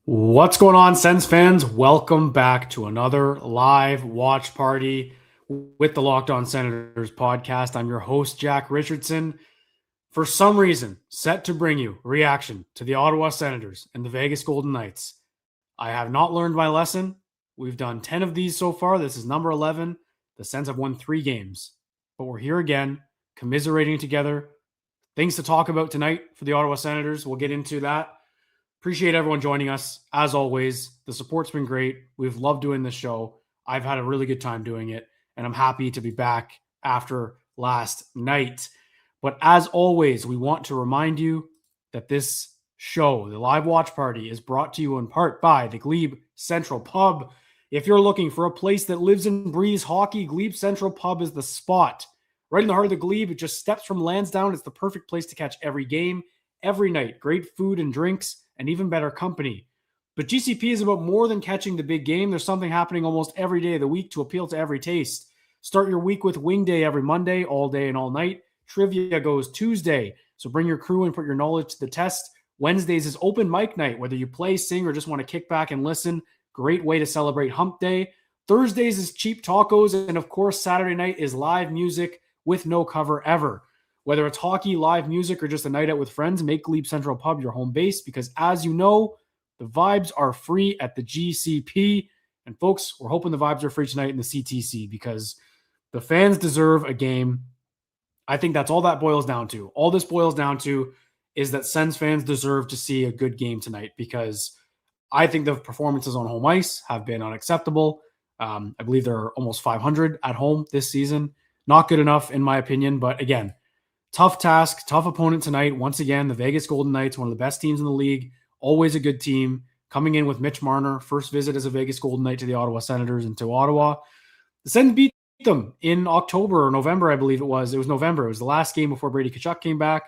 What's going on, Sens fans? Welcome back to another live watch party with the Locked On Senators podcast. I'm your host, Jack Richardson. For some reason, set to bring you a reaction to the Ottawa Senators and the Vegas Golden Knights. I have not learned my lesson. We've done 10 of these so far. This is number 11. The Sens have won 3 games, but we're here again, commiserating together. Things to talk about tonight for the Ottawa Senators. We'll get into that. Appreciate everyone joining us. As always, the support's been great. We've loved doing this show. I've had a really good time doing it, and I'm happy to be back after last night. But as always, we want to remind you that this show, the live watch party, is brought to you in part by the Glebe Central Pub. If you're looking for a place that lives and breathes hockey, Glebe Central Pub is the spot. Right in the heart of the Glebe, it just steps from Lansdowne. It's the perfect place to catch every game, every night. Great food and drinks, and even better company. But GCP is about more than catching the big game. There's something happening almost every day of the week to appeal to every taste. Start your week with Wing Day every Monday, all day and all night. Trivia goes Tuesday, so bring your crew and put your knowledge to the test. Wednesdays is open mic night, whether you play, sing, or just want to kick back and listen. Great way to celebrate Hump Day. Thursdays is cheap tacos, and of course, Saturday night is live music with no cover ever. Whether it's hockey, live music, or just a night out with friends, make Glebe Central Pub your home base because, as you know, the vibes are free at the GCP. And, folks, we're hoping the vibes are free tonight in the CTC because the fans deserve a game. I think that's all that boils down to. All this boils down to is that Sens fans deserve to see a good game tonight because I think the performances on home ice have been unacceptable. I believe they're almost 500 at home this season. Not good enough, in my opinion, but again, tough task, tough opponent tonight. Once again, the Vegas Golden Knights, one of the best teams in the league, always a good team, coming in with Mitch Marner, first visit as a Vegas Golden Knight to the Ottawa Senators and to Ottawa. The Sens beat them in October or November, I believe it was. It was November. It was the last game before Brady Tkachuk came back.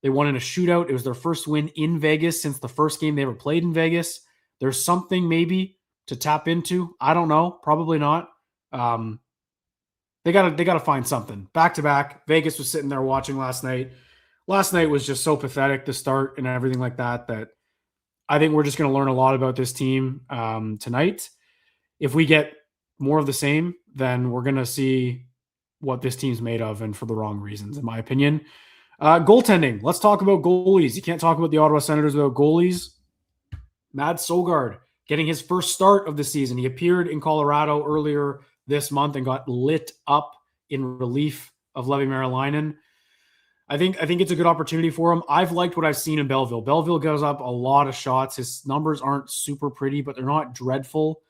They won in a shootout. It was their first win in Vegas since the first game they ever played in Vegas. There's something maybe to tap into. I don't know. Probably not. They gotta find something. Back to back. Vegas was sitting there watching last night. Last night was just so pathetic, the start and everything like that, that I think we're just going to learn a lot about this team tonight. If we get more of the same, then we're going to see what this team's made of, and for the wrong reasons, in my opinion. Goaltending. Let's talk about goalies. You can't talk about the Ottawa Senators without goalies. Mads Søgaard getting his first start of the season. He appeared in Colorado earlier this month and got lit up in relief of Levi Merilainen. I think it's a good opportunity for him. I've liked what I've seen in Belleville. Belleville gives up a lot of shots. His numbers aren't super pretty, but they're not dreadful.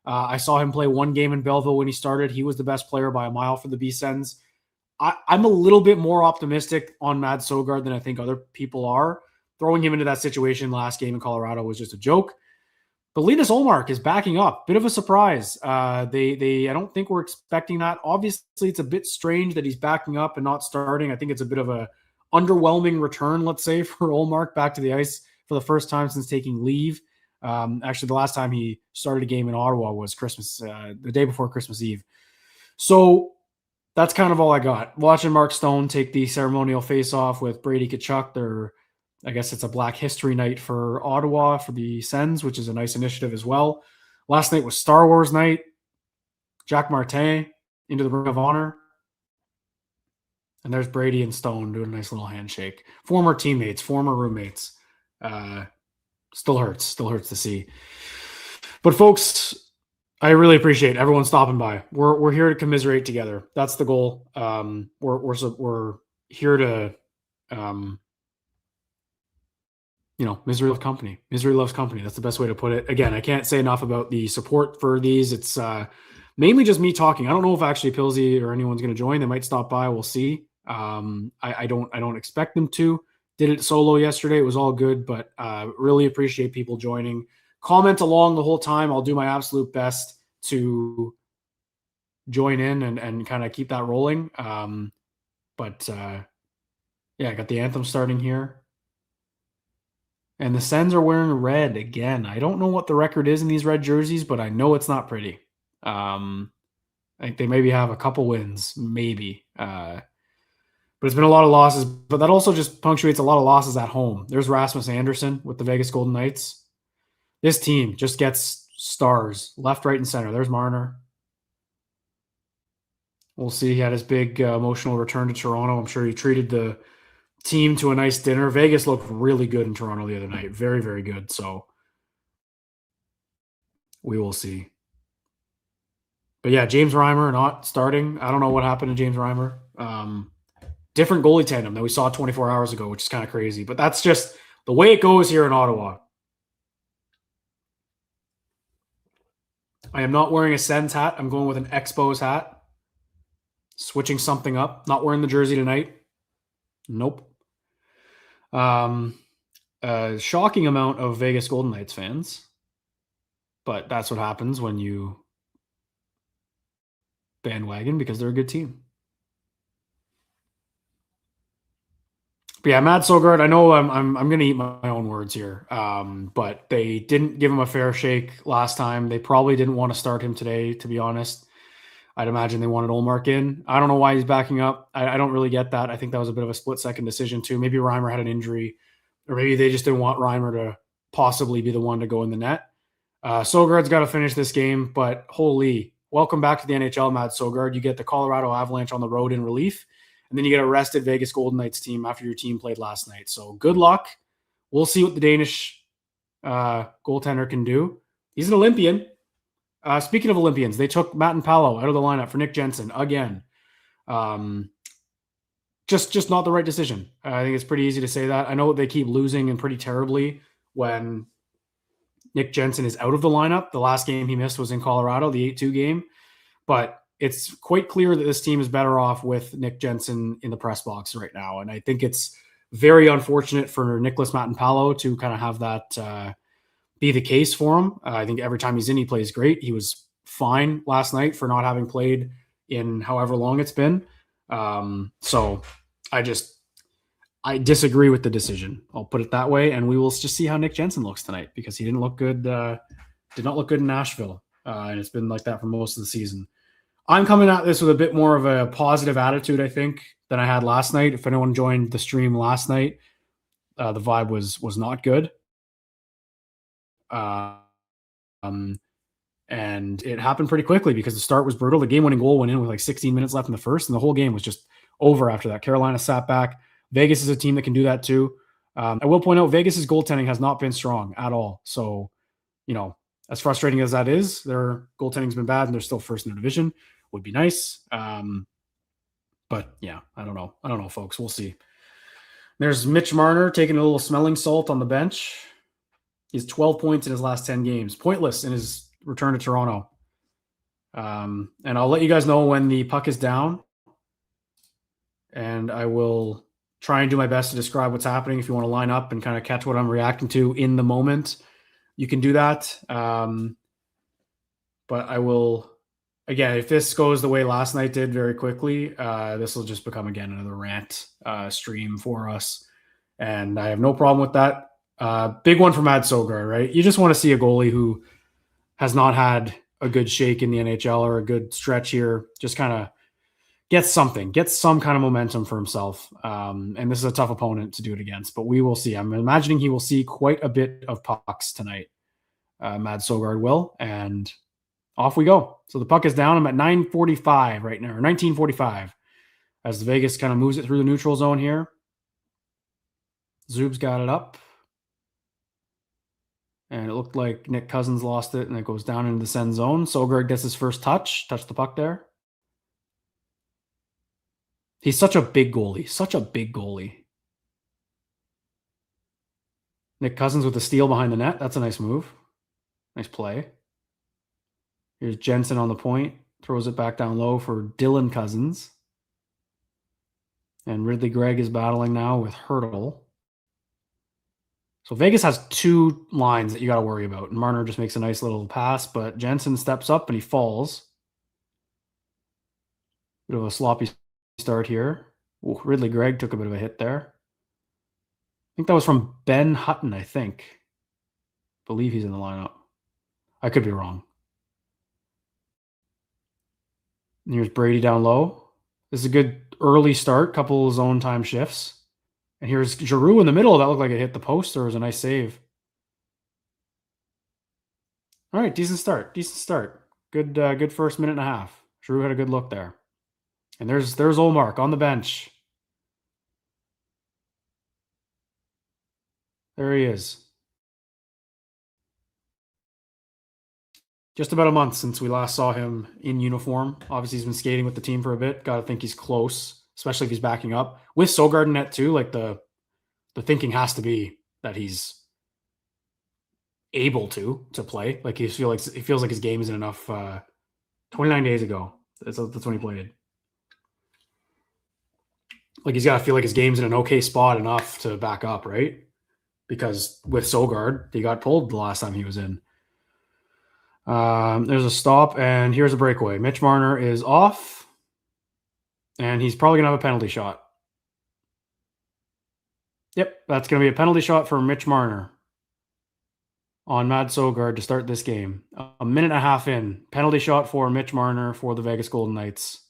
I saw him play one game in Belleville when he started. He was the best player by a mile for the B-Sens. I'm a little bit more optimistic on Mads Søgaard than I think other people are. Throwing him into that situation last game in Colorado was just a joke. But Linus Ullmark is backing up. Bit of a surprise. I don't think we're expecting that. Obviously, it's a bit strange that he's backing up and not starting. I think it's a bit of a underwhelming return, let's say, for Ullmark back to the ice for the first time since taking leave. Actually, the last time he started a game in Ottawa was Christmas, the day before Christmas Eve. So that's kind of all I got. Watching Mark Stone take the ceremonial face-off with Brady Tkachuk. I guess it's a Black History night for Ottawa for the Sens, which is a nice initiative as well. Last night was Star Wars night. Jack Martin into the Ring of Honor. And there's Brady and Stone doing a nice little handshake. Former teammates, former roommates. Still hurts to see. But folks, I really appreciate everyone stopping by. We're here to commiserate together. That's the goal. We're here to misery loves company. Misery loves company. That's the best way to put it. Again, I can't say enough about the support for these. It's mainly just me talking. I don't know if actually Pilsy or anyone's going to join. They might stop by. We'll see. I don't expect them to. Did it solo yesterday. It was all good, but really appreciate people joining. Comment along the whole time. I'll do my absolute best to join in and kind of keep that rolling. I got the anthem starting here. And the Sens are wearing red again. I don't know what the record is in these red jerseys, but I know it's not pretty. I think they maybe have a couple wins, maybe. But it's been a lot of losses. But that also just punctuates a lot of losses at home. There's Rasmus Andersson with the Vegas Golden Knights. This team just gets stars left, right, and center. There's Marner. We'll see. He had his big emotional return to Toronto. I'm sure he treated the team to a nice dinner. Vegas looked really good in Toronto the other night. Very, very good. So we will see. But yeah, James Reimer not starting. I don't know what happened to James Reimer. Different goalie tandem that we saw 24 hours ago, which is kind of crazy. But that's just the way it goes here in Ottawa. I am not wearing a Sens hat. I'm going with an Expos hat. Switching something up. Not wearing the jersey tonight. Nope. A shocking amount of Vegas Golden Knights fans. But that's what happens when you bandwagon because they're a good team. But yeah, Matt Sogard, I know I'm going to eat my own words here, but they didn't give him a fair shake last time. They probably didn't want to start him today, to be honest. I'd imagine they wanted Ullmark in. I don't know why he's backing up. I don't really get that. I think that was a bit of a split-second decision, too. Maybe Reimer had an injury, or maybe they just didn't want Reimer to possibly be the one to go in the net. Sogard's got to finish this game, but holy, welcome back to the NHL, Matt Sogard. You get the Colorado Avalanche on the road in relief. And then you get a rested Vegas Golden Knights team after your team played last night. So good luck. We'll see what the Danish goaltender can do. He's an Olympian. Speaking of Olympians, they took Matt and Paolo out of the lineup for Nick Jensen again. Just not the right decision. I think it's pretty easy to say that. I know they keep losing and pretty terribly when Nick Jensen is out of the lineup. The last game he missed was in Colorado, the 8-2 game. But it's quite clear that this team is better off with Nick Jensen in the press box right now. And I think it's very unfortunate for Nicholas Matenpalo to kind of have that be the case for him. I think every time he's in, he plays great. He was fine last night for not having played in however long it's been. So I disagree with the decision. I'll put it that way. And we will just see how Nick Jensen looks tonight because he didn't look good. Did not look good in Nashville. And it's been like that for most of the season. I'm coming at this with a bit more of a positive attitude, I think, than I had last night. If anyone joined the stream last night, the vibe was not good. And it happened pretty quickly because the start was brutal. The game-winning goal went in with like 16 minutes left in the first, and the whole game was just over after that. Carolina sat back. Vegas is a team that can do that too. I will point out Vegas's goaltending has not been strong at all. So, as frustrating as that is, their goaltending's been bad and they're still first in their division. Would be nice. But yeah, I don't know, folks. We'll see. There's Mitch Marner taking a little smelling salt on the bench. He's 12 points in his last 10 games. Pointless in his return to Toronto. And I'll let you guys know when the puck is down. And I will try and do my best to describe what's happening. If you want to line up and kind of catch what I'm reacting to in the moment, you can do that. But I will... Again, if this goes the way last night did very quickly, this will just become, again, another rant stream for us. And I have no problem with that. Big one for Matt Sogard, right? You just want to see a goalie who has not had a good shake in the NHL or a good stretch here, just kind of get some kind of momentum for himself. And this is a tough opponent to do it against, but we will see. I'm imagining he will see quite a bit of pucks tonight. Matt Sogard will, and off we go. So the puck is down. I'm at 9:45 right now, or 19:45, as the Vegas kind of moves it through the neutral zone here. Zub's got it up. And it looked like Nick Cousins lost it, and it goes down into the Sens zone. Sogard gets his first touch the puck there. He's such a big goalie. Nick Cousins with the steal behind the net. That's a nice move. Nice play. Here's Jensen on the point. Throws it back down low for Dylan Cousins. And Ridley Gregg is battling now with Hurdle. So Vegas has two lines that you got to worry about. And Marner just makes a nice little pass, but Jensen steps up and he falls. Bit of a sloppy start here. Ooh, Ridley Gregg took a bit of a hit there. I think that was from Ben Hutton, I think. Believe he's in the lineup. I could be wrong. And here's Brady down low. This is a good early start, couple of zone time shifts. And here's Giroux in the middle. That looked like it hit the post. There was a nice save. All right, decent start. Good first minute and a half. Drew had a good look there. And there's Olmark on the bench. There he is. Just about a month since we last saw him in uniform. Obviously, he's been skating with the team for a bit. Got to think he's close, especially if he's backing up. With Sogard in net too, like the thinking has to be that he's able to play. Like he feels like his game isn't enough. 29 days ago, that's when he played. Like he's got to feel like his game's in an okay spot enough to back up, right? Because with Sogard, he got pulled the last time he was in. There's a stop, and here's a breakaway. Mitch Marner is off, and he's probably going to have a penalty shot. Yep, that's going to be a penalty shot for Mitch Marner on Mads Sogard to start this game. A minute and a half in. Penalty shot for Mitch Marner for the Vegas Golden Knights.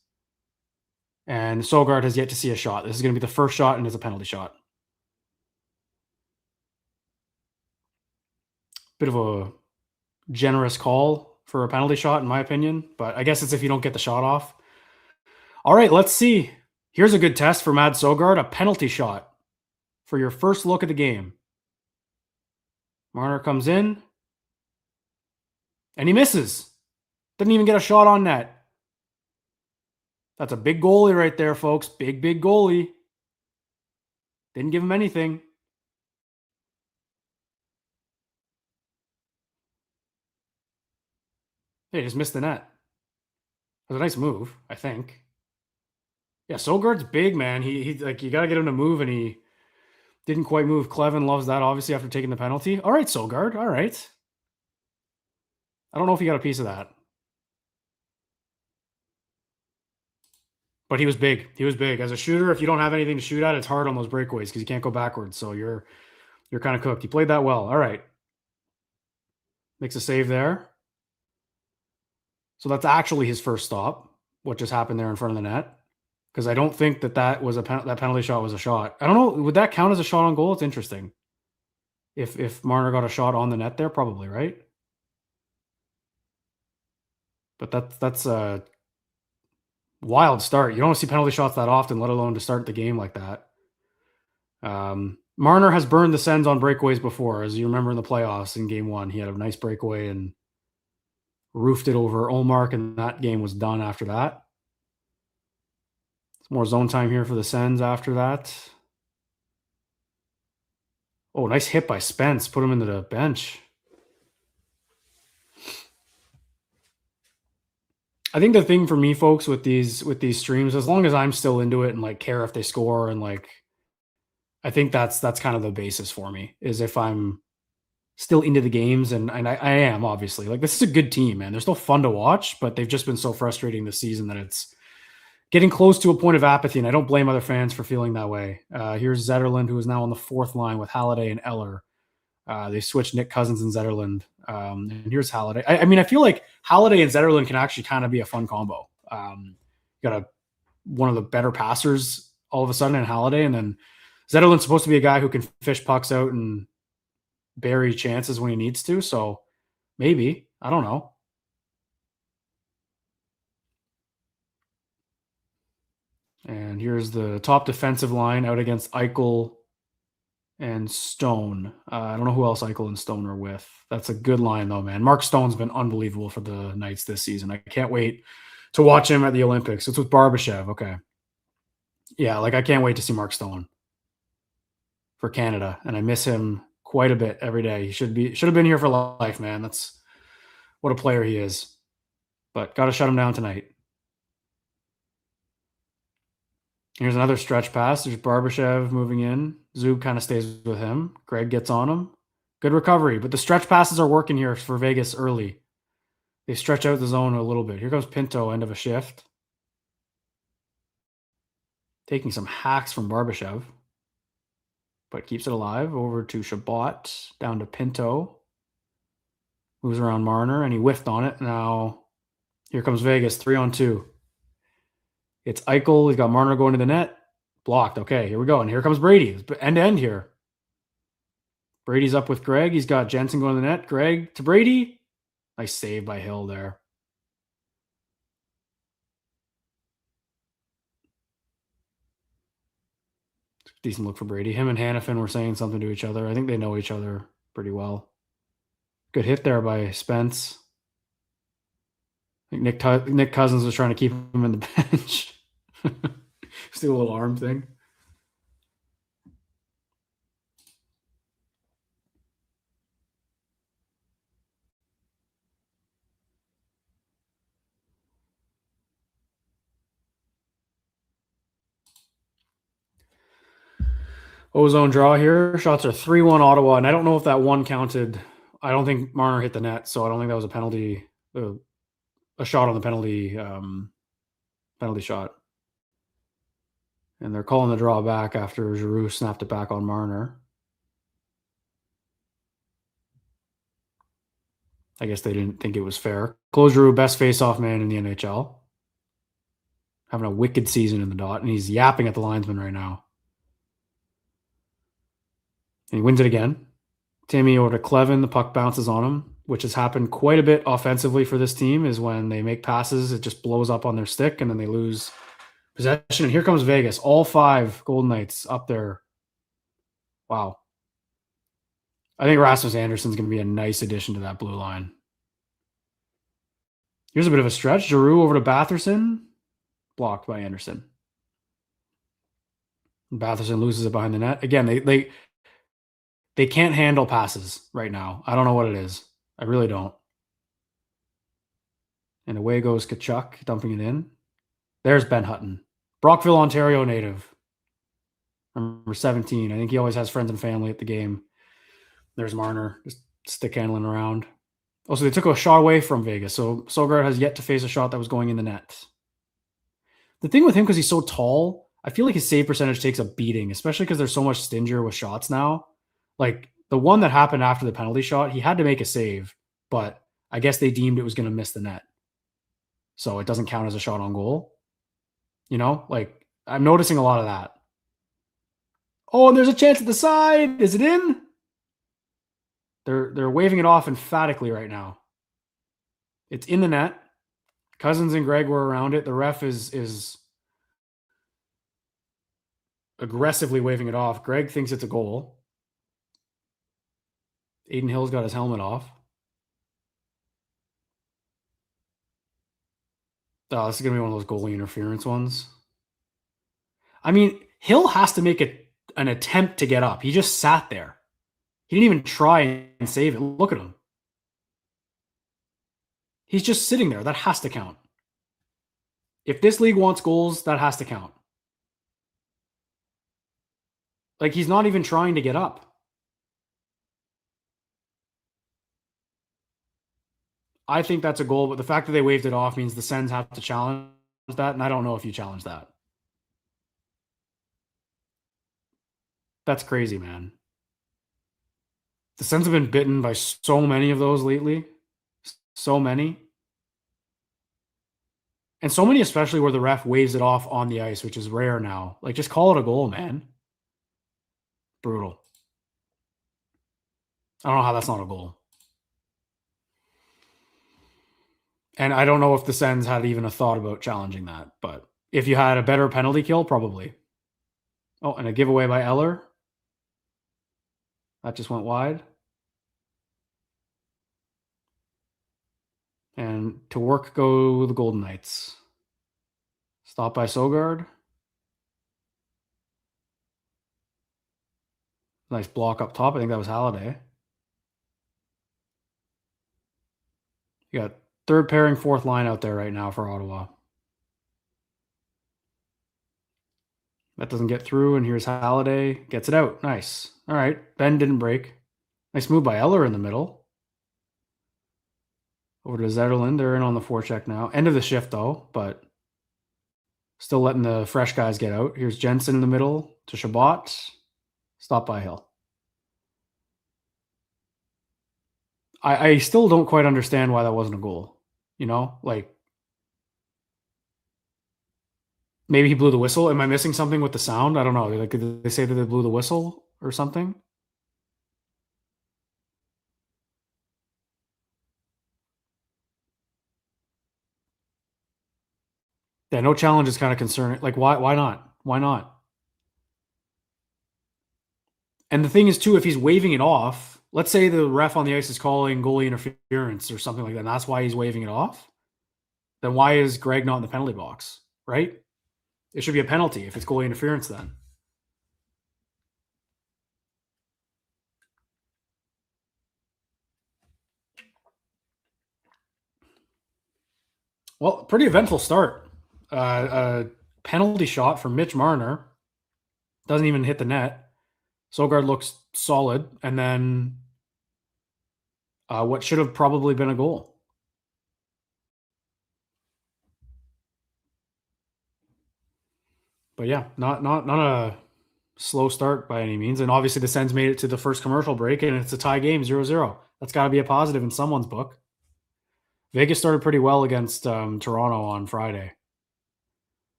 And Sogard has yet to see a shot. This is going to be the first shot, and it's a penalty shot. Bit of a generous call for a penalty shot, in my opinion. But I guess it's if you don't get the shot off. All right, let's see. Here's a good test for Mads Sogard, a penalty shot for your first look at the game. Marner comes in, and he misses. Didn't even get a shot on net. That's a big goalie right there, folks. Big goalie. Didn't give him anything. Hey, just missed the net. It was a nice move, I think. Yeah, Sogard's big, man. He like you gotta get him to move, and he didn't quite move. Clevin loves that, obviously, after taking the penalty. All right, Sogard. All right. I don't know if he got a piece of that. But he was big. He was big. As a shooter, if you don't have anything to shoot at, it's hard on those breakaways because you can't go backwards. So you're kind of cooked. He played that well. All right. Makes a save there. So that's actually his first stop, what just happened there in front of the net. Because I don't think that was that penalty shot was a shot. I don't know. Would that count as a shot on goal? It's interesting. If Marner got a shot on the net there, probably, right? But that's a wild start. You don't see penalty shots that often, let alone to start the game like that. Marner has burned the Sens on breakaways before. As you remember in the playoffs in game 1, he had a nice breakaway and roofed it over Olmark, and that game was done after that. It's more zone time here for the Sens after that. Oh, nice hit by Spence. Put him into the bench. I think the thing for me, folks, with these streams, as long as I'm still into it and like care if they score, and like I think that's kind of the basis for me, is if I'm still into the games, and I am, obviously. Like, this is a good team, man. They're still fun to watch, but they've just been so frustrating this season that it's getting close to a point of apathy, and I don't blame other fans for feeling that way. Here's Zetterlund, who is now on the fourth line with Halliday and Eller. They switched Nick Cousins and Zetterlund. And here's Halliday. I mean, I feel like Halliday and Zetterlund can actually kind of be a fun combo. Got one of the better passers all of a sudden in Halliday, and then Zetterlund's supposed to be a guy who can fish pucks out and bury chances when he needs to. So maybe, I don't know. And here's the top defensive line out against Eichel and Stone. I don't know who else Eichel and Stone are with. That's a good line, though, man. Mark Stone's been unbelievable for the Knights this season. I can't wait to watch him at the Olympics. It's with Barbashev. Okay. Yeah, like I can't wait to see Mark Stone for Canada, and I miss him quite a bit every day. He should have been here for life, man. That's what a player he is. But got to shut him down tonight. Here's another stretch pass. There's Barbashev moving in. Zub kind of stays with him. Greg gets on him. Good recovery. But the stretch passes are working here for Vegas early. They stretch out the zone a little bit. Here comes Pinto, end of a shift. Taking some hacks from Barbashev. But keeps it alive. Over to Shabbat. Down to Pinto. Moves around Marner, and he whiffed on it. Now, here comes Vegas, 3-on-2. It's Eichel. He's got Marner going to the net. Blocked. Okay, here we go. And here comes Brady. End-to-end here. Brady's up with Greg. He's got Jensen going to the net. Greg to Brady. Nice save by Hill there. Decent look for Brady. Him and Hannafin were saying something to each other. I think they know each other pretty well. Good hit there by Spence. I think Nick Cousins was trying to keep him in the bench. Just do a little arm thing. Ozone draw here. Shots are 3-1 Ottawa, and I don't know if that one counted. I don't think Marner hit the net, so I don't think that was a penalty. A shot on the penalty shot. And they're calling the draw back after Giroux snapped it back on Marner. I guess they didn't think it was fair. Claude Giroux, best face-off man in the NHL. Having a wicked season in the dot, and he's yapping at the linesman right now. And he wins it again. Timmy over to Clevin. The puck bounces on him, which has happened quite a bit offensively for this team, is when they make passes, it just blows up on their stick, and then they lose possession. And here comes Vegas. All 5 Golden Knights up there. Wow. I think Rasmus Anderson's going to be a nice addition to that blue line. Here's a bit of a stretch. Giroux over to Batherson. Blocked by Anderson. Batherson loses it behind the net. Again, they can't handle passes right now. I don't know what it is. I really don't. And away goes Tkachuk, dumping it in. There's Ben Hutton. Brockville, Ontario native. Number 17. I think he always has friends and family at the game. There's Marner, just stick handling around. Also, they took a shot away from Vegas, so Sogard has yet to face a shot that was going in the net. The thing with him, because he's so tall, I feel like his save percentage takes a beating, especially because they're so much stingier with shots now. Like, the one that happened after the penalty shot, he had to make a save, but I guess they deemed it was going to miss the net. So it doesn't count as a shot on goal. You know, like, I'm noticing a lot of that. Oh, and there's a chance at the side. Is it in? They're waving it off emphatically right now. It's in the net. Cousins and Greg were around it. The ref is aggressively waving it off. Greg thinks it's a goal. Aiden Hill's got his helmet off. Oh, this is going to be one of those goalie interference ones. I mean, Hill has to make an attempt to get up. He just sat there. He didn't even try and save it. Look at him. He's just sitting there. That has to count. If this league wants goals, that has to count. Like, he's not even trying to get up. I think that's a goal, but the fact that they waved it off means the Sens have to challenge that, and I don't know if you challenge that. That's crazy, man. The Sens have been bitten by so many of those lately. So many. And so many, especially where the ref waves it off on the ice, which is rare now. Like, just call it a goal, man. Brutal. I don't know how that's not a goal. And I don't know if the Sens had even a thought about challenging that. But if you had a better penalty kill, probably. Oh, and a giveaway by Eller. That just went wide. And to work go the Golden Knights. Stop by Sogard. Nice block up top. I think that was Halliday. You got third pairing, fourth line out there right now for Ottawa. That doesn't get through, and here's Halliday. Gets it out. Nice. All right. Ben didn't break. Nice move by Eller in the middle. Over to Zetterlund. They're in on the forecheck now. End of the shift, though, but still letting the fresh guys get out. Here's Jensen in the middle to Shabbat. Stop by Hill. I still don't quite understand why that wasn't a goal. You know, like, maybe he blew the whistle. Am I missing something with the sound? I don't know. Like, did they say that they blew the whistle or something? Yeah, no challenge is kind of concerning. Like, why not? Why not? And the thing is, too, if he's waving it off, let's say the ref on the ice is calling goalie interference or something like that, and that's why he's waving it off, then why is Greg not in the penalty box, right? It should be a penalty if it's goalie interference then. Well, pretty eventful start. A penalty shot from Mitch Marner. Doesn't even hit the net. Sogard looks solid. And then what should have probably been a goal. But yeah, not a slow start by any means. And obviously the Sens made it to the first commercial break, and it's a tie game, 0-0. That's got to be a positive in someone's book. Vegas started pretty well against Toronto on Friday.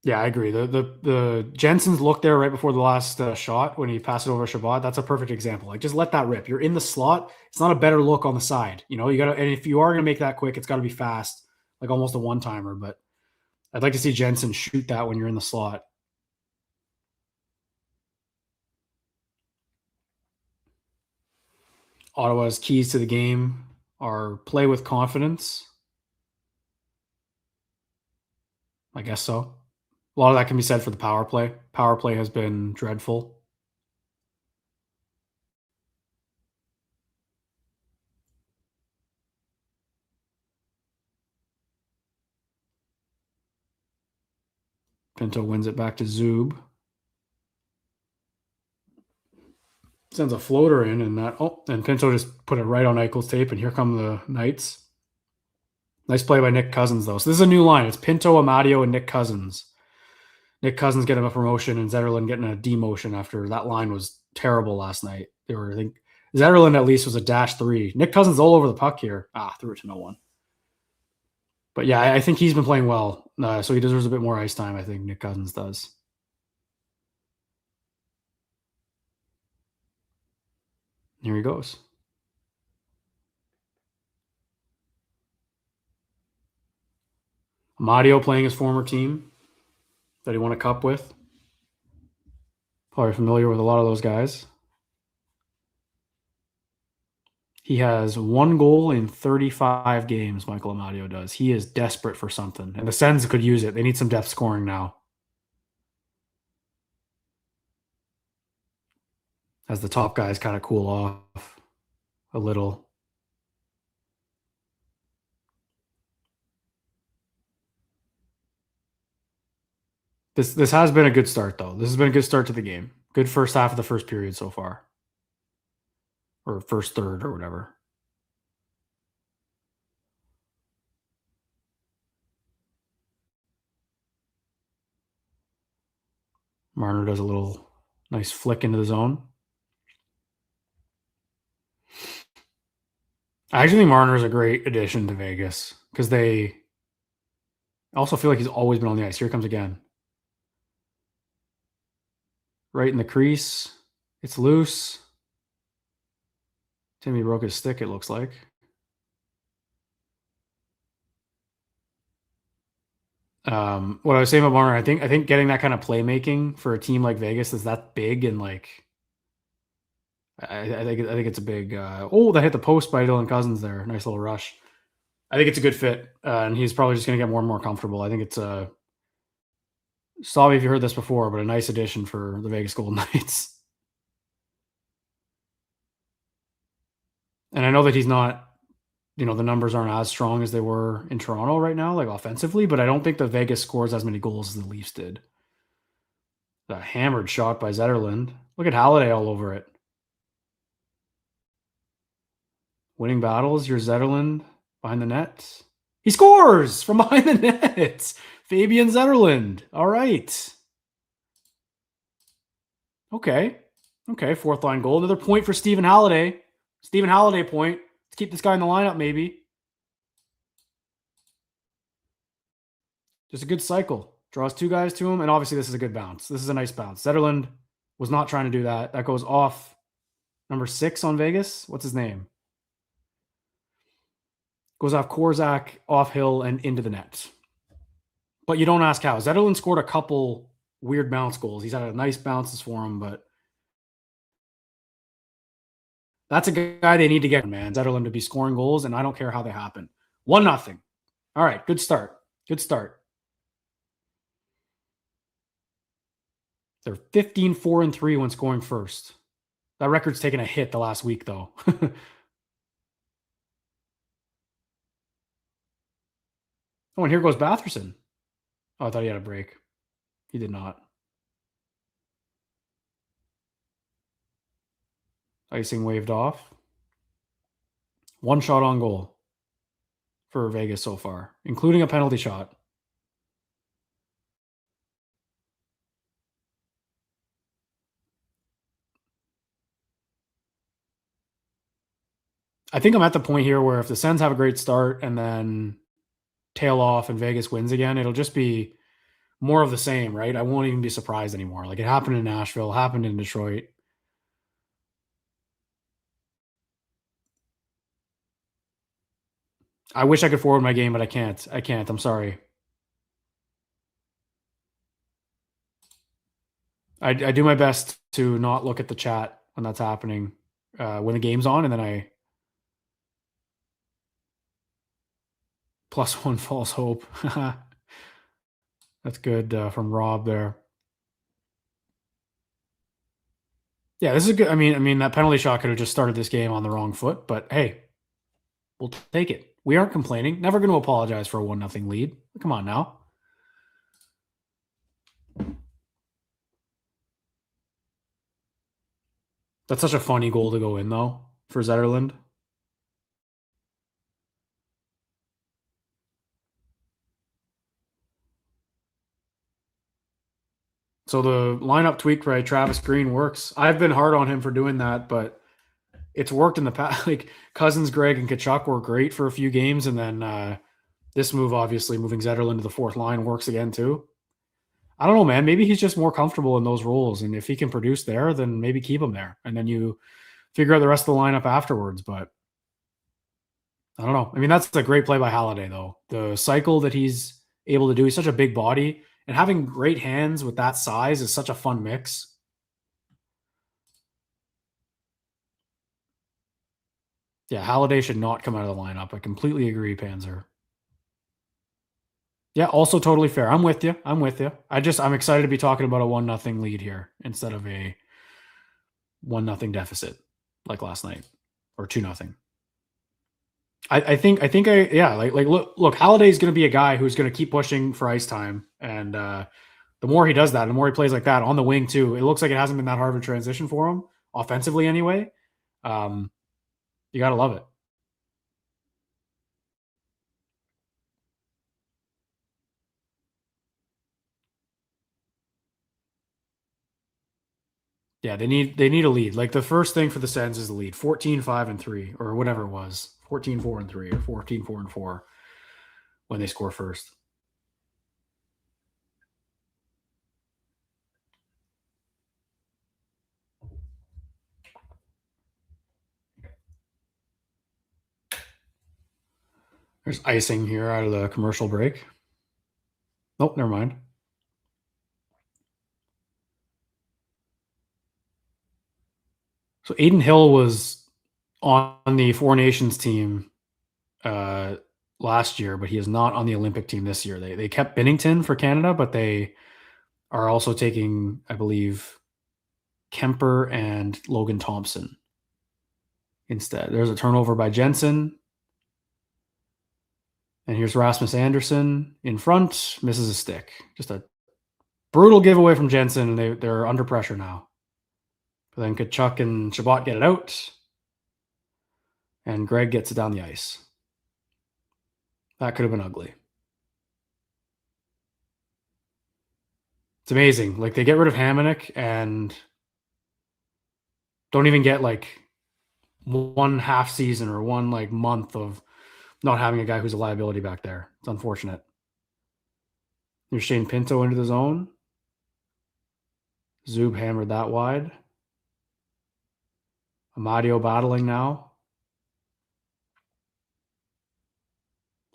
Yeah, I agree. The Jensen's look there right before the last shot when he passed it over Shabbat, that's a perfect example. Like, just let that rip. You're in the slot. It's not a better look on the side. You know, you got to, and if you are going to make that quick, it's got to be fast, like almost a one-timer. But I'd like to see Jensen shoot that when you're in the slot. Ottawa's keys to the game are play with confidence. I guess so. A lot of that can be said for the power play. Power play has been dreadful. Pinto wins it back to Zub. Sends a floater in, and and Pinto just put it right on Eichel's tape, and here come the Knights. Nice play by Nick Cousins, though. So this is a new line. It's Pinto, Amadio, and Nick Cousins. Nick Cousins getting a promotion, and Zetterlund getting a demotion after that line was terrible last night. I think Zetterlund at least was a -3. Nick Cousins all over the puck here. Threw it to no one. But yeah, I think he's been playing well, so he deserves a bit more ice time. I think Nick Cousins does. Here he goes. Amadio playing his former team that he won a cup with. Probably familiar with a lot of those guys. He has 1 goal in 35 games, Michael Amadio does. He is desperate for something, and the Sens could use it. They need some depth scoring now. As the top guys kind of cool off a little. This has been a good start, though. This has been a good start to the game. Good first half of the first period so far. Or first third or whatever. Marner does a little nice flick into the zone. I actually think Marner is a great addition to Vegas because they also feel like he's always been on the ice. Here he comes again. Right in the crease. It's loose. Timmy broke his stick, it looks like. What I was saying about Marner, I think getting that kind of playmaking for a team like Vegas is that big, and like I think it's a big. That hit the post by Dylan Cousins there. Nice little rush. I think it's a good fit, and he's probably just going to get more and more comfortable. I think it's a. Sorry if you heard this before, but a nice addition for the Vegas Golden Knights. And I know that he's not, the numbers aren't as strong as they were in Toronto right now, like offensively, but I don't think the Vegas scores as many goals as the Leafs did. The hammered shot by Zetterlund. Look at Halliday all over it. Winning battles, you're Zetterlund behind the net. He scores from behind the net. Fabian Zetterlund. All right. Okay. Fourth line goal. Another point for Stephen Halliday. Stephen Halliday point. Let's keep this guy in the lineup, maybe. Just a good cycle. Draws 2 guys to him, and obviously this is a good bounce. This is a nice bounce. Zetterlund was not trying to do that. That goes off number 6 on Vegas. What's his name? Goes off Korzak, off hill, and into the net. But you don't ask how. Zetterlund scored a couple weird bounce goals. He's had nice bounces for him, but that's a guy they need to get, man. Zetterlund to be scoring goals, and I don't care how they happen. 1-0. All right, good start. Good start. They're 15-4-3 when scoring first. That record's taken a hit the last week, though. Oh, and here goes Batherson. Oh, I thought he had a break. He did not. Icing waved off. One shot on goal for Vegas so far, including a penalty shot. I think I'm at the point here where if the Sens have a great start and then tail off and Vegas wins again, it'll just be more of the same, right? I won't even be surprised anymore. Like it happened in Nashville, happened in Detroit. I wish I could forward my game, but I can't. I'm sorry. I do my best to not look at the chat when that's happening, when the game's on, and then I +1 false hope. That's good from Rob there. Yeah, this is good. I mean, that penalty shot could have just started this game on the wrong foot, but hey, we'll take it. We aren't complaining. Never going to apologize for a 1-0 lead. Come on now. That's such a funny goal to go in, though, for Zetterlund. So the lineup tweak by Travis Green works. I've been hard on him for doing that, but it's worked in the past. Like Cousins, Greg, and Kachuk were great for a few games, and then this move, obviously, moving Zetterlund to the fourth line, works again too. I don't know, man. Maybe he's just more comfortable in those roles, and if he can produce there, then maybe keep him there, and then you figure out the rest of the lineup afterwards. But I don't know. I mean, that's a great play by Halliday, though. The cycle that he's able to do, he's such a big body, and having great hands with that size is such a fun mix. Yeah, Halliday should not come out of the lineup. I completely agree, Panzer. Yeah, also totally fair. I'm with you. I'm excited to be talking about a 1-0 lead here instead of a 1-0 deficit like last night or 2-0. Look, Halliday's going to be a guy who's going to keep pushing for ice time, and the more he does that, the more he plays like that on the wing too. It looks like it hasn't been that hard of a transition for him offensively, anyway. You got to love it. Yeah, they need a lead. Like the first thing for the Sens is the lead. 14-5-3 or whatever it was. 14-4-3 or 14-4-4 when they score first. There's icing here out of the commercial break. Nope, never mind. So Aiden Hill was on the Four Nations team last year, but he is not on the Olympic team this year. They kept Binnington for Canada, but they are also taking, I believe, Kemper and Logan Thompson instead. There's a turnover by Jensen. And here's Rasmus Anderson in front, misses a stick. Just a brutal giveaway from Jensen, and they're under pressure now. But then Kachuk and Chabot get it out, and Greg gets it down the ice. That could have been ugly. It's amazing. Like, they get rid of Hamonic and don't even get, like, one half season or one, like, month of not having a guy who's a liability back there. It's unfortunate. Here's Shane Pinto into the zone. Zub hammered that wide. Amadio battling now.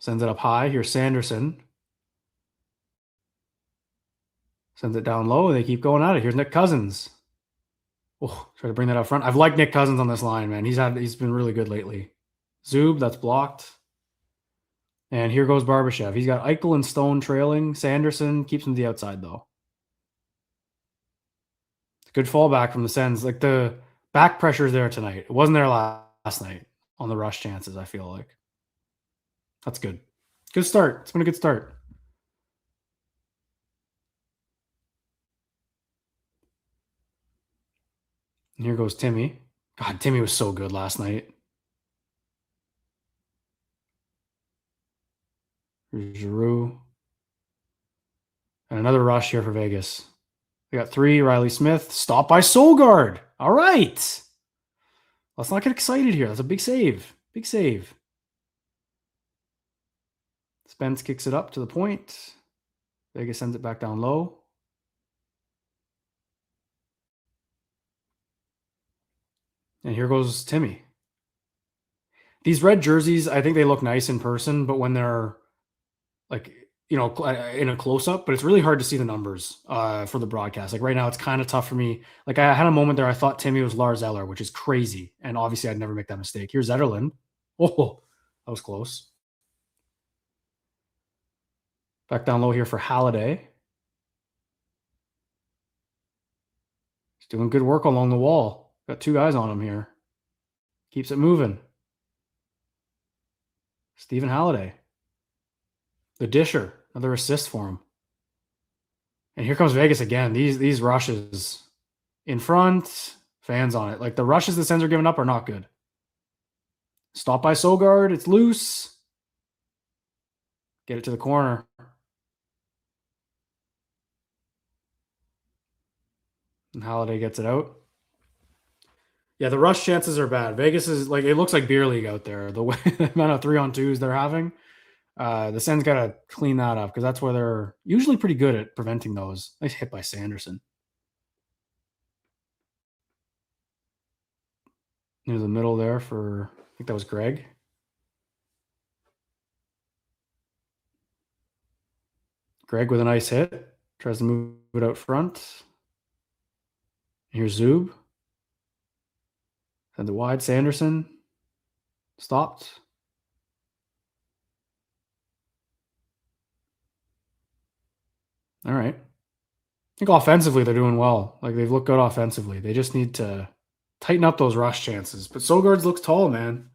Sends it up high. Here's Sanderson. Sends it down low. They keep going at it. Here's Nick Cousins. Oh, try to bring that up front. I've liked Nick Cousins on this line, man. He's been really good lately. Zub, that's blocked. And here goes Barbashev. He's got Eichel and Stone trailing. Sanderson keeps him to the outside, though. Good fallback from the Sens. Like, the back pressure is there tonight. It wasn't there last night on the rush chances, I feel like. That's good. Good start. It's been a good start. And here goes Timmy. God, Timmy was so good last night. Here's Giroux. And another rush here for Vegas. We got 3. Riley Smith. Stopped by Sogard. All right. Let's not get excited here. That's a big save. Big save. Spence kicks it up to the point. Vegas sends it back down low. And here goes Timmy. These red jerseys, I think they look nice in person, but when they're like, you know, in a close-up, but it's really hard to see the numbers for the broadcast. Like right now, it's kind of tough for me. Like I had a moment there, I thought Timmy was Lars Eller, which is crazy. And obviously I'd never make that mistake. Here's Zetterlund. Oh, that was close. Back down low here for Halliday. He's doing good work along the wall. Got 2 guys on him here. Keeps it moving. Stephen Halliday. The disher. Another assist for him. And here comes Vegas again. These rushes in front. Fans on it. Like the rushes the Sens are giving up are not good. Stop by Sogard. It's loose. Get it to the corner. And Halliday gets it out. Yeah, the rush chances are bad. Vegas is like, it looks like beer league out there. The way the amount of 3-on-2s they're having. The Sens got to clean that up because that's where they're usually pretty good at preventing those. Nice hit by Sanderson. Near the middle there for, I think that was Greg. Greg with a nice hit. Tries to move it out front. Here's Zub. Sends it wide. Sanderson. Stopped. All right. I think offensively they're doing well. Like they've looked good offensively. They just need to tighten up those rush chances. But Sogard looks tall, man.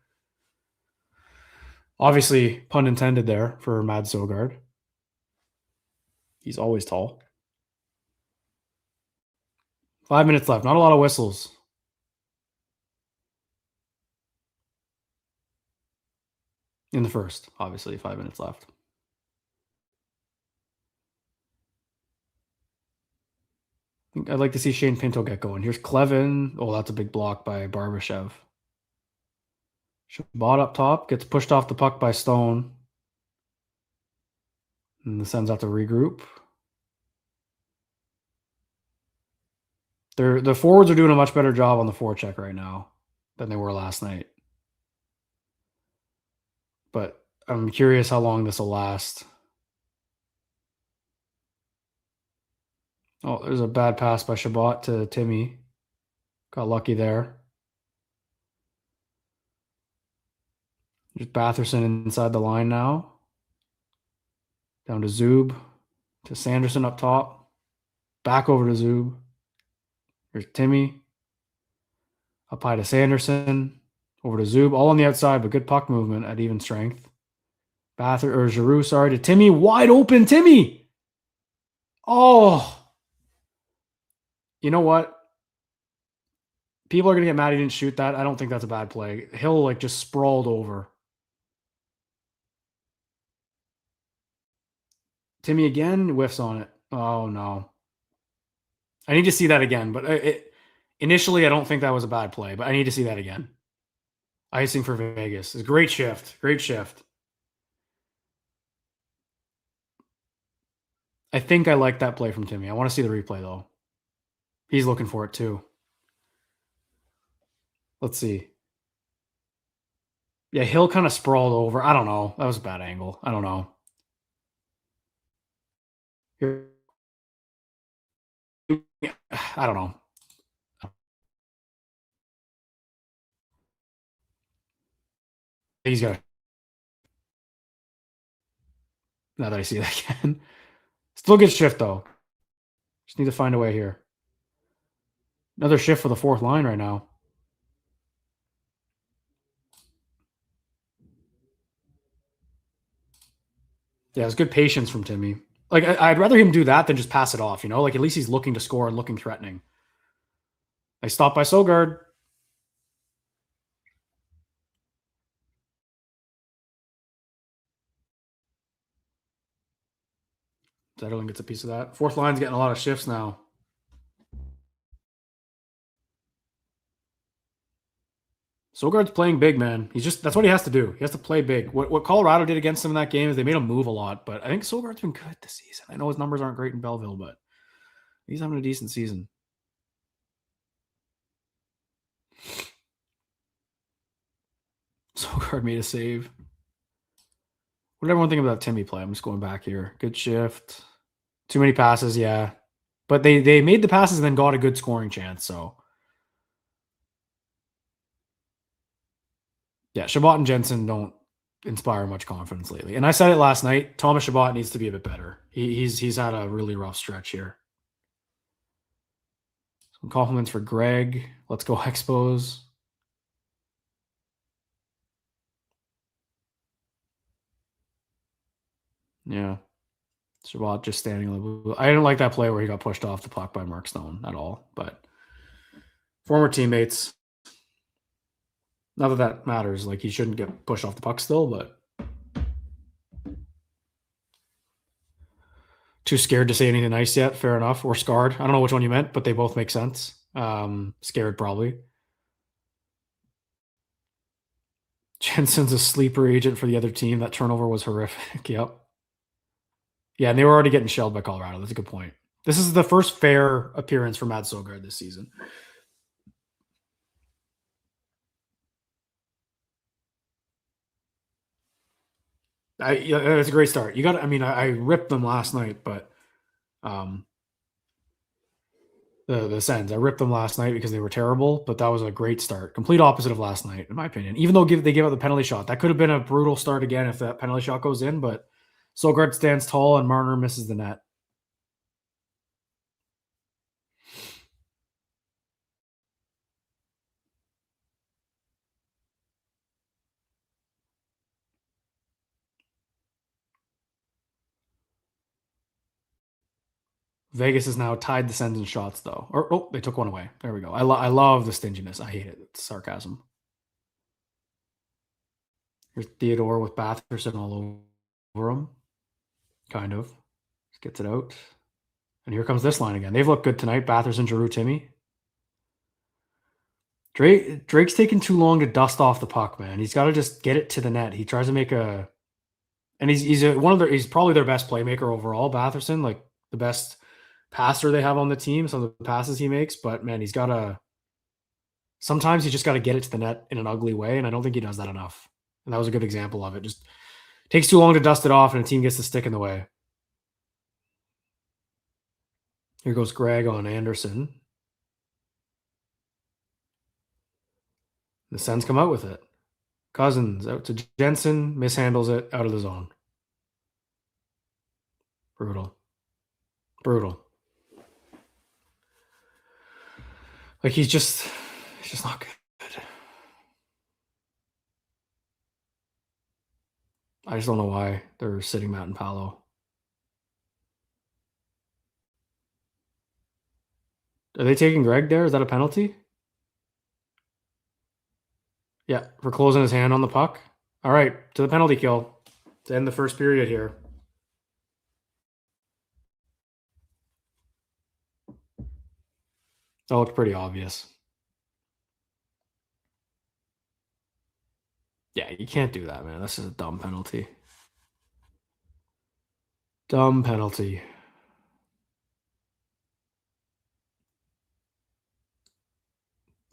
Obviously, pun intended there for Mad Sogard. He's always tall. 5 minutes left. Not a lot of whistles. In the first, obviously, 5 minutes left. I think I'd like to see Shane Pinto get going. Here's Clevin. Oh, that's a big block by Barbashev. Shabbat up top. Gets pushed off the puck by Stone. And the Sens have to regroup. The forwards are doing a much better job on the forecheck right now than they were last night. But I'm curious how long this will last. Oh, there's a bad pass by Shabbat to Timmy. Got lucky there. There's Batherson inside the line now. Down to Zub. To Sanderson up top. Back over to Zub. Here's Timmy. Up high to Sanderson. Over to Zub. All on the outside, but good puck movement at even strength. Giroux, to Timmy. Wide open, Timmy! Oh! You know what? People are going to get mad he didn't shoot that. I don't think that's a bad play. Hill, like, just sprawled over. Timmy again, whiffs on it. Oh, no. I need to see that again, but initially I don't think that was a bad play, but I need to see that again. Icing for Vegas. It's a great shift. Great shift. I think I like that play from Timmy. I want to see the replay, though. He's looking for it, too. Let's see. Yeah, Hill kind of sprawled over. I don't know. That was a bad angle. I don't know. Here- I don't know. He's got. Now that I see that again, still good shift though. Just need to find a way here. Another shift for the fourth line right now. Yeah, it's good patience from Timmy. Like I'd rather him do that than just pass it off. Like at least he's looking to score and looking threatening. Nice stop by Sogard. Zetterlund gets a piece of that. Fourth line's getting a lot of shifts now. Sogard's playing big, man. That's what he has to do. He has to play big. What Colorado did against him in that game is they made him move a lot, but I think Sogard's been good this season. I know his numbers aren't great in Belleville, but he's having a decent season. Sogard made a save. What did everyone think about that Timmy play? I'm just going back here. Good shift. Too many passes, yeah. But they made the passes and then got a good scoring chance, so. Yeah, Chabot and Jensen don't inspire much confidence lately. And I said it last night. Thomas Chabot needs to be a bit better. He's had a really rough stretch here. Some compliments for Greg. Let's go Expos. Yeah. Chabot just standing on the blue. I didn't like that play where he got pushed off the puck by Mark Stone at all. But former teammates, not that that matters. Like he shouldn't get pushed off the puck still, but too scared to say anything nice yet. Fair enough. Or scarred. I don't know which one you meant, but they both make sense. Scared probably. Jensen's a sleeper agent for the other team. That turnover was horrific. Yep. Yeah, and they were already getting shelled by Colorado. That's a good point. This is the first fair appearance for Matt Sogard this season. It's a great start. You got. I mean, I ripped them last night, but the Sens. I ripped them last night because they were terrible, but that was a great start. Complete opposite of last night, in my opinion. Even though they gave up the penalty shot, that could have been a brutal start again if that penalty shot goes in. But Sogard stands tall and Marner misses the net. Vegas has now tied the Sens in shots, though. They took one away. There we go. I love the stinginess. I hate it. It's sarcasm. Here's Theodore with Batherson all over him. Kind of. Just gets it out. And here comes this line again. They've looked good tonight. Batherson, Giroux, Timmy. Drake's taking too long to dust off the puck, man. He's got to just get it to the net. He tries to make a, and he's probably their best playmaker overall. Batherson, like the best passer they have on the team. Some of the passes he makes, but man, he's got to. Sometimes you just got to get it to the net in an ugly way, and I don't think he does that enough. And that was a good example of it. Just takes too long to dust it off, and a team gets the stick in the way. Here goes Greg on Anderson. The Sens come out with it. Cousins out to Jensen, mishandles it, out of the zone. Brutal. Like he's just not good. I just don't know why they're sitting Matt and Paolo. Are they taking Greg there? Is that a penalty? Yeah, for closing his hand on the puck. All right, to the penalty kill to end the first period here. That looked pretty obvious. Yeah, you can't do that, man. This is a dumb penalty. Dumb penalty.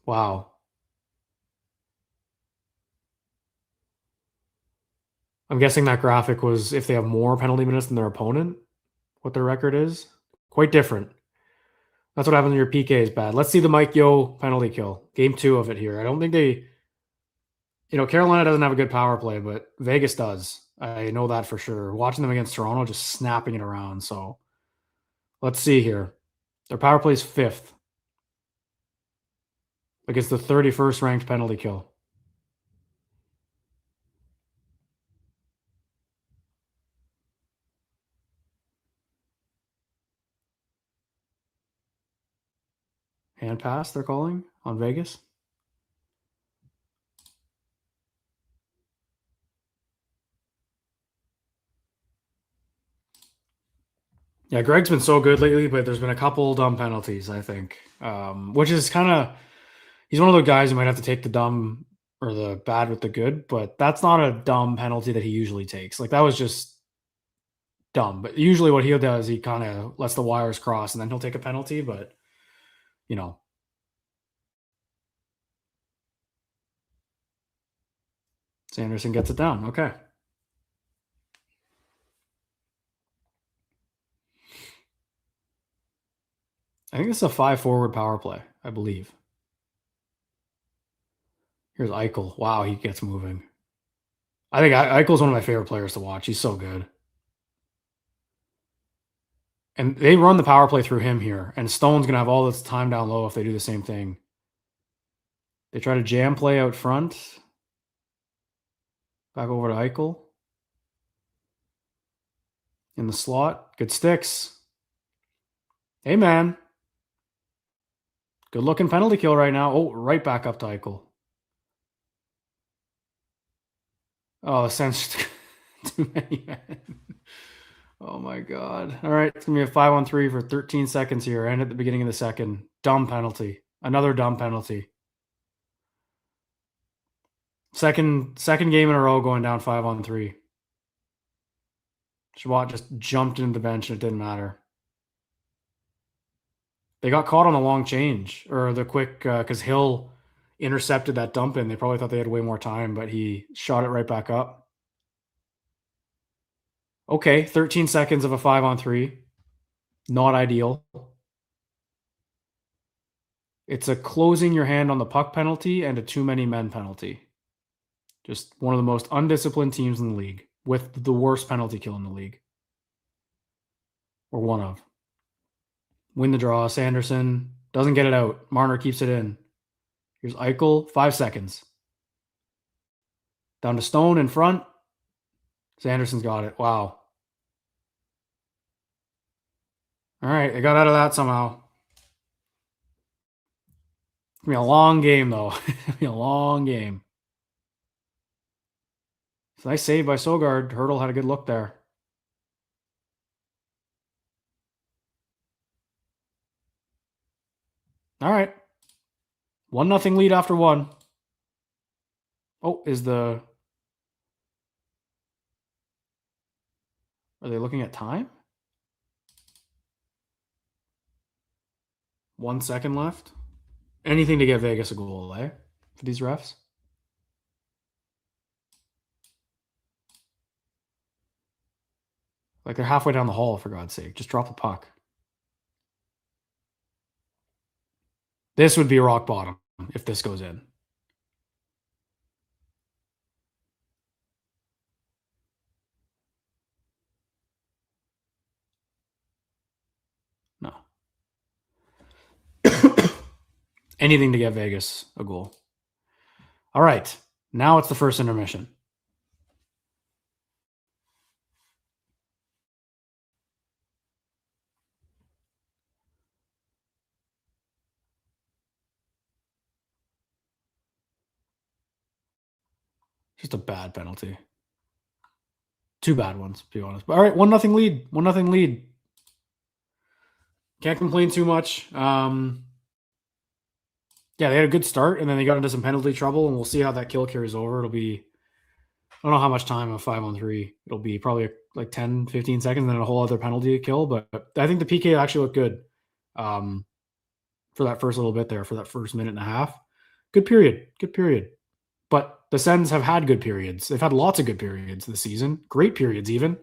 Wow. I'm guessing that graphic was if they have more penalty minutes than their opponent, what their record is. Quite different. That's what happens when your PK is bad. Let's see the Mike Yeo penalty kill. Game 2 of it here. I don't think they, Carolina doesn't have a good power play, but Vegas does. I know that for sure. Watching them against Toronto, just snapping it around. So let's see here. Their power play is 5th. Against the 31st ranked penalty kill. Hand pass, they're calling on Vegas. Yeah, Greg's been so good lately, but there's been a couple dumb penalties, I think, which is kind of he's one of those guys who might have to take the dumb or the bad with the good, but that's not a dumb penalty that he usually takes. Like that was just dumb. But usually what he does, he kind of lets the wires cross and then he'll take a penalty, but Sanderson gets it down. Okay. I think it's a 5-forward power play, I believe. Here's Eichel. Wow, he gets moving. I think Eichel's one of my favorite players to watch. He's so good. And they run the power play through him here. And Stone's going to have all this time down low if they do the same thing. They try to jam play out front. Back over to Eichel. In the slot. Good sticks. Hey, man. Good looking penalty kill right now. Oh, right back up to Eichel. Oh, the Sens. Too many men. Oh my God. All right. It's going to be a 5-on-3 for 13 seconds here. And at the beginning of the second. Dumb penalty. Another dumb penalty. Second game in a row going down 5-on-3. Chabot just jumped into the bench and it didn't matter. They got caught on the long change or the quick because Hill intercepted that dump in. They probably thought they had way more time, but he shot it right back up. Okay, 13 seconds of a 5-on-3. Not ideal. It's a closing your hand on the puck penalty and a too many men penalty. Just one of the most undisciplined teams in the league with the worst penalty kill in the league. Or one of. Win the draw. Sanderson doesn't get it out. Marner keeps it in. Here's Eichel. 5 seconds. Down to Stone in front. Sanderson's got it. Wow. All right. They got out of that somehow. It's going to be a long game, though. It's going to be a long game. It's a nice save by Sogard. Hurdle had a good look there. All right. 1-0 lead after 1. Oh, are they looking at time? 1 second left. Anything to get Vegas a goal, eh? For these refs. Like they're halfway down the hall, for God's sake. Just drop the puck. This would be rock bottom if this goes in. No. Anything to get Vegas a goal. All right. Now it's the first intermission. Just a bad penalty. 2 bad ones, to be honest. But all right, 1-0 lead. 1-0 lead. Can't complain too much. Yeah, they had a good start, and then they got into some penalty trouble, and we'll see how that kill carries over. It'll be, I don't know how much time a 5-on-3. It'll be probably like 10, 15 seconds, and then a whole other penalty to kill. But I think the PK actually looked good for that first little bit there, for that first minute and a half. Good period. Good period. But the Sens have had good periods. They've had lots of good periods this season, great periods even.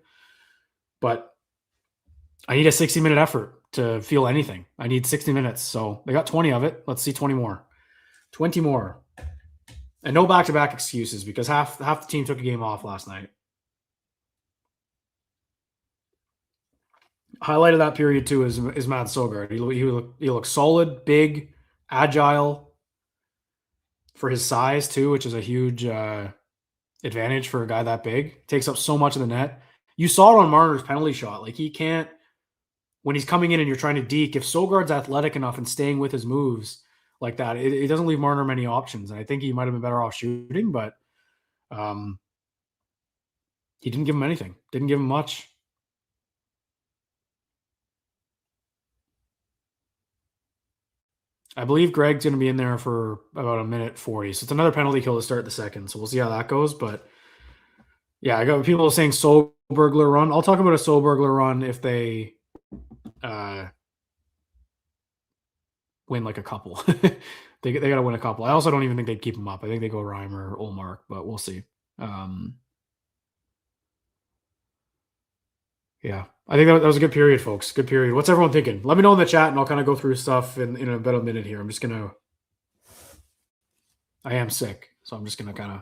But I need a 60-minute effort to feel anything. I need 60 minutes. So they got 20 of it. Let's see 20 more. 20 more. And no back-to-back excuses because half the team took a game off last night. Highlight of that period too is Matt Sogard. He looks solid, big, agile for his size too, which is a huge advantage for a guy that big. Takes up so much of the net. You saw it on Marner's penalty shot. Like he can't, when he's coming in and you're trying to deke, if Sogard's athletic enough and staying with his moves like that, it doesn't leave Marner many options. And I think he might have been better off shooting, but he didn't give him anything. Didn't give him much. I believe Greg's going to be in there for about a minute 40. So it's another penalty kill to start the second. So we'll see how that goes. But yeah, I got people saying Sobergler run. I'll talk about a Sobergler run if they win like a couple. they got to win a couple. I also don't even think they'd keep him up. I think they go Reimer or Ullmark, but we'll see. Yeah, I think that was a good period, folks. Good period. What's everyone thinking? Let me know in the chat, and I'll kind of go through stuff in about a minute here. I am sick, so I'm just going to kind of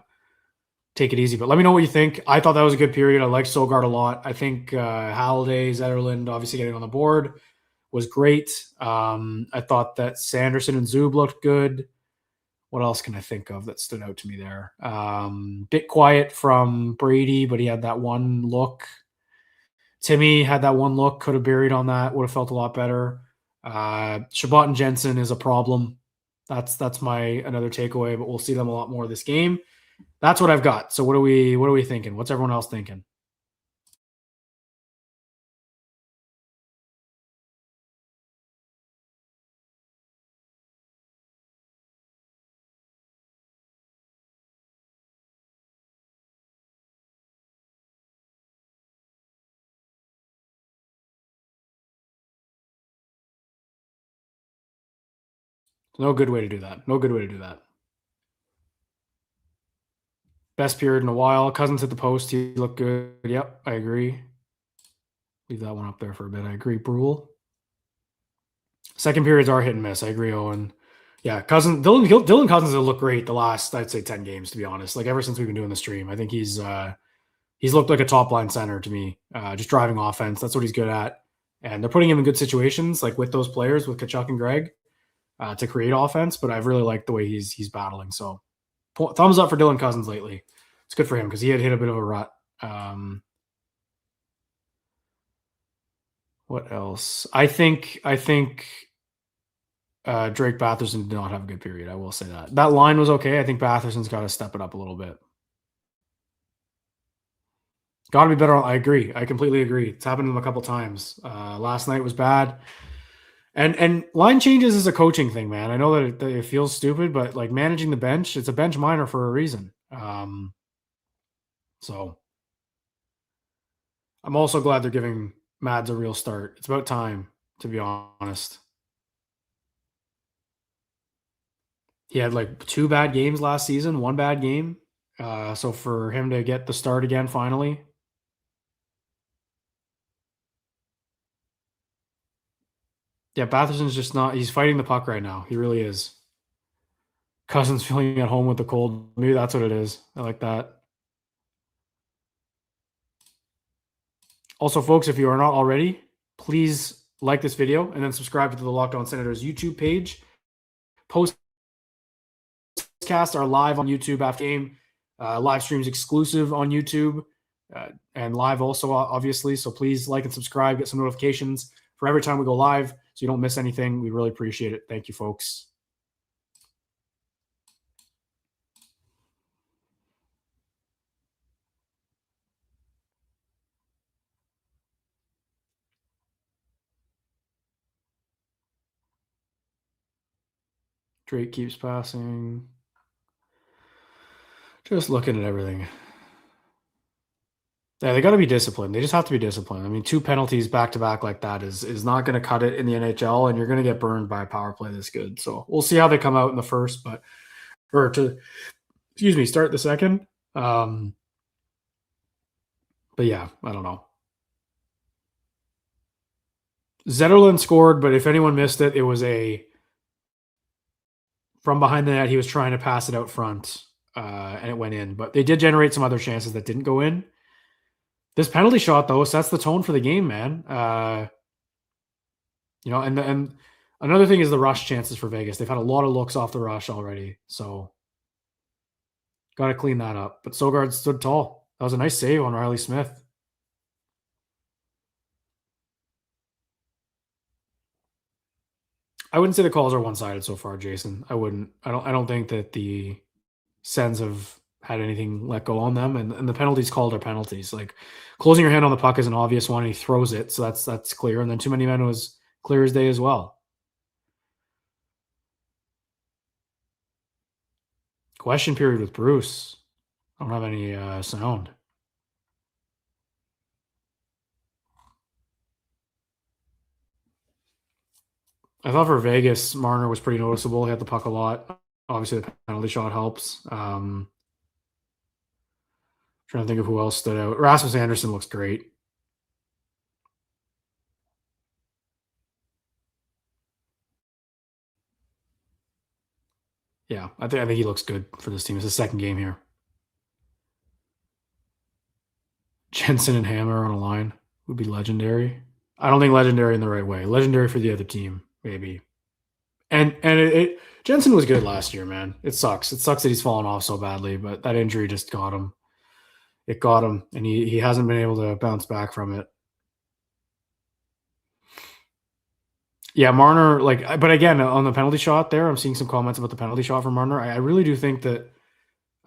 take it easy. But let me know what you think. I thought that was a good period. I like Sogard a lot. I think Halliday, Zetterlund, obviously getting on the board was great. I thought that Sanderson and Zub looked good. What else can I think of that stood out to me there? Bit quiet from Brady, but he had that one look. Timmy had that one look, could have buried on that, would have felt a lot better. Shabbat and Jensen is a problem. That's my another takeaway, but we'll see them a lot more this game. That's what I've got. So what are we thinking? What's everyone else thinking? No good way to do that. No good way to do that. Best period in a while. Cousins hit the post. He looked good. Yep, I agree. Leave that one up there for a bit. I agree, Brule. Second periods are hit and miss. I agree, Owen. Yeah, Dylan Cousins has looked great the last, I'd say, 10 games, to be honest. Like ever since we've been doing the stream, I think he's looked like a top line center to me. Just driving offense. That's what he's good at. And they're putting him in good situations, like with those players, with Tkachuk and Greg, to create offense. But I've really liked the way he's battling. So thumbs up for Dylan Cousins lately. It's good for him because he had hit a bit of a rut. What else? I think Drake Batherson did not have a good period. I will say that. That line was okay. I think Batherson's got to step it up a little bit. Got to be better. I agree. I completely agree. It's happened to him a couple times. Last night was bad. And line changes is a coaching thing, man. I know that it feels stupid, but like managing the bench, it's a bench minor for a reason. So I'm also glad they're giving Mads a real start. It's about time, to be honest. He had like 2 bad games last season, 1 bad game. So for him to get the start again finally. Yeah, Batherson's just not – he's fighting the puck right now. He really is. Cousins feeling at home with the cold. Maybe that's what it is. I like that. Also, folks, if you are not already, please like this video and then subscribe to the Locked On Senators YouTube page. Postcasts are live on YouTube after game. Live streams exclusive on YouTube and live also, obviously. So please like and subscribe. Get some notifications for every time we go live so you don't miss anything. We really appreciate it. Thank you, folks. Drake keeps passing. Just looking at everything. Yeah, they got to be disciplined. They just have to be disciplined. I mean, 2 penalties back-to-back like that is not going to cut it in the NHL, and you're going to get burned by a power play this good. So we'll see how they come out in the first, start the second. But yeah, I don't know. Zetterlund scored, but if anyone missed it, it was a from behind the net. He was trying to pass it out front, and it went in. But they did generate some other chances that didn't go in. This penalty shot, though, sets the tone for the game, man. And another thing is the rush chances for Vegas. They've had a lot of looks off the rush already, so got to clean that up. But Sogard stood tall. That was a nice save on Riley Smith. I wouldn't say the calls are one-sided so far, Jason. I wouldn't. I don't think that the Sens have had anything let go on them, and the penalties called are penalties. Like closing your hand on the puck is an obvious one, and he throws it, so that's clear. And then too many men was clear as day as well. Question period with Bruce. I don't have any sound. I thought for Vegas, Marner was pretty noticeable. He had the puck a lot. Obviously, the penalty shot helps. Trying to think of who else stood out. Rasmus Anderson looks great. Yeah, I think he looks good for this team. It's his second game here. Jensen and Hammer on a line would be legendary. I don't think legendary in the right way. Legendary for the other team, maybe. And Jensen was good last year, man. It sucks. It sucks that he's fallen off so badly, but that injury just got him. It got him, and he hasn't been able to bounce back from it. Yeah, Marner, but again, on the penalty shot there, I'm seeing some comments about the penalty shot from Marner. I really do think that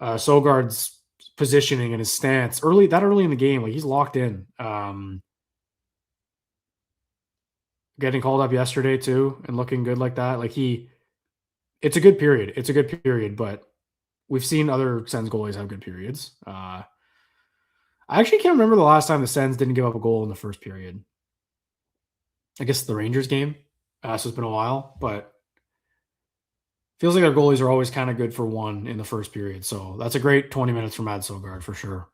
Sogard's positioning and his stance early in the game, like he's locked in. Getting called up yesterday too and looking good like that. It's a good period. It's a good period, but we've seen other Sens goalies have good periods. I actually can't remember the last time the Sens didn't give up a goal in the first period. I guess the Rangers game. So it's been a while, but feels like our goalies are always kind of good for one in the first period. So that's a great 20 minutes from Matt Sogard for sure.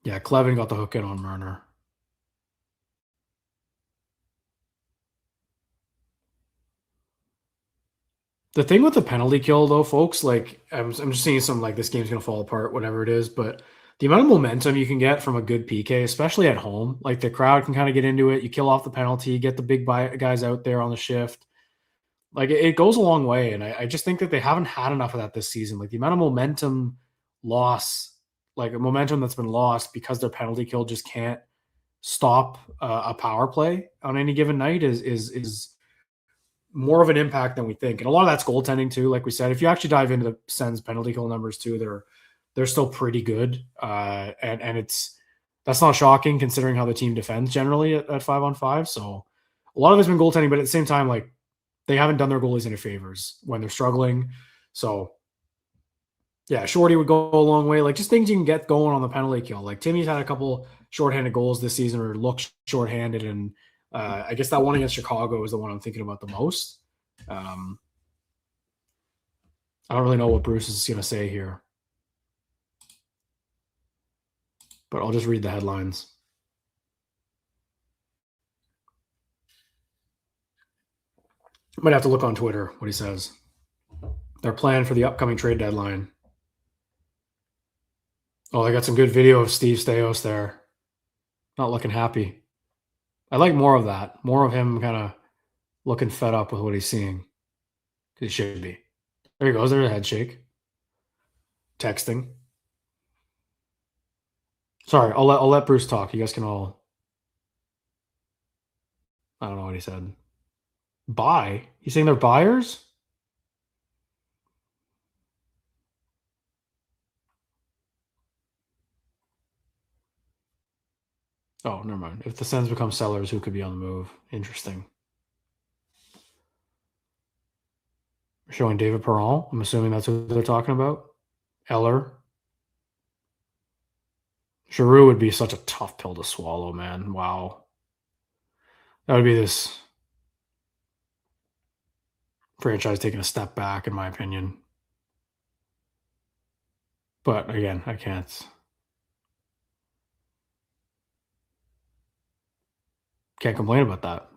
Yeah, Clevin got the hook in on Marner. The thing with the penalty kill, though, folks, I'm just seeing some this game's gonna fall apart, whatever it is. But the amount of momentum you can get from a good PK, especially at home, the crowd can kind of get into it. You kill off the penalty, get the big guys out there on the shift. It goes a long way, and I just think that they haven't had enough of that this season. The amount of momentum loss, a momentum that's been lost because their penalty kill just can't stop a power play on any given night is more of an impact than we think. And a lot of that's goaltending too. Like we said, if you actually dive into the Sens penalty kill numbers too, they're still pretty good. And that's not shocking considering how the team defends generally at 5-on-5. So a lot of it's been goaltending, but at the same time, they haven't done their goalies any favors when they're struggling. So yeah, Shorty would go a long way. Just things you can get going on the penalty kill. Timmy's had a couple shorthanded goals this season or looked shorthanded, and I guess that one against Chicago is the one I'm thinking about the most. I don't really know what Bruce is going to say here, but I'll just read the headlines. Might have to look on Twitter what he says. Their plan for the upcoming trade deadline. Oh, they got some good video of Steve Staios there. Not looking happy. I like more of that. More of him kind of looking fed up with what he's seeing. He should be. There he goes. There's a head shake. Texting. Sorry, I'll let Bruce talk. You guys can all. I don't know what he said. Buy? He's saying they're buyers? Oh, never mind. If the Sens become sellers, who could be on the move? Interesting. We're showing David Perron. I'm assuming that's who they're talking about. Eller. Giroux would be such a tough pill to swallow, man. Wow. That would be this franchise taking a step back, in my opinion. But again, I can't complain about that.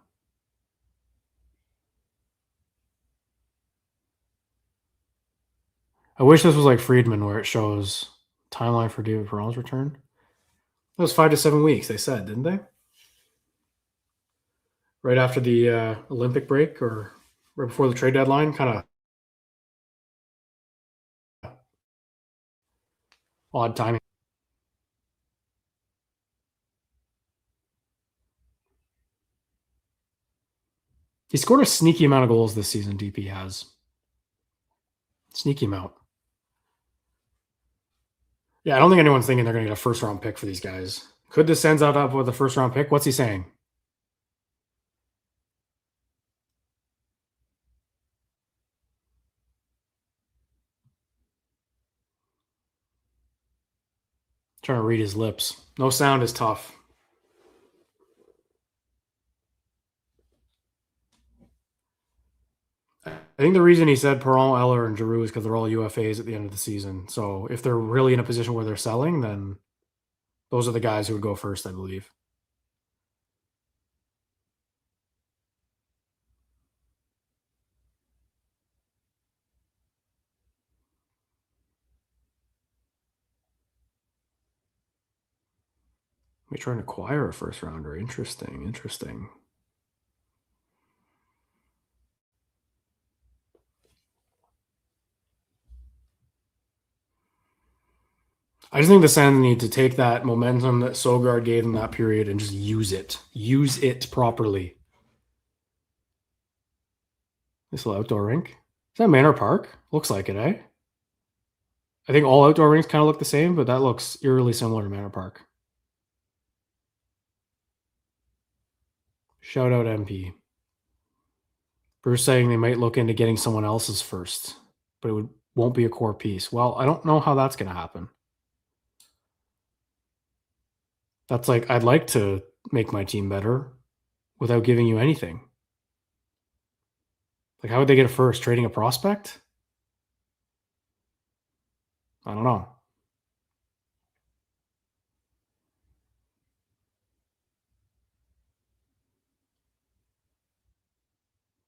I wish this was like Friedman, where it shows timeline for David Perron's return. It was 5 to 7 weeks. They said, didn't they? Right after the Olympic break, or right before the trade deadline. Kind of odd timing. He scored a sneaky amount of goals this season. DP has sneaky amount. Yeah, I don't think anyone's thinking they're going to get a first round pick for these guys. Could the Sens out up with a first round pick? What's he saying? Trying to read his lips. No sound is tough. I think the reason he said Perron, Eller, and Giroux is because they're all UFAs at the end of the season. So if they're really in a position where they're selling, then those are the guys who would go first, I believe. We try and acquire a first rounder. Interesting. Interesting. I just think the Sens need to take that momentum that Sogard gave them that period and just use it. Use it properly. This little outdoor rink. Is that Manor Park? Looks like it, eh? I think all outdoor rinks kind of look the same, but that looks eerily similar to Manor Park. Shout out MP. Bruce saying they might look into getting someone else's first, but won't be a core piece. Well, I don't know how that's going to happen. That's like, I'd like to make my team better without giving you anything. Like, how would they get a first? Trading a prospect? I don't know.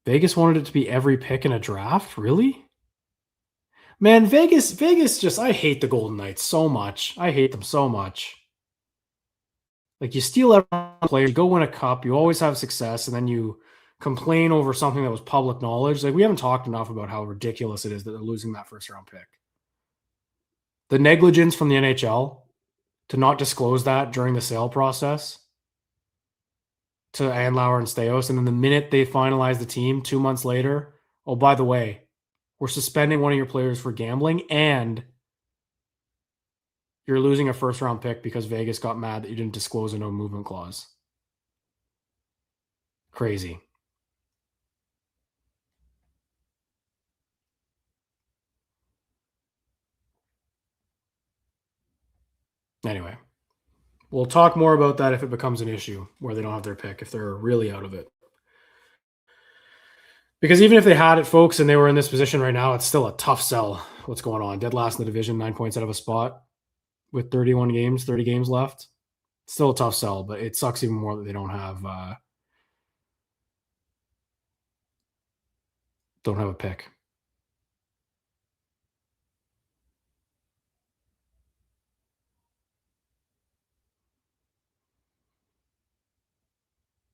Vegas wanted it to be every pick in a draft? Really? Man, Vegas just, I hate the Golden Knights so much. I hate them so much. Like, you steal every player, you go win a cup, you always have success, and then you complain over something that was public knowledge. Like, we haven't talked enough about how ridiculous it is that they're losing that first round pick. The negligence from the NHL to not disclose that during the sale process to Andlauer and Steos, and then the minute they finalize the team 2 months later, oh, by the way, we're suspending one of your players for gambling, and you're losing a first round pick because Vegas got mad that you didn't disclose a no movement clause. Crazy. Anyway, we'll talk more about that if it becomes an issue where they don't have their pick, if they're really out of it. Because even if they had it, folks, and they were in this position right now, it's still a tough sell. What's going on? Dead last in the division, 9 points out of a spot with 31 games, 30 games left. Still a tough sell, but it sucks even more that they don't have a pick.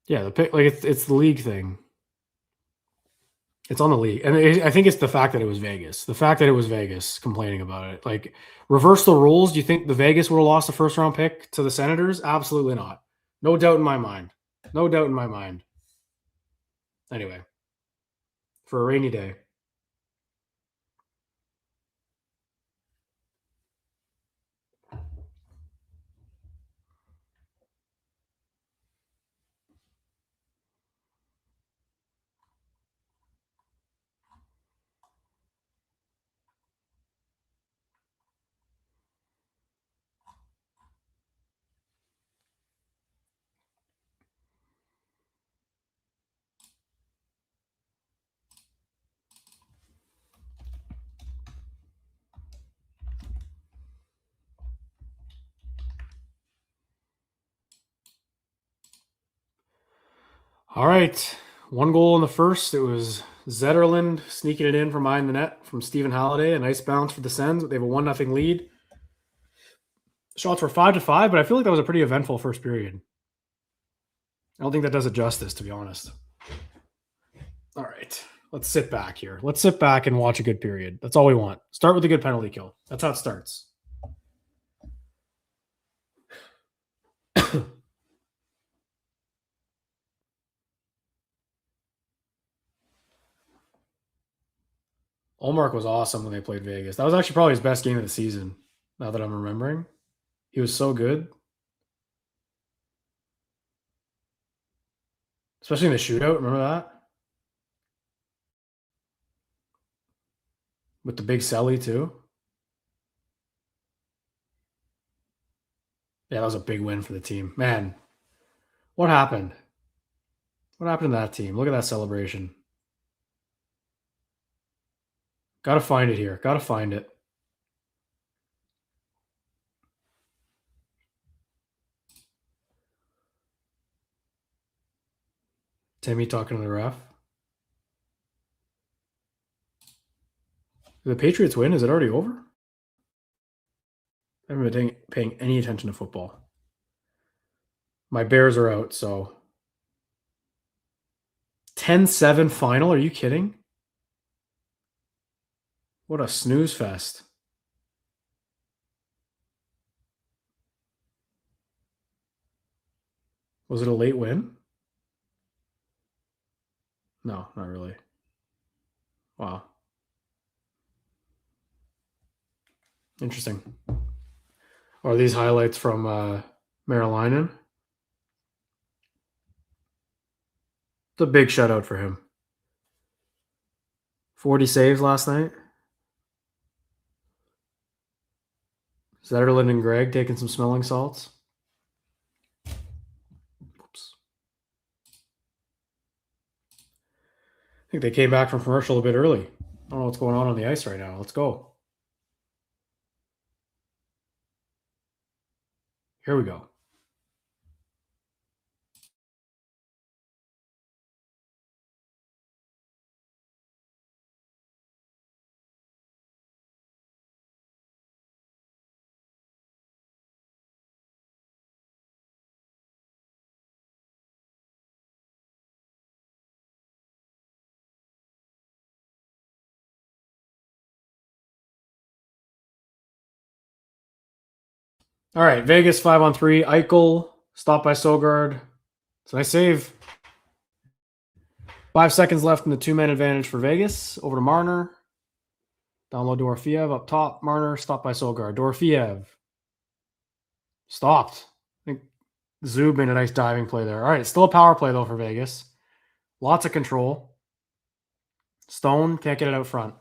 Yeah, the pick, like, it's the league thing. It's on the league, and I think it's the fact that it was Vegas. The fact that it was Vegas complaining about it. Like, reverse the rules. Do you think the Vegas would have lost a first round pick to the Senators? Absolutely not. No doubt in my mind. No doubt in my mind. Anyway, for a rainy day. All right. One goal in the first. It was Zetterlund sneaking it in from behind the net from Stephen Halliday. A nice bounce for the Sens. They have a 1-0 lead. Shots were 5-5, but I feel like that was a pretty eventful first period. I don't think that does it justice, to be honest. All right. Let's sit back here. Let's sit back and watch a good period. That's all we want. Start with a good penalty kill. That's how it starts. Olmark was awesome when they played Vegas. That was actually probably his best game of the season, now that I'm remembering. He was so good. Especially in the shootout. Remember that? With the big Selly, too. Yeah, that was a big win for the team. Man, what happened? What happened to that team? Look at that celebration. Gotta find it here. Gotta find it. Timmy talking to the ref. Did the Patriots win? Is it already over? I haven't been paying any attention to football. My Bears are out, so 10-7 final. Are you kidding? What a snooze fest. Was it a late win? No, not really. Wow. Interesting. Are these highlights from Maryland? It's a big shutout for him. 40 saves last night. Zetterlund and Greg taking some smelling salts. Oops. I think they came back from commercial a bit early. I don't know what's going on the ice right now. Let's go. Here we go. All right, Vegas 5-on-3. Eichel stopped by Sogard. It's a nice save. 5 seconds left in the 2-man advantage for Vegas. Over to Marner. Down low, Dorofeev up top. Marner stopped by Sogard. Dorofeev stopped. I think Zub made a nice diving play there. All right, still a power play though for Vegas. Lots of control. Stone can't get it out front.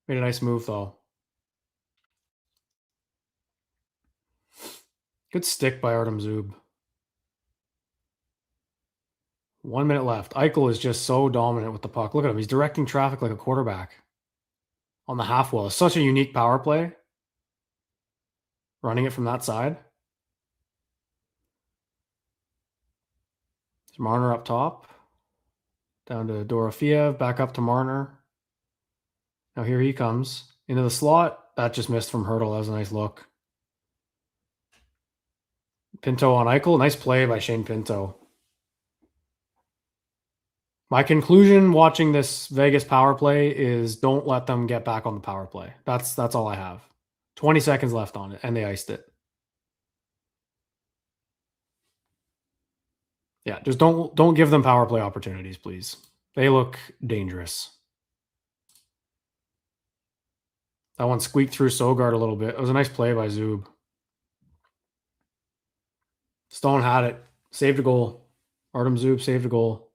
Made a nice move though. Good stick by Artem Zub. 1 minute left. Eichel is just so dominant with the puck. Look at him. He's directing traffic like a quarterback on the half wall. It's such a unique power play. Running it from that side. There's Marner up top. Down to Dorofeev. Back up to Marner. Now here he comes. Into the slot. That just missed from Hurdle. That was a nice look. Pinto on Eichel. Nice play by Shane Pinto. My conclusion watching this Vegas power play is don't let them get back on the power play. That's all I have. 20 seconds left on it, and they iced it. Yeah, just don't give them power play opportunities, please. They look dangerous. That one squeaked through Sogard a little bit. It was a nice play by Zub. Stone had it. Saved a goal. Artem Zub saved a goal.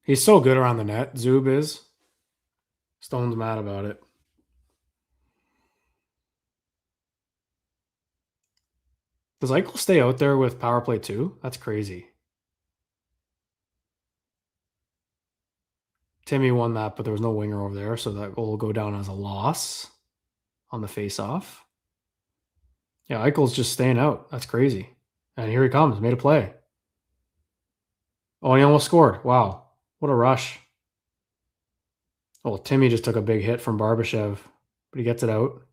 He's so good around the net, Zub is. Stone's mad about it. Does Eichel stay out there with power play too? That's crazy. Timmy won that, but there was no winger over there, so that goal will go down as a loss on the face-off. Yeah, Eichel's just staying out. That's crazy. And here he comes. Made a play. Oh, he almost scored. Wow. What a rush. Oh, Timmy just took a big hit from Barbashev, but he gets it out.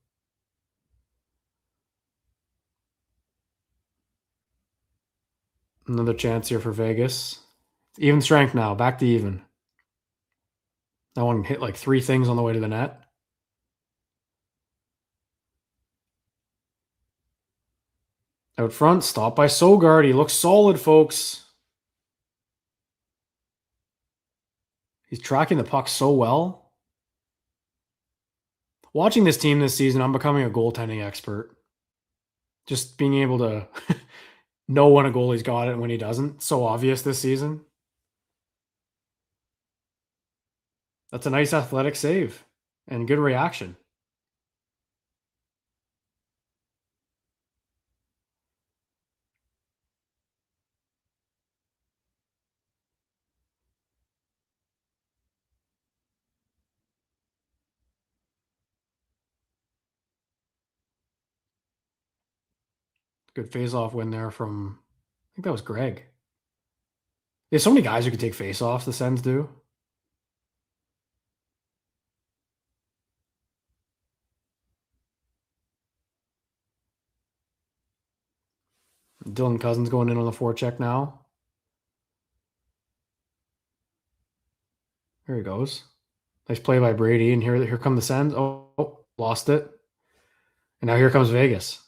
Another chance here for Vegas. Even strength now. Back to even. That one hit like 3 things on the way to the net. Out front, stopped by Sogard. He looks solid, folks. He's tracking the puck so well. Watching this team this season, I'm becoming a goaltending expert. Just being able to know when a goalie's got it and when he doesn't. So obvious this season. That's a nice athletic save and good reaction. Good face-off win there from, I think that was Greg. There's so many guys who can take face-offs, the Sens do. Dylan Cousins going in on the forecheck now. There he goes. Nice play by Brady, and here come the Sens. Oh, lost it. And now here comes Vegas.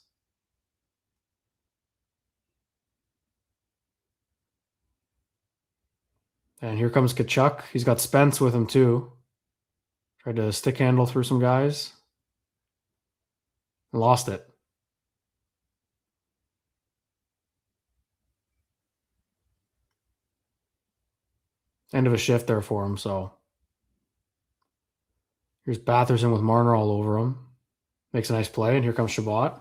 And here comes Kachuk. He's got Spence with him too. Tried to stick handle through some guys. And lost it. End of a shift there for him, so. Here's Batherson with Marner all over him. Makes a nice play, and here comes Shabbat.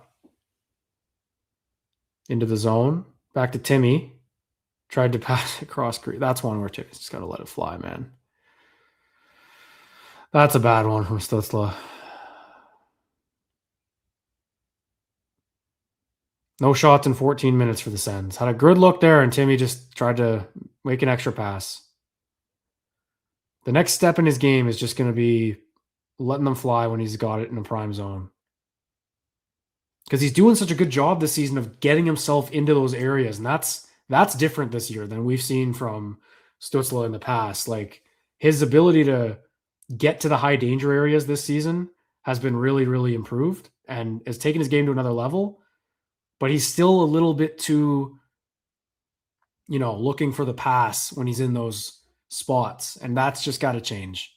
Into the zone. Back to Timmy. Tried to pass across. That's one where Timmy's just got to let it fly, man. That's a bad one from Stützle. No shots in 14 minutes for the Sens. Had a good look there, and Timmy just tried to make an extra pass. The next step in his game is just going to be letting them fly when he's got it in the prime zone. Because he's doing such a good job this season of getting himself into those areas, and that's different this year than we've seen from Stützle in the past. Like, his ability to get to the high danger areas this season has been really, really improved and has taken his game to another level. But he's still a little bit too, looking for the pass when he's in those spots. And that's just got to change.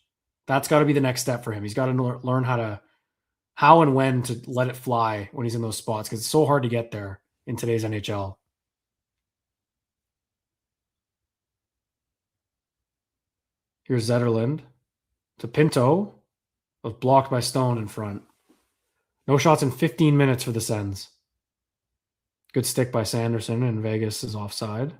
That's got to be the next step for him. He's got to learn how and when to let it fly when he's in those spots, because it's so hard to get there in today's NHL. Here's Zetterlund to Pinto, was blocked by Stone in front. No shots in 15 minutes for the Sens. Good stick by Sanderson, and Vegas is offside.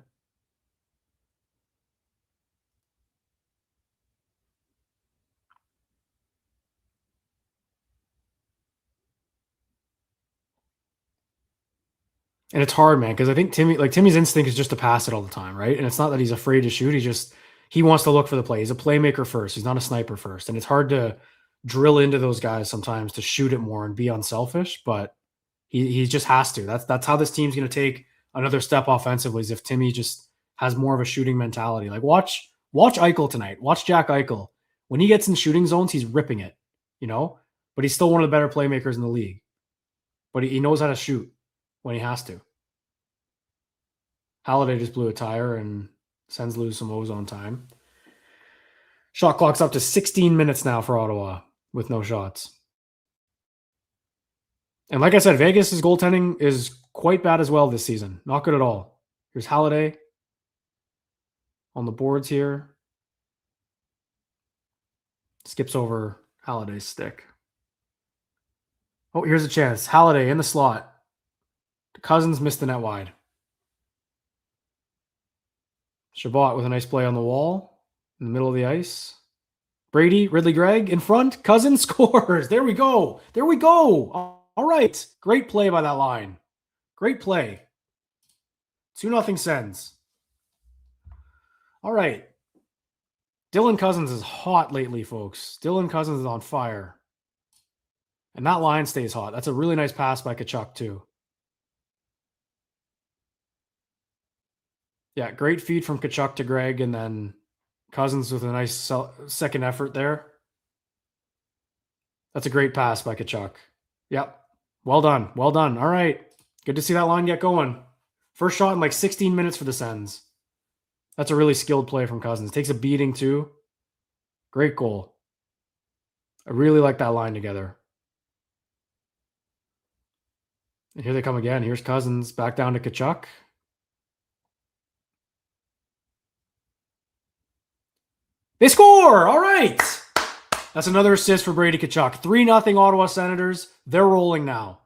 And it's hard, man, because I think Timmy's instinct is just to pass it all the time, right? And it's not that he's afraid to shoot. He wants to look for the play. He's a playmaker first. He's not a sniper first. And it's hard to drill into those guys sometimes to shoot it more and be unselfish, but he just has to. That's how this team's going to take another step offensively, is if Timmy just has more of a shooting mentality. Like, watch Eichel tonight. Watch Jack Eichel. When he gets in shooting zones, he's ripping it, but he's still one of the better playmakers in the league. But he knows how to shoot when he has to. Halliday just blew a tire, and Sens lose some ozone time. Shot clock's up to 16 minutes now for Ottawa with no shots. And like I said, Vegas' goaltending is quite bad as well this season. Not good at all. Here's Halliday on the boards here. Skips over Halliday's stick. Oh, here's a chance. Halliday in the slot. Cousins missed the net wide. Shabbat with a nice play on the wall in the middle of the ice. Brady, Ridley Gregg in front. Cousins scores. There we go. All right. Great play by that line. Great play. 2-0 Sens. All right. Dylan Cousins is hot lately, folks. Dylan Cousins is on fire. And that line stays hot. That's a really nice pass by Tkachuk, too. Yeah, great feed from Tkachuk to Greg, and then Cousins with a nice second effort there. That's a great pass by Tkachuk. Yep. Well done. Well done. All right. Good to see that line get going. First shot in like 16 minutes for the Sens. That's a really skilled play from Cousins. Takes a beating, too. Great goal. I really like that line together. And here they come again. Here's Cousins back down to Tkachuk. They score! All right. That's another assist for Brady Tkachuk. 3-0 Ottawa Senators. They're rolling now.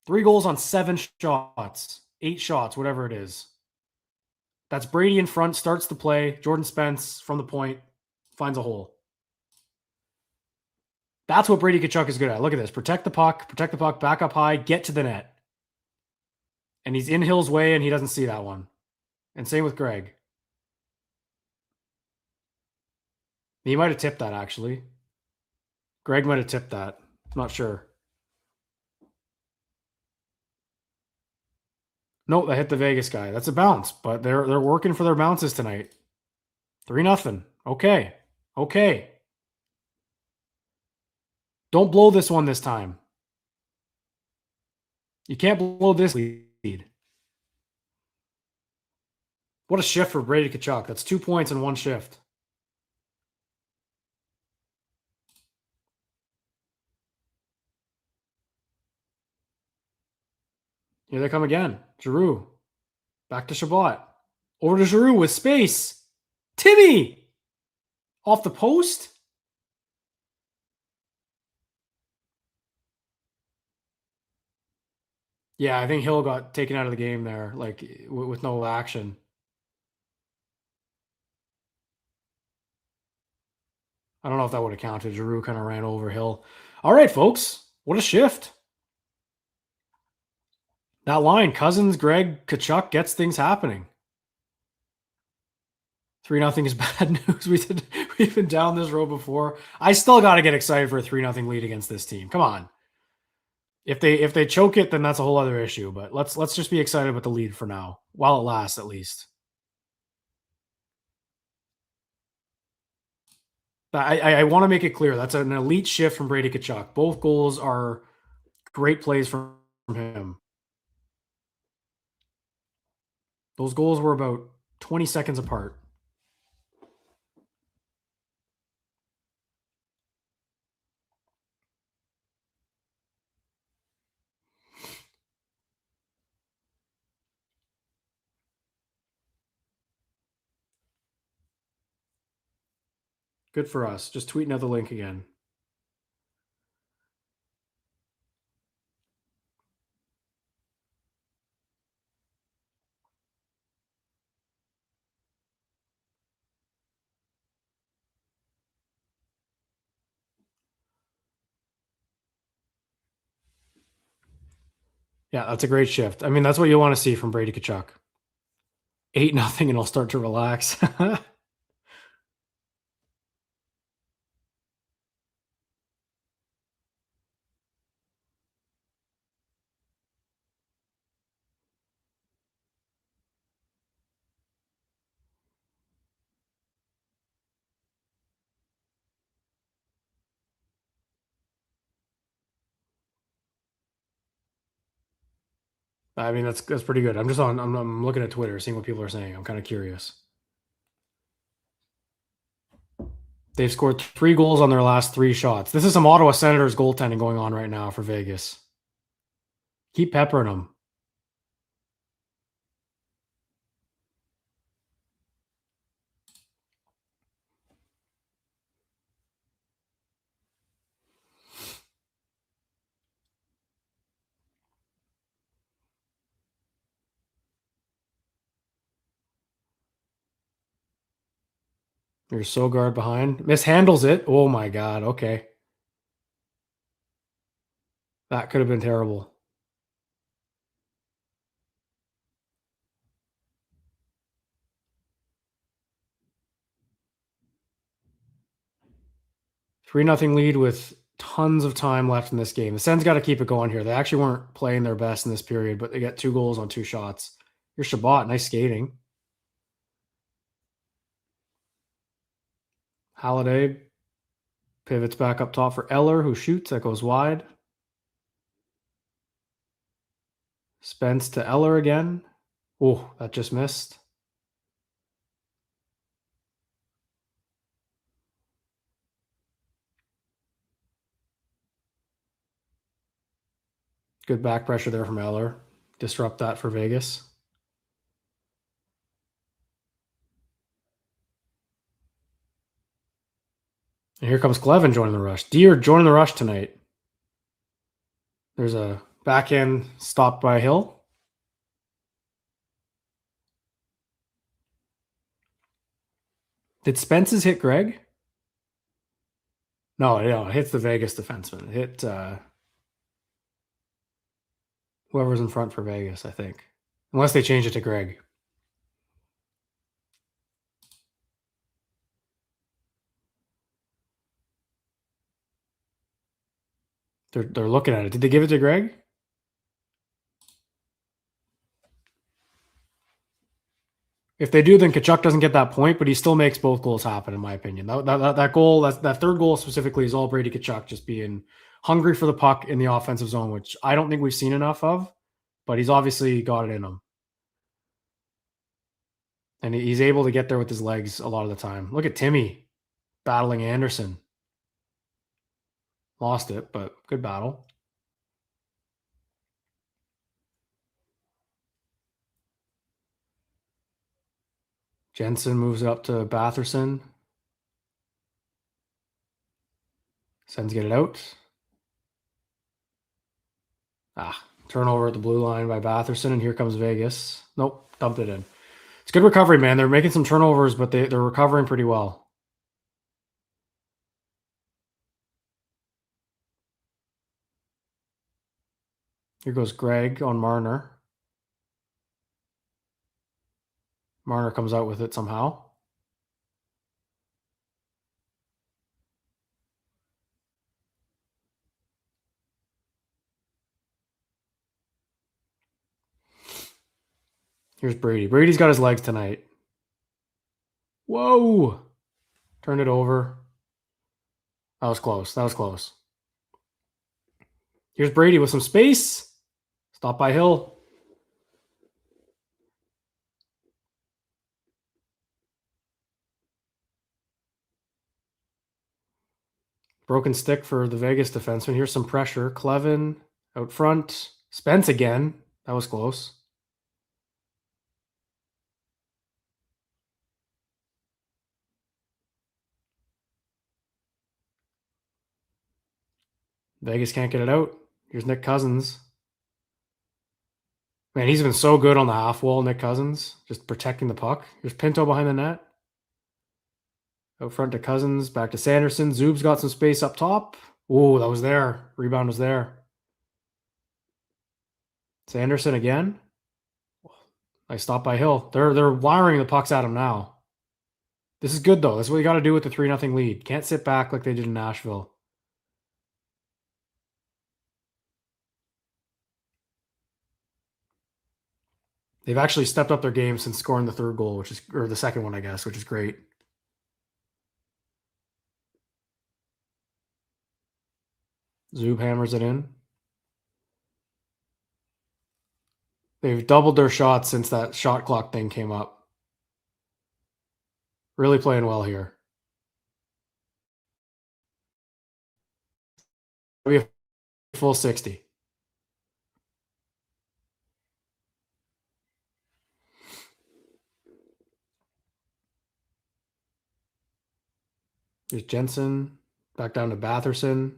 3 goals on 7 shots. 8 shots, whatever it is. That's Brady in front, starts the play. Jordan Spence from the point finds a hole. That's what Brady Tkachuk is good at. Look at this. Protect the puck, back up high, get to the net. And he's in Hill's way, and he doesn't see that one. And same with Greg. He might have tipped that, actually. Greg might have tipped that. I'm not sure. Nope, that hit the Vegas guy. That's a bounce, but they're working for their bounces tonight. 3-0. Okay. Okay. Don't blow this one this time. You can't blow this lead. What a shift for Brady Tkachuk. That's 2 points in one shift. Here they come again. Giroux. Back to Shabbat. Over to Giroux with space. Timmy! Off the post? Yeah, I think Hill got taken out of the game there, like with no action. I don't know if that would have counted. Giroux kind of ran over Hill. All right, folks. What a shift. That line, Cousins, Greg, Tkachuk gets things happening. 3-0 is bad news. We've been down this road before. I still got to get excited for a 3-0 lead against this team. Come on. If they choke it, then that's a whole other issue. But let's just be excited with the lead for now, while it lasts at least. I want to make it clear that's an elite shift from Brady Tkachuk. Both goals are great plays from him. Those goals were about 20 seconds apart. Good for us. Just tweeting out the link again. Yeah, that's a great shift. I mean, that's what you want to see from Brady Tkachuk. 8-0 and he'll start to relax. I mean, that's pretty good. I'm looking at Twitter, seeing what people are saying. I'm kind of curious. They've scored 3 goals on their last 3 shots. This is some Ottawa Senators goaltending going on right now for Vegas. Keep peppering them. There's Sogard behind. Mishandles it. Oh my God. Okay. That could have been terrible. 3-0 lead with tons of time left in this game. The Sens got to keep it going here. They actually weren't playing their best in this period, but they get 2 goals on 2 shots. Here's Chabot. Nice skating. Halliday pivots back up top for Eller, who shoots. That goes wide. Spence to Eller again. Oh, that just missed. Good back pressure there from Eller. Disrupt that for Vegas. And here comes Clevin joining the rush. Deer joining the rush tonight. There's a backhand stopped by Hill. Did Spence's hit Greg? No, it hits the Vegas defenseman. It hit whoever's in front for Vegas, I think. Unless they change it to Greg. They're looking at it. Did they give it to Greg? If they do, then Tkachuk doesn't get that point, but he still makes both goals happen, in my opinion. That goal, that third goal specifically, is all Brady Tkachuk just being hungry for the puck in the offensive zone, which I don't think we've seen enough of, but he's obviously got it in him. And he's able to get there with his legs a lot of the time. Look at Timmy battling Anderson. Lost it, but good battle. Jensen moves up to Batherson. Sens get it out. Turnover at the blue line by Batherson, and here comes Vegas. Nope, dumped it in. It's good recovery, man. They're making some turnovers, but they're recovering pretty well. Here goes Greg on Marner. Marner comes out with it somehow. Here's Brady. Brady's got his legs tonight. Whoa! Turned it over. That was close. That was close. Here's Brady with some space. Stopped by Hill. Broken stick for the Vegas defenseman. Here's some pressure. Clevin out front. Spence again. That was close. Vegas can't get it out. Here's Nick Cousins. Man, he's been so good on the half wall, Nick Cousins, just protecting the puck. Here's Pinto behind the net. Out front to Cousins, back to Sanderson. Zub's got some space up top. Oh, that was there. Rebound was there. Sanderson again. Nice stop by Hill. They're wiring the pucks at him now. This is good, though. This is what you got to do with the 3-0 lead. Can't sit back like they did in Nashville. They've actually stepped up their game since scoring the third goal, or the second one, I guess, which is great. Zub hammers it in. They've doubled their shots since that shot clock thing came up. Really playing well here. We have full 60. Here's Jensen. Back down to Batherson.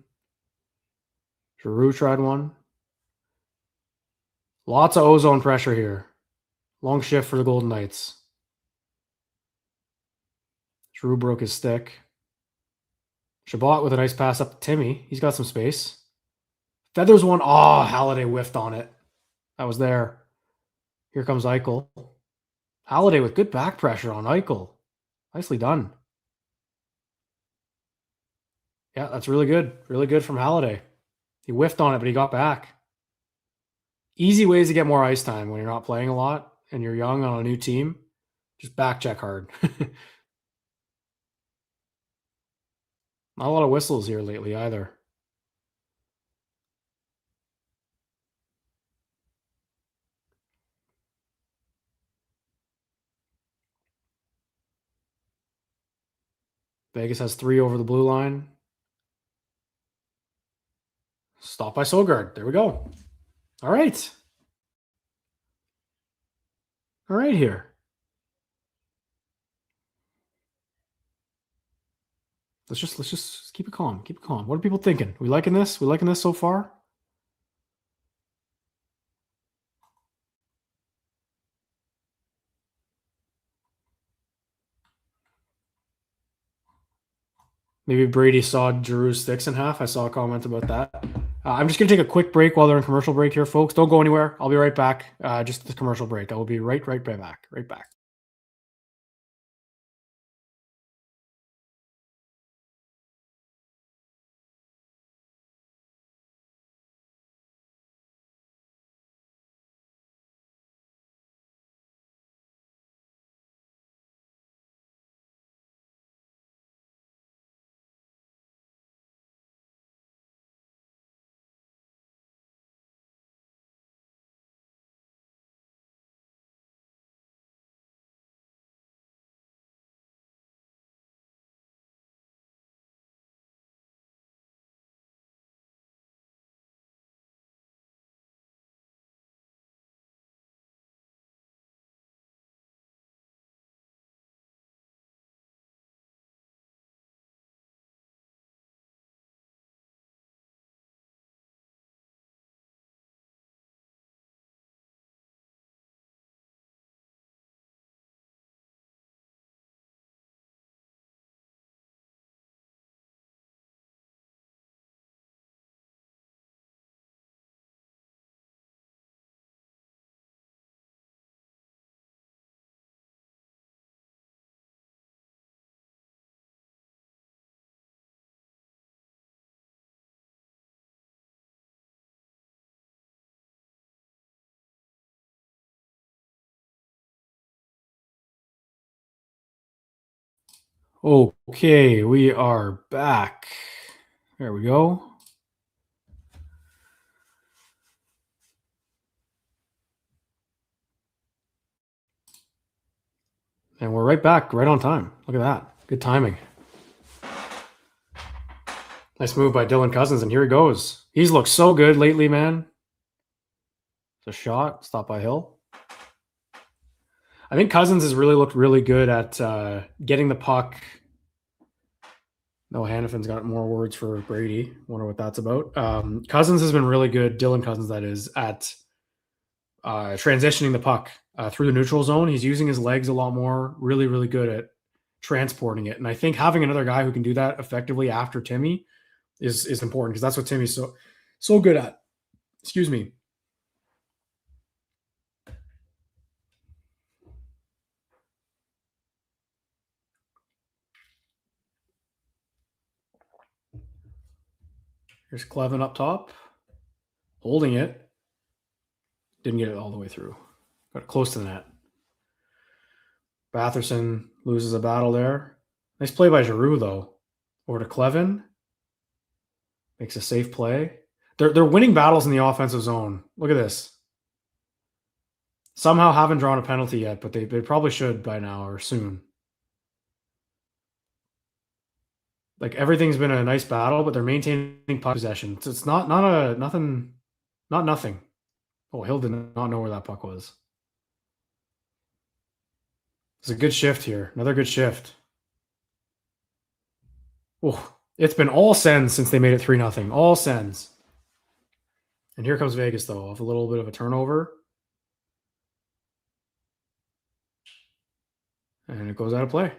Giroux tried one. Lots of ozone pressure here. Long shift for the Golden Knights. Giroux broke his stick. Chabot with a nice pass up to Timmy. He's got some space. Feathers one. Oh, Halliday whiffed on it. That was there. Here comes Eichel. Halliday with good back pressure on Eichel. Nicely done. Yeah, that's really good. Really good from Halliday. He whiffed on it, but he got back. Easy ways to get more ice time when you're not playing a lot and you're young on a new team. Just back check hard. Not a lot of whistles here lately either. Vegas has 3 over the blue line. Stop by Sogard. There we go. All right. All right here. Let's just keep it calm. Keep it calm. What are people thinking? We liking this? We liking this so far? Maybe Brady sawed Giroux's sticks in half. I saw a comment about that. I'm just going to take a quick break while they're in commercial break here, folks. Don't go anywhere. I'll be right back. Just the commercial break. I will be right back. Right back. Okay, we are back. There we go. And we're right back, right on time. Look at that. Good timing. Nice move by Dylan Cousins, and here he goes. He's looked so good lately, man. It's a shot, stop by Hill. I think Cousins has really looked really good at getting the puck. No, Hannafin's got more words for Brady. Wonder what that's about. Cousins has been really good, Dylan Cousins that is, at transitioning the puck through the neutral zone. He's using his legs a lot more. Really, really good at transporting it. And I think having another guy who can do that effectively after Timmy is important, because that's what Timmy's so good at. Excuse me. Here's Clevin up top, holding it. Didn't get it all the way through. Got it close to the net. Batherson loses a battle there. Nice play by Giroux, though. Over to Clevin. Makes a safe play. They're winning battles in the offensive zone. Look at this. Somehow haven't drawn a penalty yet, but they probably should by now or soon. Like, everything's been a nice battle, but they're maintaining puck possession. So it's not nothing. Oh, Hill did not know where that puck was. It's a good shift here. Another good shift. Oh, it's been all Sens since they made it 3-0. All Sens. And here comes Vegas, though, off a little bit of a turnover. And it goes out of play.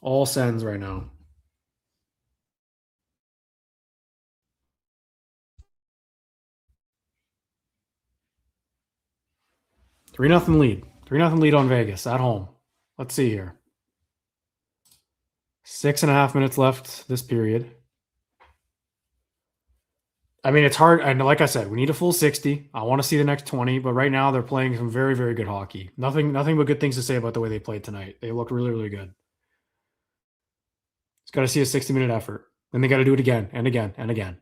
All Sens right now. 3-0 lead. 3-0 lead on Vegas at home. Let's see here. 6.5 minutes left this period. I mean, it's hard. And like I said, we need a full 60. I want to see the next 20, but right now they're playing some very, very good hockey. Nothing but good things to say about the way they played tonight. They looked really, really good. It's got to see a 60-minute effort. Then they got to do it again and again and again.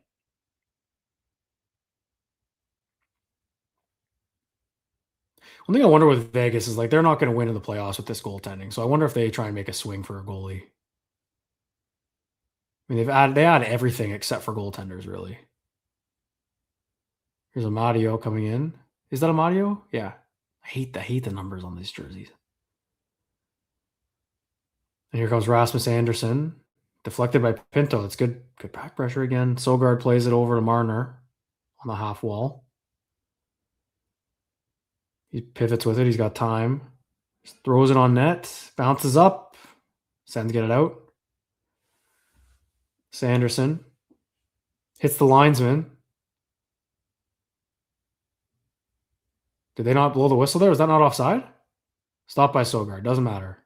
One thing I wonder with Vegas is like they're not going to win in the playoffs with this goaltending. So I wonder if they try and make a swing for a goalie. I mean, they add everything except for goaltenders, really. Here's a Mario coming in. Is that a Mario? Yeah. I hate the numbers on these jerseys. And here comes Rasmus Anderson. Deflected by Pinto. It's good back pressure again. Sogard plays it over to Marner on the half wall. He pivots with it. He's got time. Just throws it on net. Bounces up. Sens get it out. Sanderson hits the linesman. Did they not blow the whistle there? Was that not offside? Stopped by Sogard. Doesn't matter.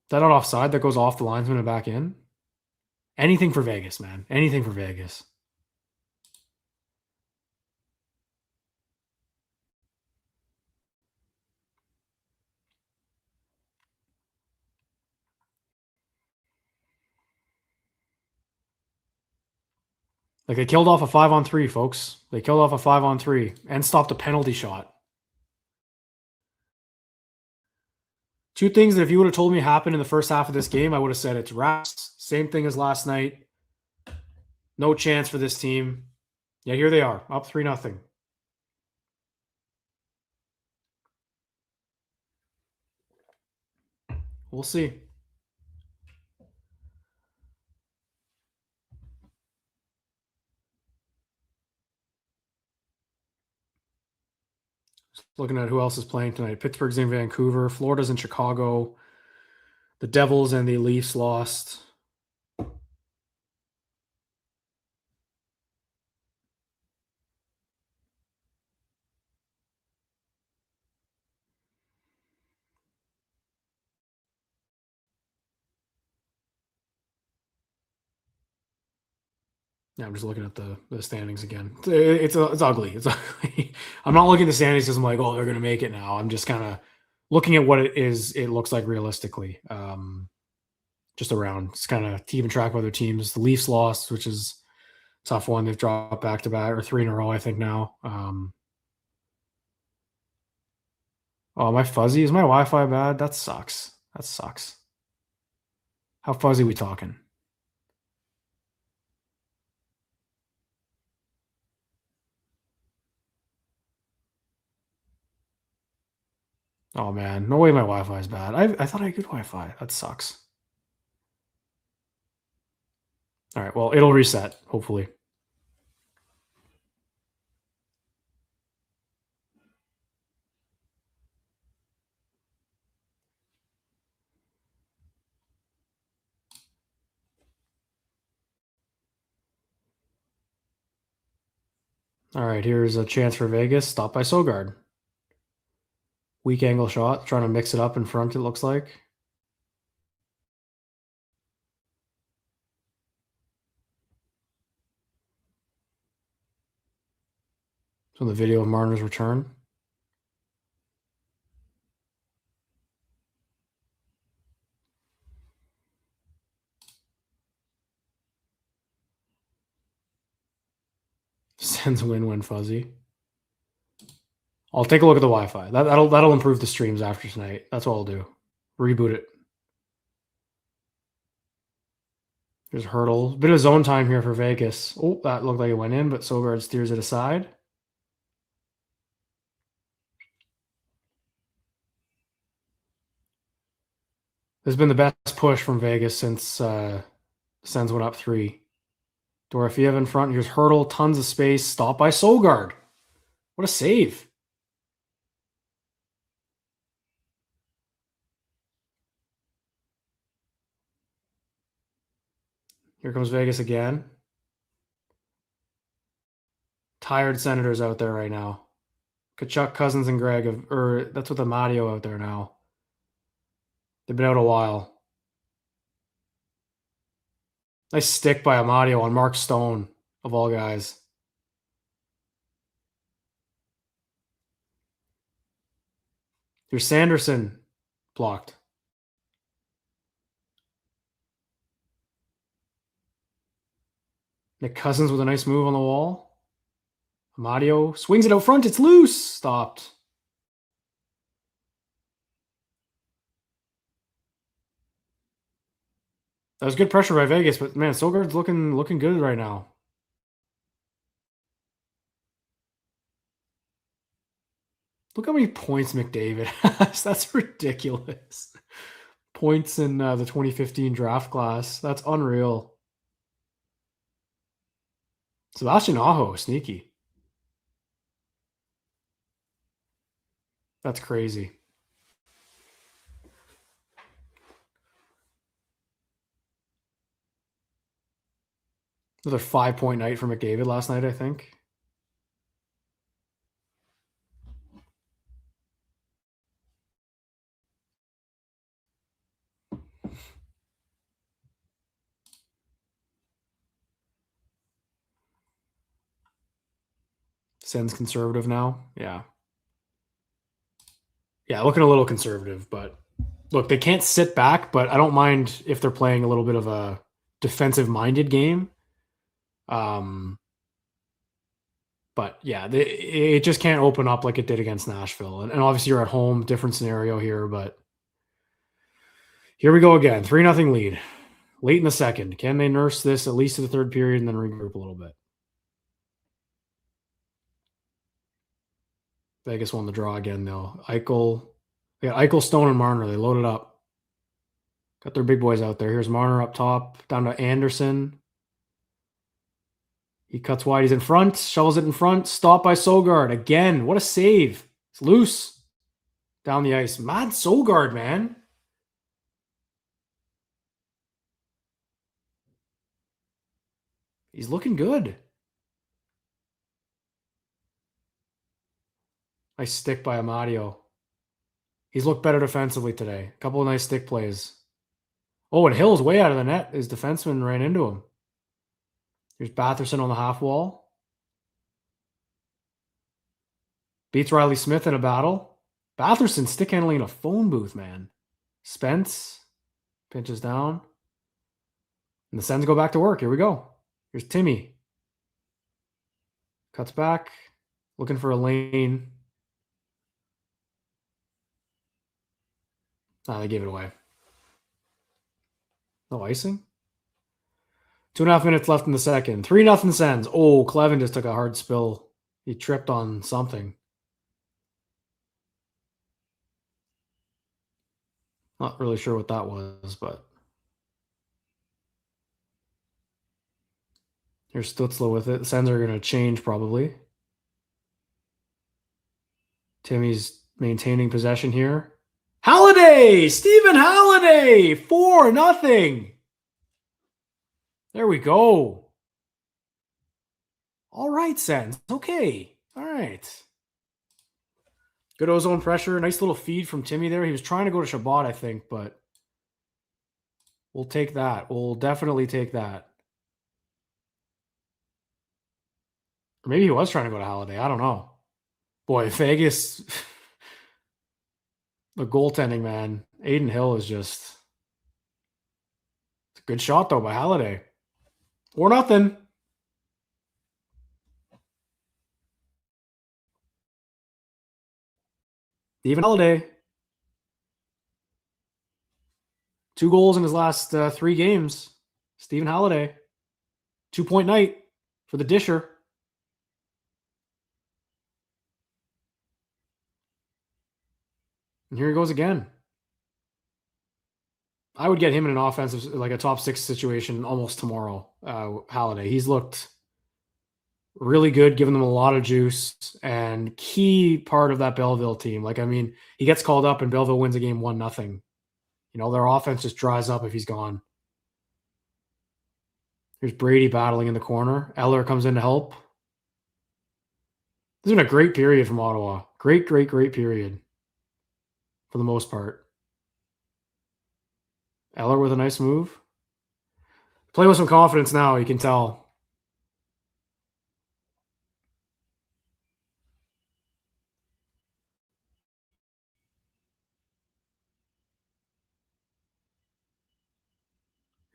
Is that not offside? That goes off the linesman and back in? Anything for Vegas, man. Anything for Vegas. Like they killed off a 5-on-3, folks. They killed off a 5-on-3 and stopped a penalty shot. Two things that if you would have told me happened in the first half of this game, I would have said it's wraps. Same thing as last night. No chance for this team. Yeah, here they are, up 3-0. We'll see. Just looking at who else is playing tonight. Pittsburgh's in Vancouver. Florida's in Chicago. The Devils and the Leafs lost. Yeah, I'm just looking at the standings again. It's ugly. It's ugly. I'm not looking at the standings because I'm like, oh, they're going to make it now. I'm just kind of looking at what it looks like realistically. Just around. It's kind of keeping track of other teams. The Leafs lost, which is a tough one. They've dropped back to back or 3 in a row, I think now. Oh, am I fuzzy? Is my Wi-Fi bad? That sucks. That sucks. How fuzzy we talking? Oh man, no way my Wi-Fi is bad. I thought I had good Wi-Fi. That sucks. All right, well, it'll reset, hopefully. All right, here's a chance for Vegas. Stopped by Sogard. Weak angle shot, trying to mix it up in front, it looks like. So the video of Marner's return. Sends win fuzzy. I'll take a look at the Wi-Fi. That'll improve the streams after tonight. That's what I'll do. Reboot it. There's Hurdle. Bit of zone time here for Vegas. Oh, that looked like it went in, but Sogard steers it aside. This has been the best push from Vegas since Sens went up 3. Dorofiev in front. Here's Hurdle. Tons of space. Stopped by Sogard. What a save. Here comes Vegas again. Tired Senators out there right now. Kachuk, Cousins, and Greg, or that's with Amadio out there now. They've been out a while. Nice stick by Amadio on Mark Stone, of all guys. Here's Sanderson, blocked. Nick Cousins with a nice move on the wall. Amadio swings it out front. It's loose. Stopped. That was good pressure by Vegas, but man, Sogard's looking good right now. Look how many points McDavid has. That's ridiculous. Points in the 2015 draft class. That's unreal. Sebastian Aho, sneaky. That's crazy. Another 5-point night for McDavid last night, I think. Sens conservative now. Yeah. Yeah, looking a little conservative, but look, they can't sit back, but I don't mind if they're playing a little bit of a defensive-minded game. But yeah, it just can't open up like it did against Nashville. And obviously you're at home, different scenario here, but here we go again. 3-0 lead. Late in the second. Can they nurse this at least to the third period and then regroup a little bit? Vegas won the draw again, though. Eichel. They got Eichel, Stone, and Marner. They loaded up. Got their big boys out there. Here's Marner up top. Down to Anderson. He cuts wide. He's in front. Shovels it in front. Stopped by Sogard. Again, what a save. It's loose. Down the ice. Mad Sogard, man. He's looking good. Nice stick by Amadio. He's looked better defensively today. A couple of nice stick plays. Oh, and Hill's way out of the net. His defenseman ran into him. Here's Batherson on the half wall. Beats Riley Smith in a battle. Batherson stick handling in a phone booth, man. Spence pinches down. And the Sens go back to work. Here we go. Here's Timmy. Cuts back. Looking for a lane. They gave it away. No icing? 2.5 minutes left in the second. 3-0 Sens. Oh, Clevin just took a hard spill. He tripped on something. Not really sure what that was, but here's Stutzla with it. The Sens are going to change probably. Timmy's maintaining possession here. Halliday! Stephen Halliday! 4-0. There we go. All right, Sens. Okay. All right. Good ozone pressure. Nice little feed from Timmy there. He was trying to go to Shabbat, I think, but we'll take that. We'll definitely take that. Or maybe he was trying to go to Halliday. I don't know. Boy, Vegas, the goaltending, man. Aiden Hill is just... It's a good shot, though, by Halliday. 4-0. Stephen Halliday. 2 goals in his last 3 games. Stephen Halliday. 2-point night for the Disher. And here he goes again. I would get him in an offensive, like a top 6 situation almost tomorrow. Halliday. He's looked really good, giving them a lot of juice, and key part of that Belleville team. Like, I mean, he gets called up and Belleville wins a game 1-0. You know, their offense just dries up if he's gone. Here's Brady battling in the corner. Eller comes in to help. This has been a great period from Ottawa. Great period for the most part. Eller with a nice move. Play with some confidence now, you can tell.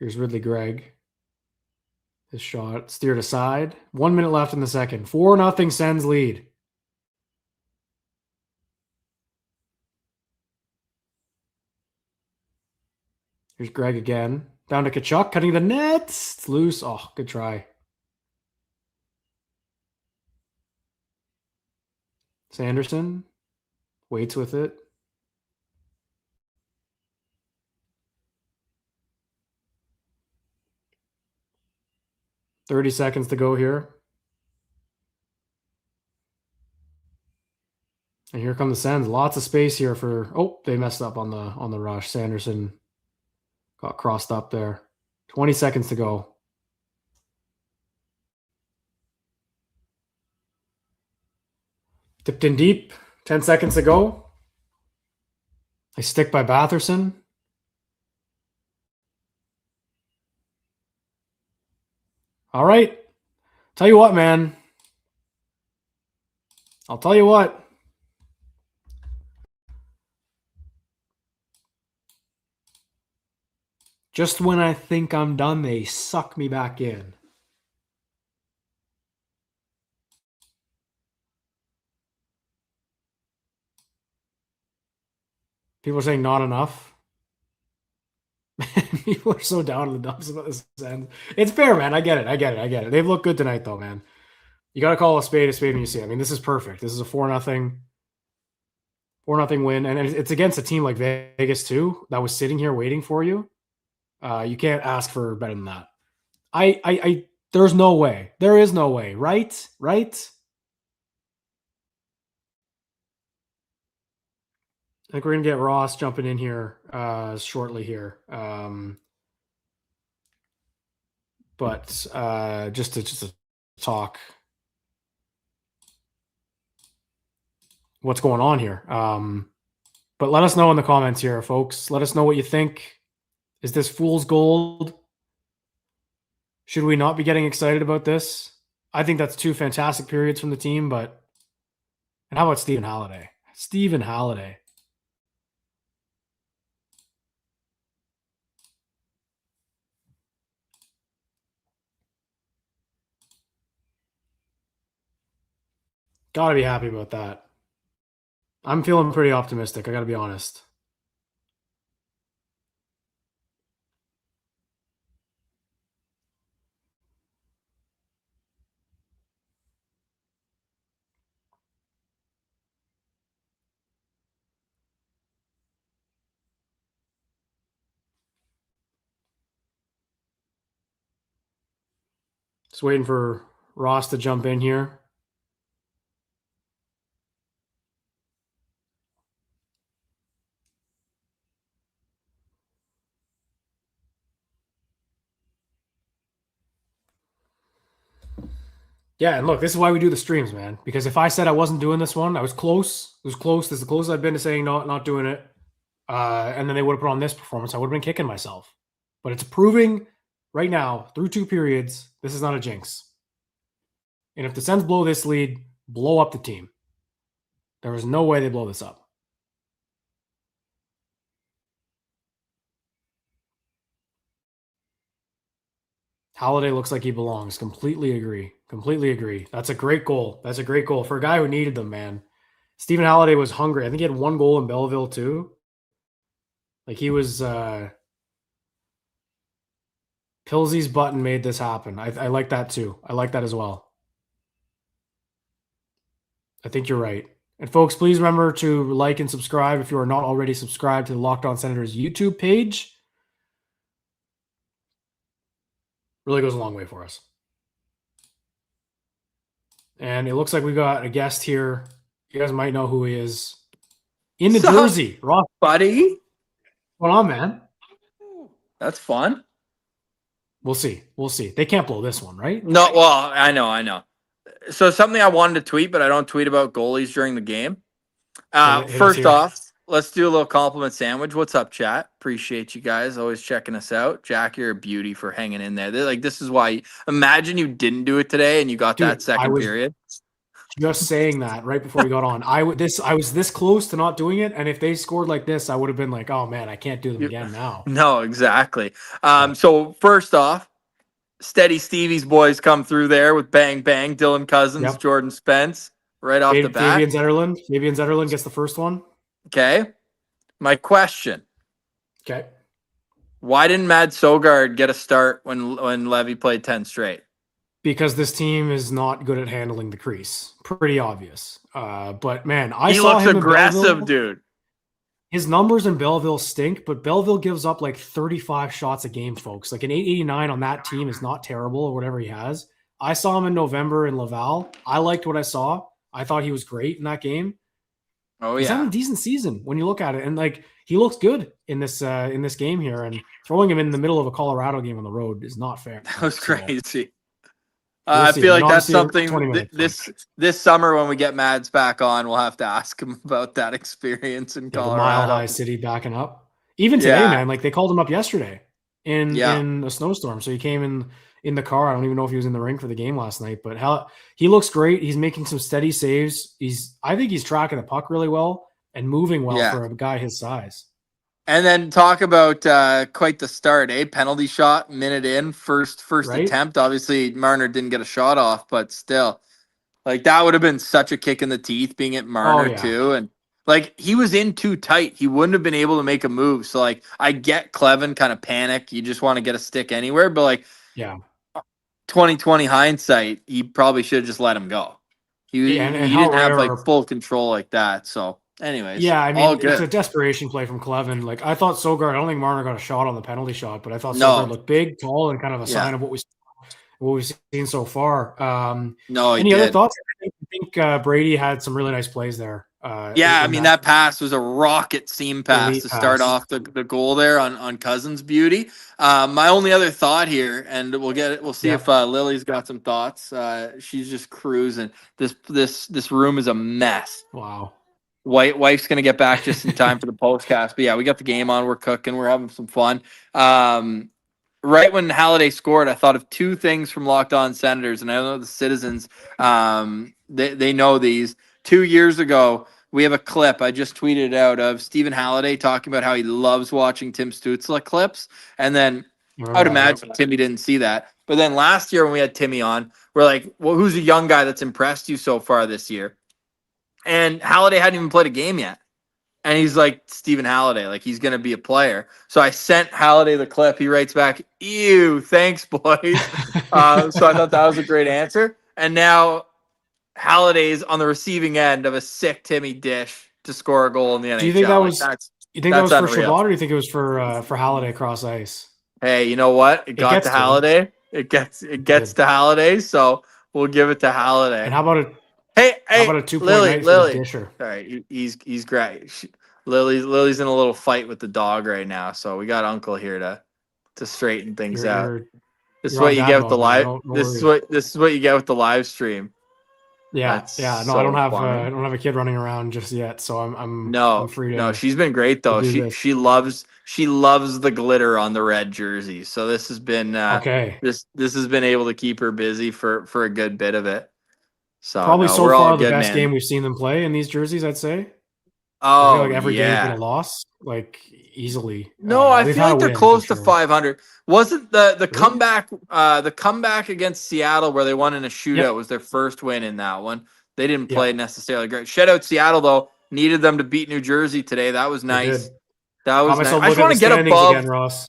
Here's Ridley Gregg. His shot steered aside. 1 minute left in the second. 4-0 Sens lead. Here's Gregg again. Down to Tkachuk, cutting the net. It's loose. Oh, good try. Sanderson waits with it. .30 seconds to go here. And here come the Sens. Lots of space here for... Oh, they messed up on the rush. Sanderson got crossed up there. 20 seconds to go. Tipped in deep. 10 seconds to go. A stick by Batherson. All right. Tell you what, man. I'll tell you what. Just when I think I'm done, they suck me back in. People are saying not enough. People are so down in the dumps about this Sens. It's fair, man. I get it. They've looked good tonight, though, man. You got to call a spade when you see it. I mean, this is perfect. This is a 4-0 win, and it's against a team like Vegas too that was sitting here waiting for you. You can't ask for better than that. There's no way. There is no way, right? Right? I think we're going to get Ross jumping in here shortly here. But just to talk what's going on here. But let us know in the comments here, folks. Let us know what you think. Is this fool's gold? Should we not be getting excited about this? I think that's two fantastic periods from the team, but... And how about Stephen Halliday? Stephen Halliday. Gotta be happy about that. I'm feeling pretty optimistic, I gotta be honest. Just waiting for Ross to jump in here. Yeah, and look, this is why we do the streams, man. Because if I said I wasn't doing this one, I was close. It was close. This is the closest I've been to saying not doing it. And then they would have put on this performance. I would have been kicking myself. But it's proving right now, through two periods, this is not a jinx. And if the Sens blow this lead, blow up the team. There is no way they blow this up. Halliday looks like he belongs. Completely agree. That's a great goal. For a guy who needed them, man. Stephen Halliday was hungry. I think he had one goal in Belleville too. Like he was Pilsey's button made this happen. I like that too. I like that as well. I think you're right. And folks, please remember to like and subscribe if you are not already subscribed to the Locked On Senators YouTube page. Really goes a long way for us. And it looks like we got a guest here. You guys might know who he is. In the jersey, Ross. Buddy. What's going on, man? That's fun. We'll see. They can't blow this one, right? No, well, I know. So something I wanted to tweet, but I don't tweet about goalies during the game. Hit us First here. off, let's do a little compliment sandwich. What's up, chat? Appreciate you guys always checking us out. Jack, you're a beauty for hanging in there. This is why. Imagine you didn't do it today and you got that Dude, second period. Just saying that right before we got on. I was this close to not doing it, and if they scored like this, I would have been like, oh man, I can't do them again now. No, exactly. So first off, Steady Stevie's boys come through there with bang bang. Dylan Cousins, Jordan Spence, right off the bat. Fabian Zetterlund gets the first one. Okay. My question. Okay. Why didn't Mad Sogard get a start when Levy played 10 straight? Because this team is not good at handling the crease. Pretty obvious. But man, he looks aggressive, dude. His numbers in Belleville stink, but Belleville gives up like 35 shots a game, folks. Like an 889 on that team is not terrible or whatever he has. I saw him in November in Laval. I liked what I saw. I thought he was great in that game. Oh, yeah. He's having a decent season when you look at it. And like he looks good in this game here. And throwing him in the middle of a Colorado game on the road is not fair. That was crazy. I feel like that's something this summer when we get Mads back on, we'll have to ask him about that experience in Colorado. The Mile High City backing up. Even today, man, like they called him up yesterday in a snowstorm. So he came in the car. I don't even know if he was in the rink for the game last night, but he looks great. He's making some steady saves. I think he's tracking the puck really well and moving well for a guy his size. And then talk about quite the start, penalty shot, minute in, first right? Attempt. Obviously, Marner didn't get a shot off, but still, like that would have been such a kick in the teeth being at Marner too. And like he was in too tight. He wouldn't have been able to make a move. So like I get Clevin kind of panic. You just want to get a stick anywhere, but like 2020 hindsight, he probably should have just let him go. He didn't have like full control like that. So anyways, I mean, it's a desperation play from Clevin. Like I thought Sogard, I don't think Marner got a shot on the penalty shot, but I thought Sogard looked big, tall, and kind of a sign of what we've seen so far. Any other thoughts? I think Brady had some really nice plays there. I mean that pass was a rocket seam pass to start off the goal there on Cousins' beauty. My only other thought here, and we'll see if Lily's got some thoughts. She's just cruising. This room is a mess. Wow. Wife's gonna get back just in time for the postcast. But we got the game on. We're cooking. We're having some fun. Right when Halliday scored, I thought of two things from Locked On Senators, and I know the citizens. They know these. 2 years ago, we have a clip I just tweeted out of Stephen Halliday talking about how he loves watching Tim Stützle clips, and then I would imagine Timmy didn't see that. But then last year when we had Timmy on, we're like, well, who's a young guy that's impressed you so far this year? And Halliday hadn't even played a game yet. And he's like, Stephen Halliday, like he's going to be a player. So I sent Halliday the clip. He writes back, ew, thanks, boys. So I thought that was a great answer. And now Halliday's on the receiving end of a sick Timmy dish to score a goal in the NHL. Do you think that was, for Shabbat, or do you think it was for Halliday cross ice? Hey, you know what? It got to Halliday. It gets to Halliday. So we'll give it to Halliday. And how about it? Hey, how about a 2-point night for the Disher? All right, he's great. Lily's in a little fight with the dog right now, so we got Uncle here to straighten things out. This is what you get with the live. This is what you get with the live stream. Yeah, no, I don't have a kid running around just yet, so I'm free to. No, she's been great though. She loves the glitter on the red jersey. So this has been This has been able to keep her busy for a good bit of it. So probably so far the best game we've seen them play in these jerseys, I'd say. I feel like every game's been a loss, like easily. No, I feel like they're close to 500. Wasn't the comeback the comeback against Seattle where they won in a shootout was their first win in that one. They didn't play necessarily great. Shout out Seattle though. Needed them to beat New Jersey today. That was nice. That was nice. I just want to get above again, Ross.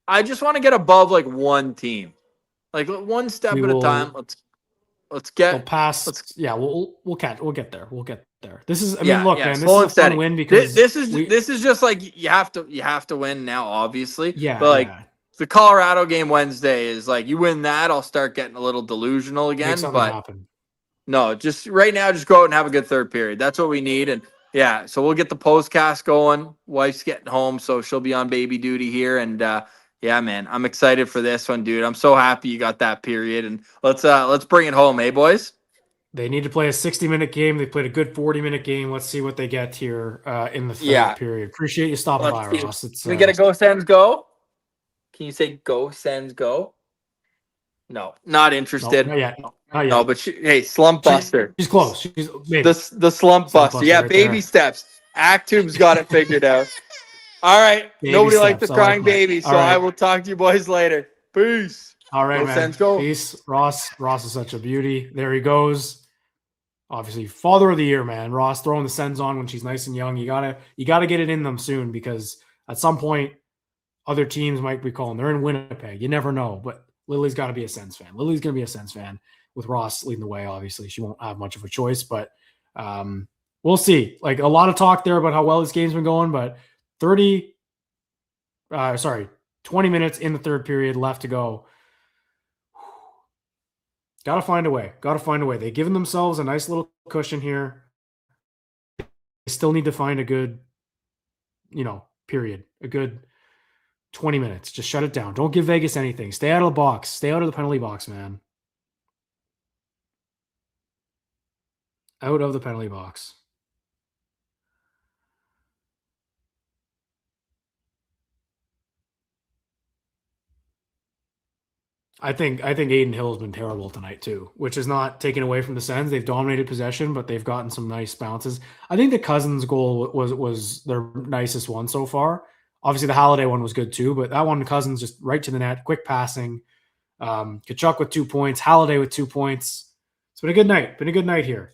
I just want to get above like one team. Like one step at a time. Let's get. We'll pass. We'll get there. We'll get there. This is. I mean, look, man. This is a fun win because this is just like you have to win now, obviously. Yeah. But like the Colorado game Wednesday is like you win that, I'll start getting a little delusional again. But no, just right now, just go out and have a good third period. That's what we need. And so we'll get the postcast going. Wife's getting home, so she'll be on baby duty here. And yeah, man, I'm excited for this one, dude. I'm so happy you got that period, and let's bring it home, boys? They need to play a 60-minute game. They played a good 40-minute game. Let's see what they get here in the third Yeah. period. Appreciate you stopping by, Let's see. Ross. It's Can we get a go Sens go? Can you say go Sens go? No, not no, interested. not yet. Not yet. No, but hey, slump buster. She's close. She's maybe. The slump buster. Yeah, right baby there. steps. Actube's got it figured out. All right. Baby Nobody likes the steps. I like crying that. baby, so All right. I will talk to you boys later. Peace. All right, Go man. Sens, go. Peace. Ross is such a beauty. There he goes. Obviously, father of the year, man. Ross throwing the Sens on when she's nice and young. You gotta get it in them soon, because at some point other teams might be calling. They're in Winnipeg. You never know. But Lily's got to be a Sens fan. Lily's gonna be a Sens fan with Ross leading the way. Obviously, she won't have much of a choice, but we'll see. Like, a lot of talk there about how well this game's been going, but 20 minutes in the third period left to go. Got to find a way. They've given themselves a nice little cushion here. They still need to find a good, period. A good 20 minutes. Just shut it down. Don't give Vegas anything. Stay out of the box. Stay out of the penalty box, man. Out of the penalty box. I think Aiden Hill's been terrible tonight too, which is not taken away from the Sens. They've dominated possession, but they've gotten some nice bounces. I think the Cousins goal was their nicest one so far. Obviously, the Halliday one was good too, but that one, Cousins just right to the net, quick passing. Tkachuk with 2 points, Halliday with 2 points. It's been a good night. Been a good night here.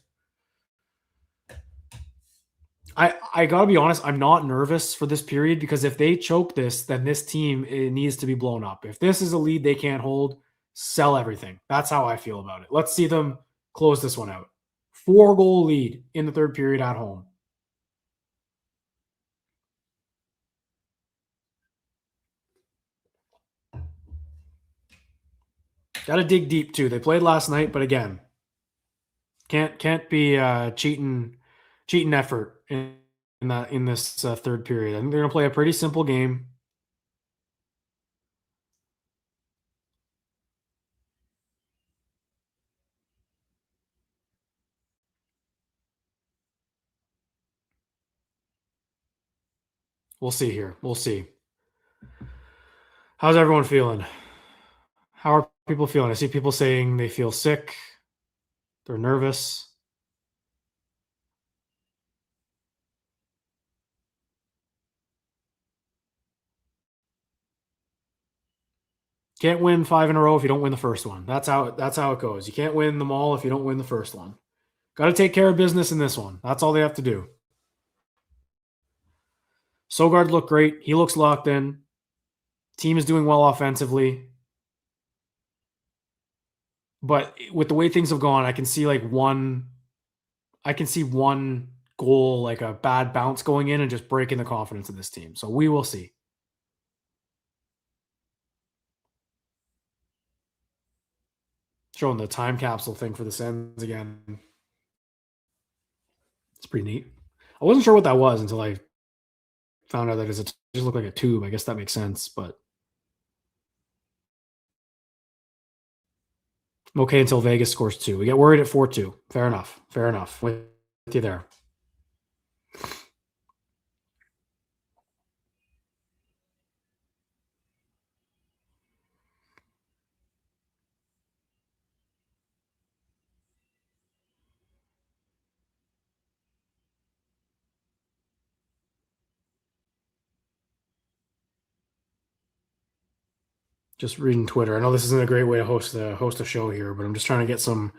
I gotta be honest, I'm not nervous for this period, because if they choke this, then this team, it needs to be blown up. If this is a lead they can't hold, sell everything. That's how I feel about it. Let's see them close this one out. 4-goal lead in the third period at home. Got to dig deep too. They played last night, but again, can't be cheating effort in this third period. I think they're gonna play a pretty simple game. We'll see here. We'll see. How's everyone feeling? How are people feeling? I see people saying they feel sick. They're nervous. Can't win 5 in a row if you don't win the first one. That's how it goes. You can't win them all if you don't win the first one. Got to take care of business in this one. That's all they have to do. Sogard looked great. He looks locked in. Team is doing well offensively. But with the way things have gone, I can see one goal, like a bad bounce going in and just breaking the confidence of this team. So we will see. Showing the time capsule thing for the Sens again. It's pretty neat. I wasn't sure what that was until I found out that it just looked like a tube. I guess that makes sense, but I'm okay until Vegas scores 2. We get worried at 4-2. Fair enough. With you there. Just reading Twitter. I know this isn't a great way to host a show here, but I'm just trying to get some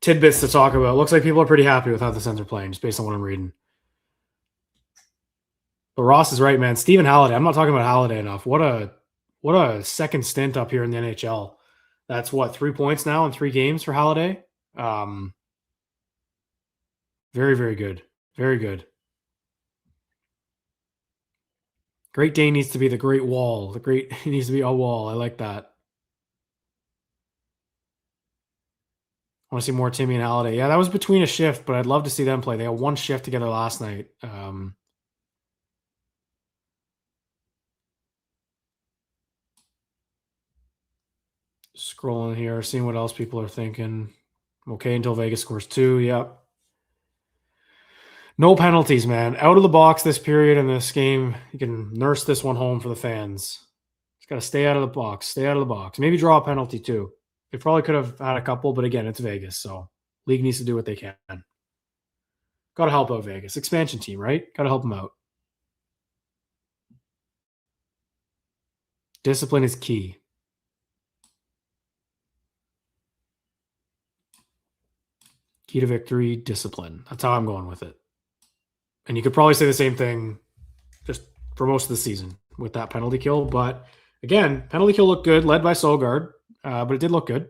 tidbits to talk about. It looks like people are pretty happy with how the Sens are playing, just based on what I'm reading. But Ross is right, man. Stephen Halliday. I'm not talking about Halliday enough. What a second stint up here in the NHL. That's 3 points now in 3 games for Halliday. Very, very good. Very good. Great Dane needs to be the Great Wall. He needs to be a wall. I like that. I want to see more Timmy and Halliday. Yeah, that was between a shift, but I'd love to see them play. They had 1 shift together last night. Scrolling here, seeing what else people are thinking. I'm okay until Vegas scores 2. Yep. No penalties, man. Out of the box this period in this game. You can nurse this one home for the fans. Just got to stay out of the box. Stay out of the box. Maybe draw a penalty too. They probably could have had a couple, but again, it's Vegas, so league needs to do what they can. Got to help out Vegas. Expansion team, right? Got to help them out. Discipline is key. Key to victory, discipline. That's how I'm going with it. And you could probably say the same thing just for most of the season with that penalty kill. But again, penalty kill looked good, led by Sogard, but it did look good.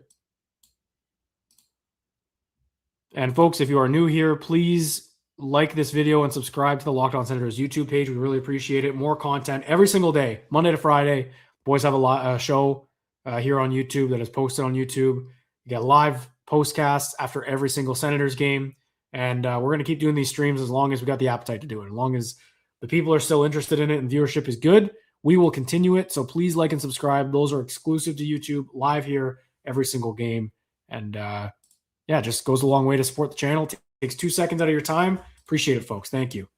And folks, if you are new here, please like this video and subscribe to the Locked On Senators YouTube page. We really appreciate it. More content every single day, Monday to Friday. Boys have a show here on YouTube that is posted on YouTube. You get live postcasts after every single Senators game. And we're going to keep doing these streams as long as we got the appetite to do it. As long as the people are still interested in it and viewership is good, we will continue it. So please like and subscribe. Those are exclusive to YouTube, live here every single game. And yeah, just goes a long way to support the channel. Takes 2 seconds out of your time. Appreciate it, folks. Thank you.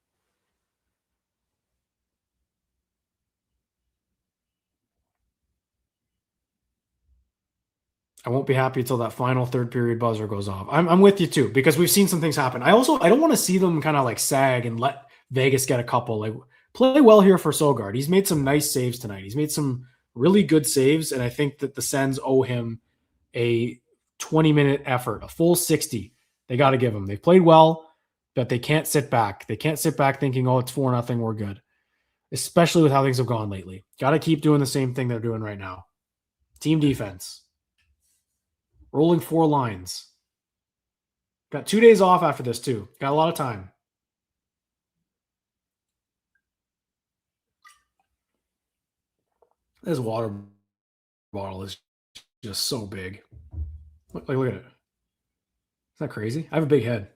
I won't be happy until that final third period buzzer goes off. I'm with you too, because we've seen some things happen. I don't want to see them kind of like sag and let Vegas get a couple. Like, play well here for Sogard. He's made some nice saves tonight. He's made some really good saves, and I think that the Sens owe him a 20-minute effort, a full 60. They got to give him. They've played well, but they can't sit back. They can't sit back thinking, oh, it's 4-0, we're good. Especially with how things have gone lately. Got to keep doing the same thing they're doing right now. Team defense. Rolling 4 lines. Got 2 days off after this, too. Got a lot of time. This water bottle is just so big. Look at it. Isn't that crazy? I have a big head.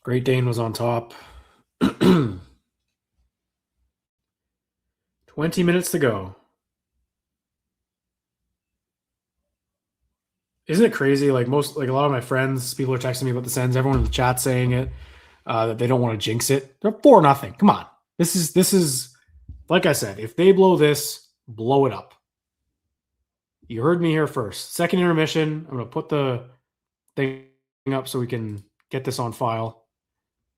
Great Dane was on top. 20 minutes to go. Isn't it crazy? Like a lot of my friends, people are texting me about the Sens. Everyone in the chat saying it, that they don't want to jinx it. They're 4-0. Come on. This is like I said, if they blow this, blow it up. You heard me here first. Second intermission. I'm going to put the thing up so we can get this on file.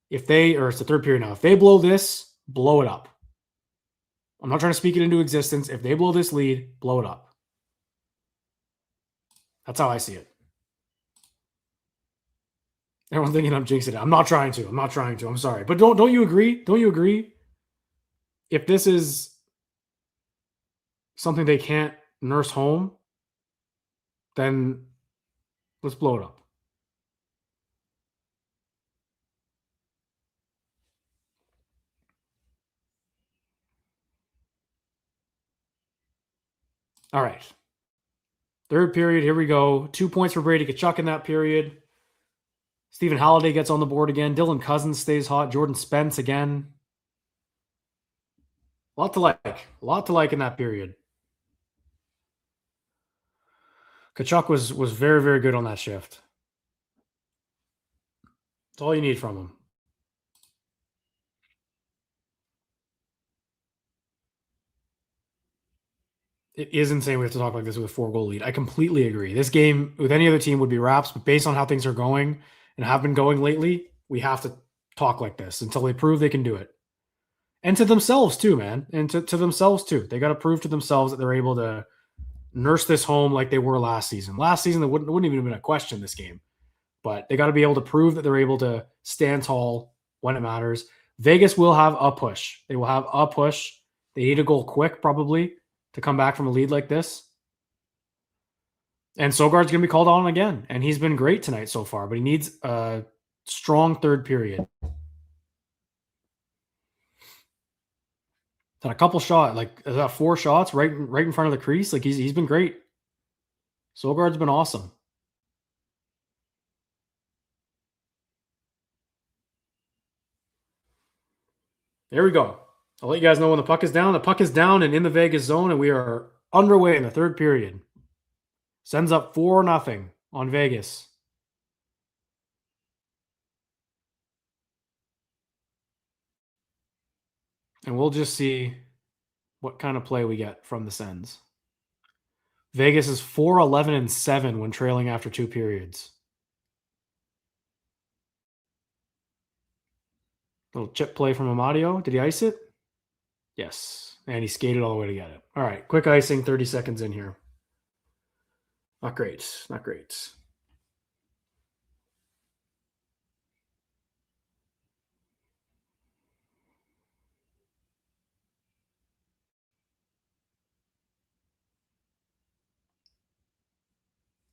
It's the third period now. If they blow this, blow it up. I'm not trying to speak it into existence. If they blow this lead, blow it up. That's how I see it. Everyone's thinking I'm jinxing it. I'm not trying to. I'm sorry. But don't you agree? Don't you agree? If this is something they can't nurse home, then let's blow it up. All right. Third period, here we go. 2 points for Brady Tkachuk in that period. Stephen Halliday gets on the board again. Dylan Cousins stays hot. Jordan Spence again. A lot to like. A lot to like in that period. Tkachuk was very, very good on that shift. That's all you need from him. It is insane we have to talk like this with a 4-goal lead. I completely agree. This game with any other team would be wraps, but based on how things are going and have been going lately, we have to talk like this until they prove they can do it. And to themselves too, man. And to themselves too. They got to prove to themselves that they're able to nurse this home like they were last season. Last season, there wouldn't even have been a question this game. But they got to be able to prove that they're able to stand tall when it matters. Vegas will have a push. They will have a push. They need a goal quick, probably, to come back from a lead like this. And Sogard's going to be called on again. And he's been great tonight so far, but he needs a strong third period. Had a couple shots, like is that 4 shots right in front of the crease. Like he's been great. Sogard's been awesome. There we go. I'll let you guys know when the puck is down. The puck is down and in the Vegas zone, and we are underway in the third period. Sends up 4-0 on Vegas. And we'll just see what kind of play we get from the Sens. Vegas is 4-11-7 when trailing after 2 periods. Little chip play from Amadio. Did he ice it? Yes. And he skated all the way to get it. All right. Quick icing, 30 seconds in here. Not great. Not great.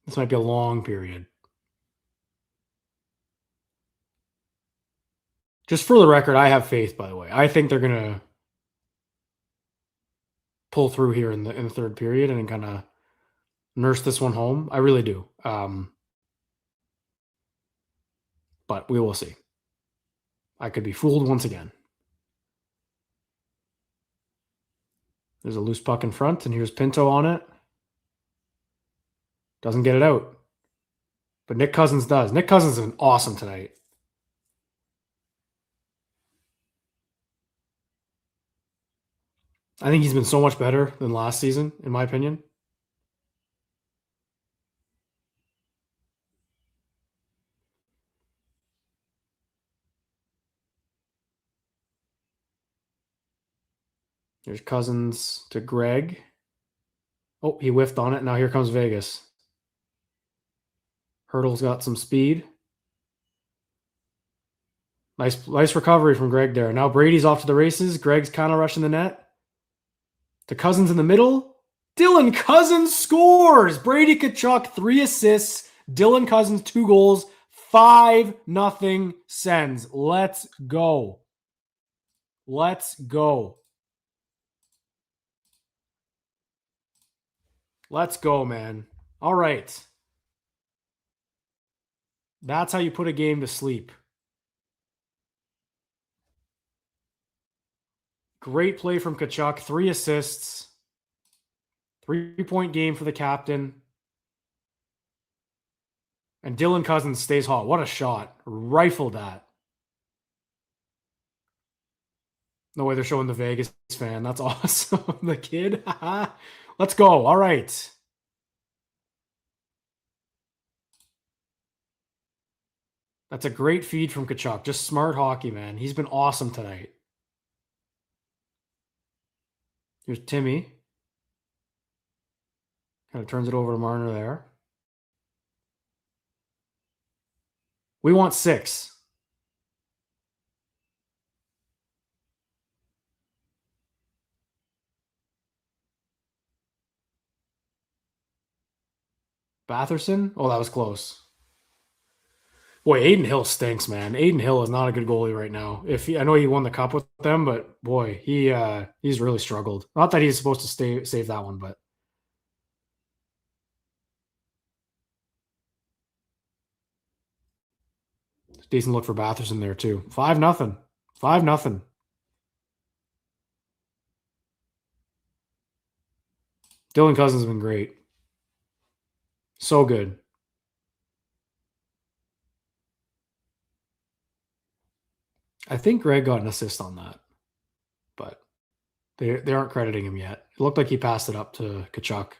This might be a long period. Just for the record, I have faith, by the way. I think they're going to pull through here in the third period and kind of nurse this one home. I really do. But we will see. I could be fooled once again. There's a loose puck in front, and here's Pinto on it. Doesn't get it out. But Nick Cousins does. Nick Cousins has been awesome tonight. I think he's been so much better than last season, in my opinion. There's Cousins to Greg. Oh, he whiffed on it. Now here comes Vegas. Hurdle's got some speed. Nice recovery from Greg there. Now Brady's off to the races. Greg's kind of rushing the net. To Cousins in the middle. Dylan Cousins scores. Brady Tkachuk, 3 assists. Dylan Cousins, 2 goals. 5-0 Sens. Let's go. Let's go. Let's go, man. All right. That's how you put a game to sleep. Great play from Tkachuk. 3 assists. 3-point game for the captain. And Dylan Cousins stays hot. What a shot. Rifled that. No way they're showing the Vegas fan. That's awesome. The kid. Let's go. All right. That's a great feed from Tkachuk. Just smart hockey, man. He's been awesome tonight. Here's Timmy. Kind of turns it over to Marner there. We want 6. Batherson? Oh, that was close. Boy, Aiden Hill stinks, man. Aiden Hill is not a good goalie right now. I know he won the cup with them, but boy, he's really struggled. Not that he's supposed to save that one, but decent look for Batherson there too. 5-0. 5-0. Dylan Cousins has been great. So good. I think Greg got an assist on that, but they aren't crediting him yet. It looked like he passed it up to Tkachuk,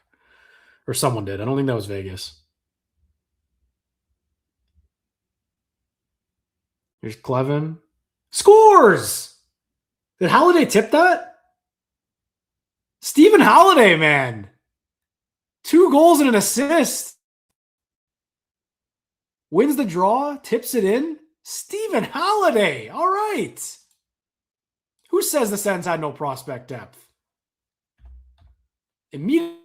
or someone did. I don't think that was Vegas. Here's Clevin. Scores! Did Halliday tip that? Stephen Halliday, man. 2 goals and an assist. Wins the draw, tips it in. Stephen Halliday. All right. Who says the Sens had no prospect depth? Immediately.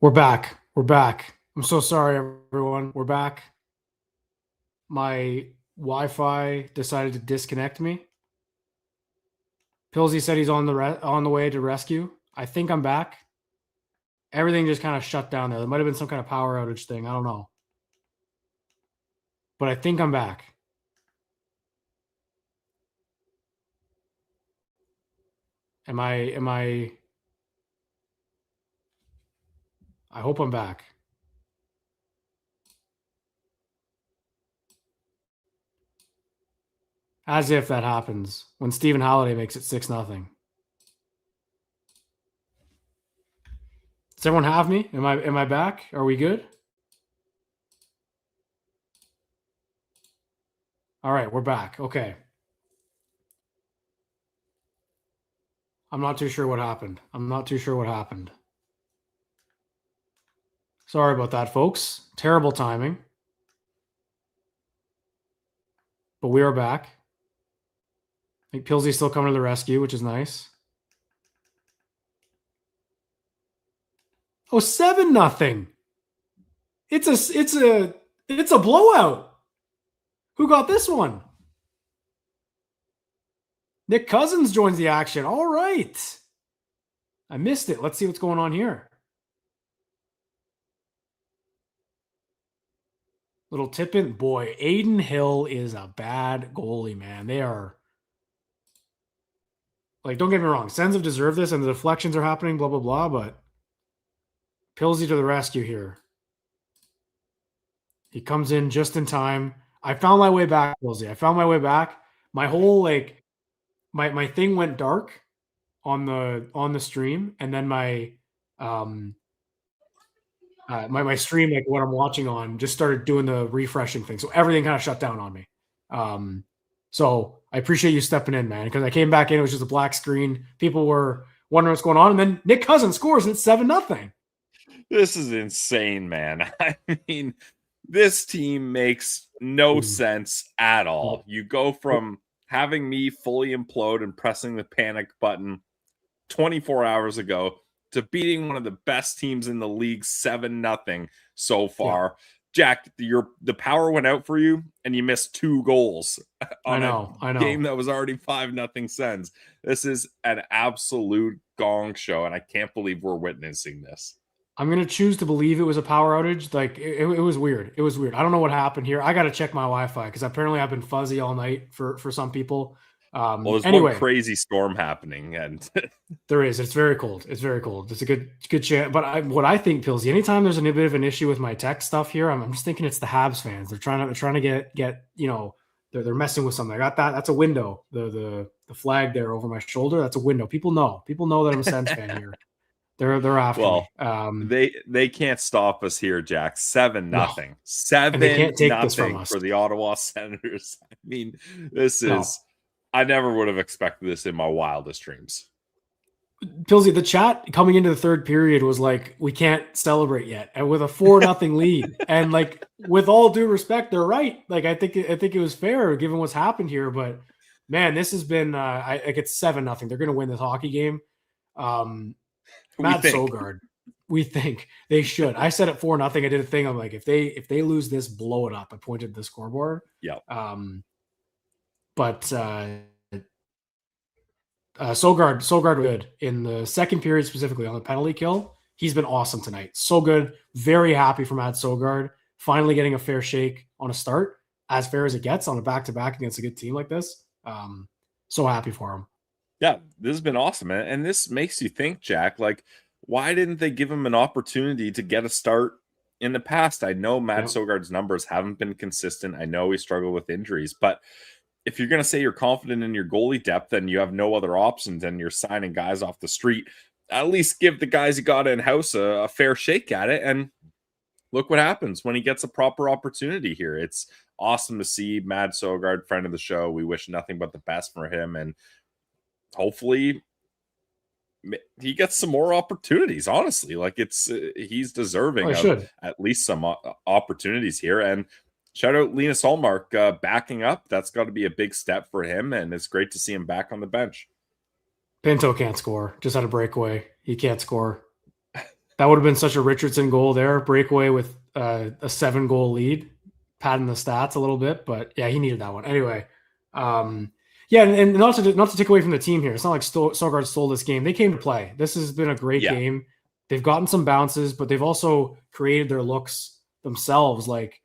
We're back. We're back. I'm so sorry, everyone. We're back. My Wi-Fi decided to disconnect me. Pillsy said he's on the way to rescue. I think I'm back. Everything just kind of shut down there. There might have been some kind of power outage thing. I don't know. But I think I'm back. Am I hope I'm back. As if that happens when Stephen Halliday makes it 6-0. Does everyone have me? Am I back? Are we good? All right, we're back. Okay. I'm not too sure what happened. Sorry about that, folks. Terrible timing. But we are back. I think Pillsy's still coming to the rescue, which is nice. Oh, 7-0. It's a blowout. Who got this one? Nick Cousins joins the action. All right. I missed it. Let's see what's going on here. Little tip in. Boy, Aiden Hill is a bad goalie, man. They are. Like, don't get me wrong. Sens have deserved this, and the deflections are happening, blah, blah, blah, but Pillsy to the rescue here. He comes in just in time. I found my way back, Pillsy. I found my way back. My whole, like, my thing went dark on the stream, and then my stream, like what I'm watching on, just started doing the refreshing thing. So everything kind of shut down on me. So I appreciate you stepping in, man, because I came back in, it was just a black screen. People were wondering what's going on, and then Nick Cousins scores, and it's 7-0. This is insane, man. I mean, this team makes no sense at all. You go from having me fully implode and pressing the panic button 24 hours ago to beating one of the best teams in the league 7-0 so far. Yeah. Jack, the power went out for you, and you missed 2 goals on a game that was already 5-0 Sens. This is an absolute gong show, and I can't believe we're witnessing this. I'm going to choose to believe it was a power outage. Like, it was weird. It was weird. I don't know what happened here. I got to check my Wi-Fi because apparently I've been fuzzy all night for some people. Well, there's one crazy storm happening, and there is. It's very cold. It's a good chance. But what I think, Pillsy, anytime there's a bit of an issue with my tech stuff here, I'm just thinking it's the Habs fans. They're trying to get they're messing with something. I got that. That's a window. The flag there over my shoulder. That's a window. People know that I'm a Sens fan here. They're after me. They can't stop us here, Jack. 7-0. 7-0 for the Ottawa Senators. I mean, this is. I never would have expected this in my wildest dreams. Pillsy, the chat coming into the third period was like, we can't celebrate yet, and with a 4-0 lead. And like, with all due respect, they're right. Like, I think it was fair given what's happened here. But man, this has been it's 7-0. They're going to win this hockey game. Matt Sogard, we think they should. I said at 4-0. I did a thing. I'm like, if they lose this, blow it up. I pointed to the scoreboard. Yeah. But Sogard good in the second period, specifically on the penalty kill. He's been awesome tonight. So good. Very happy for Matt Sogard. Finally getting a fair shake on a start, as fair as it gets on a back-to-back against a good team like this. So happy for him. Yeah, this has been awesome. And this makes you think, Jack, like, why didn't they give him an opportunity to get a start in the past? I know Matt Sogard's numbers haven't been consistent. I know he struggled with injuries, but if you're going to say you're confident in your goalie depth and you have no other options and you're signing guys off the street, at least give the guys you got in-house a fair shake at it. And look what happens when he gets a proper opportunity here. It's awesome to see. Matt Sogard, friend of the show. We wish nothing but the best for him. And hopefully he gets some more opportunities, honestly. Like, he's deserving of at least some opportunities here. And shout out Linus Ullmark backing up. That's got to be a big step for him, and it's great to see him back on the bench. Pinto can't score. Just had a breakaway. He can't score. That would have been such a Richardson goal there, breakaway with a 7-goal lead, padding the stats a little bit, but yeah, he needed that one. Anyway, yeah, and not to take away from the team here. It's not like Sogard stole this game. They came to play. This has been a great game. They've gotten some bounces, but they've also created their looks themselves. Like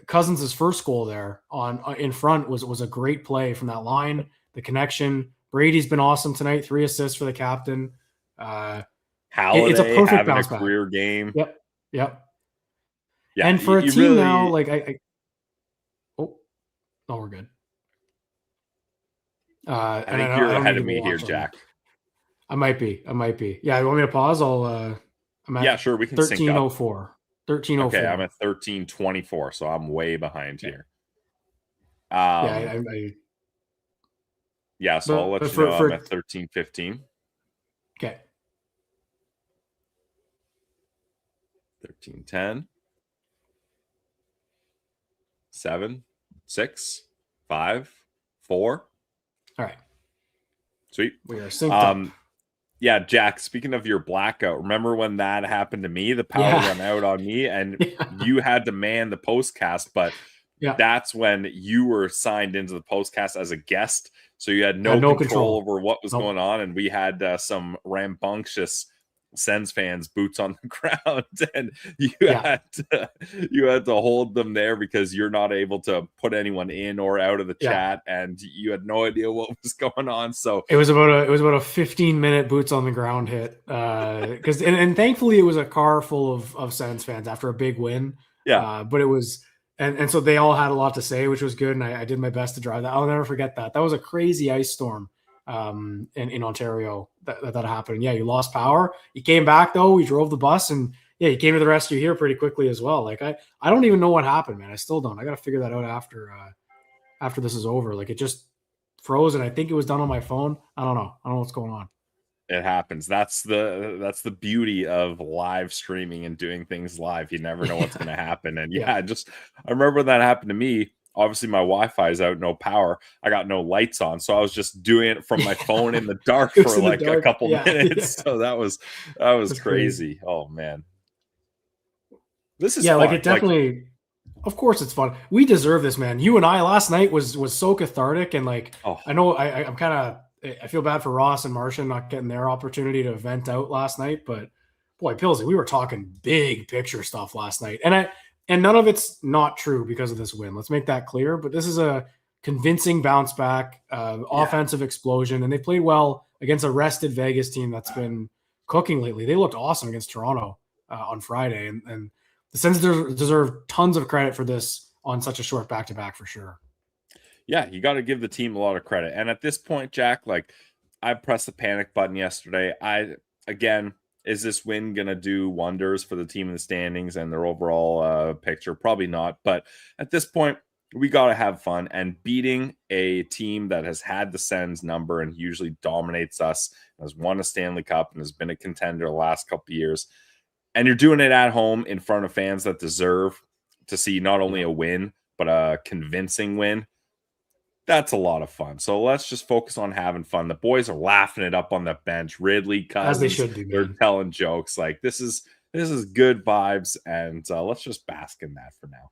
Cousins' first goal there in front was a great play from that line. The connection. Brady's been awesome tonight. 3 assists for the captain. Halliday it's a perfect having bounce a back. career game. Yep. Yeah, and for a team really... now, like we're good. I think you're ahead of me here, Jack. I might be. Yeah, you want me to pause? I'm at sure. We can 13:04. 13:04. Okay, I'm at 13:24, so I'm way behind here. So I'll let you know I'm at 13:15. Okay. 13:10. 7, 6, 5, 4. All right. Sweet. We are synced up. Yeah, Jack, speaking of your blackout, remember when that happened to me? The power went out on me and you had to man the postcast, but that's when you were signed into the postcast as a guest. So you had no control over what was going on. And we had some rambunctious Sens fans boots on the ground, and you had to hold them there because you're not able to put anyone in or out of the chat, and you had no idea what was going on. So it was about a 15-minute boots on the ground hit, because and thankfully it was a car full of Sens fans after a big win. But it was and so they all had a lot to say, which was good, and I did my best to drive that. I'll never forget that. That was a crazy ice storm in Ontario that happened. Yeah, you lost power. You came back though. We drove the bus, and you came to the rescue here pretty quickly as well. Like I don't even know what happened, man. I still don't. I got to figure that out after this is over. Like it just froze, and I think it was done on my phone. I don't know what's going on. It happens. That's the beauty of live streaming and doing things live. You never know what's going to happen. And I remember when that happened to me. Obviously, my Wi-Fi is out, no power. I got no lights on, so I was just doing it from my phone in the dark for like a couple minutes. So that was crazy. Oh man, this is fun. Like it definitely. Of course, it's fun. We deserve this, man. You and I last night was so cathartic, and like I know I'm kind of. I feel bad for Ross and Martian not getting their opportunity to vent out last night, but boy, Pillsy, we were talking big picture stuff last night, and none of it's not true because of this win. Let's make that clear. But this is a convincing bounce back, offensive explosion, and they played well against a rested Vegas team that's been cooking lately. They looked awesome against Toronto on Friday, and the Sens deserve tons of credit for this on such a short back-to-back for sure. Yeah, you got to give the team a lot of credit. And at this point, Jack, like I pressed the panic button yesterday. Is this win going to do wonders for the team in the standings and their overall picture? Probably not. But at this point, we got to have fun. And beating a team that has had the Sens number and usually dominates us, has won a Stanley Cup and has been a contender the last couple of years. And you're doing it at home in front of fans that deserve to see not only a win, but a convincing win. That's a lot of fun. So let's just focus on having fun. The boys are laughing it up on the bench. Ridley, Cousins, as they should do. They're telling jokes. Like this is good vibes, and let's just bask in that for now.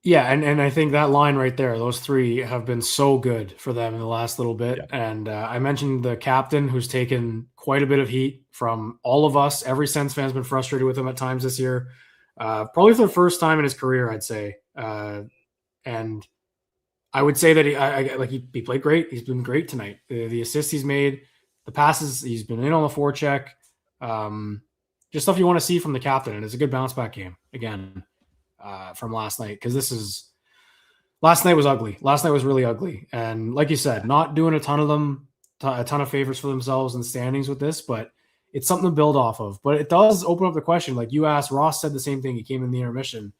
Yeah, and I think that line right there, those three have been so good for them in the last little bit. Yeah. And I mentioned the captain, who's taken quite a bit of heat from all of us. Every Sens fan's been frustrated with him at times this year, probably for the first time in his career, I'd say. And I would say that he played great. He's been great tonight. The assists he's made, the passes, he's been in on the forecheck. Just stuff you want to see from the captain. And it's a good bounce back game again from last night. Because last night was ugly. Last night was really ugly. And like you said, not doing a ton of favors for themselves in the standings with this, but it's something to build off of. But it does open up the question. Like you asked, Ross said the same thing. He came in the intermission.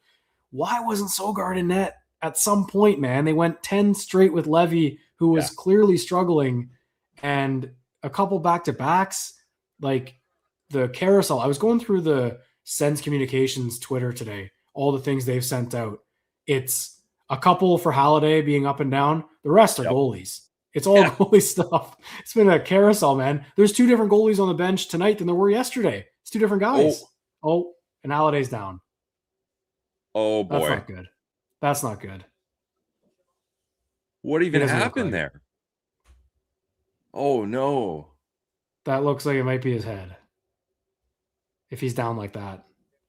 Why wasn't Sogard in net? At some point, man, they went 10 straight with Levy, who was clearly struggling, and a couple back-to-backs, like the carousel. I was going through the Sens Communications Twitter today, all the things they've sent out. It's a couple for Halliday being up and down. The rest are goalies. It's all goalie stuff. It's been a carousel, man. There's 2 different goalies on the bench tonight than there were yesterday. It's 2 different guys. And Halliday's down. Oh boy. That's not good. That's not good. What even happened there? Oh no. That looks like it might be his head. If he's down like that.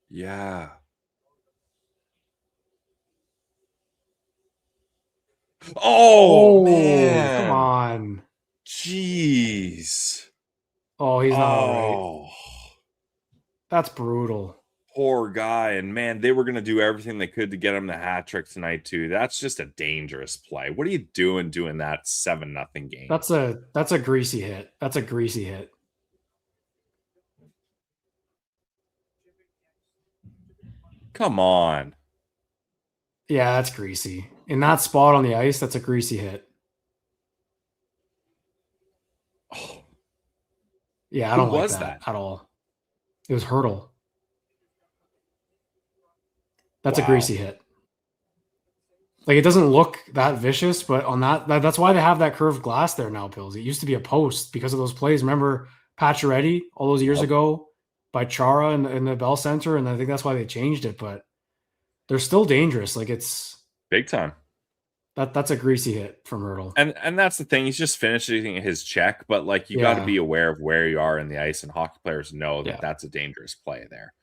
Yeah. Oh man. Come on. Jeez. Oh, he's not all right. That's brutal. Poor guy. And man, they were going to do everything they could to get him the hat trick tonight too. That's just a dangerous play. What are you doing that 7-0 game? That's a greasy hit. That's a greasy hit. Come on. Yeah, that's greasy. In that spot on the ice, that's a greasy hit. Oh. Yeah, I don't like that at all. It was Hurdle. That's a greasy hit. Like, it doesn't look that vicious, but on that's why they have that curved glass there now, Pills. It used to be a post because of those plays. Remember Pacioretty all those years ago by Chara in the Bell Center, and I think that's why they changed it, but they're still dangerous. Like, it's big time. That's a greasy hit from Hurdle. And that's the thing. He's just finishing his check, but like you got to be aware of where you are in the ice, and hockey players know that that's a dangerous play there.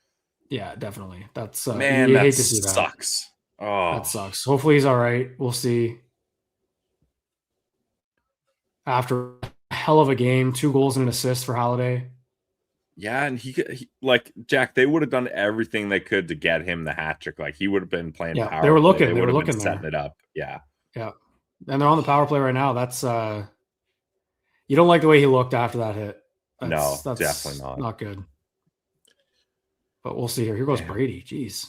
Yeah, definitely. That's man, you that hate to see that. Sucks. Oh, that sucks. Hopefully he's all right. We'll see. After a hell of a game, 2 goals and an assist for Halliday. Yeah, and he like Jack, they would have done everything they could to get him the hat trick. Like he would have been playing power. They were looking. They were would have looking been setting it up. Yeah. Yeah. And they're on the power play right now. That's you don't like the way he looked after that hit. That's definitely not. Not good. But we'll see here. Here goes Brady. Jeez.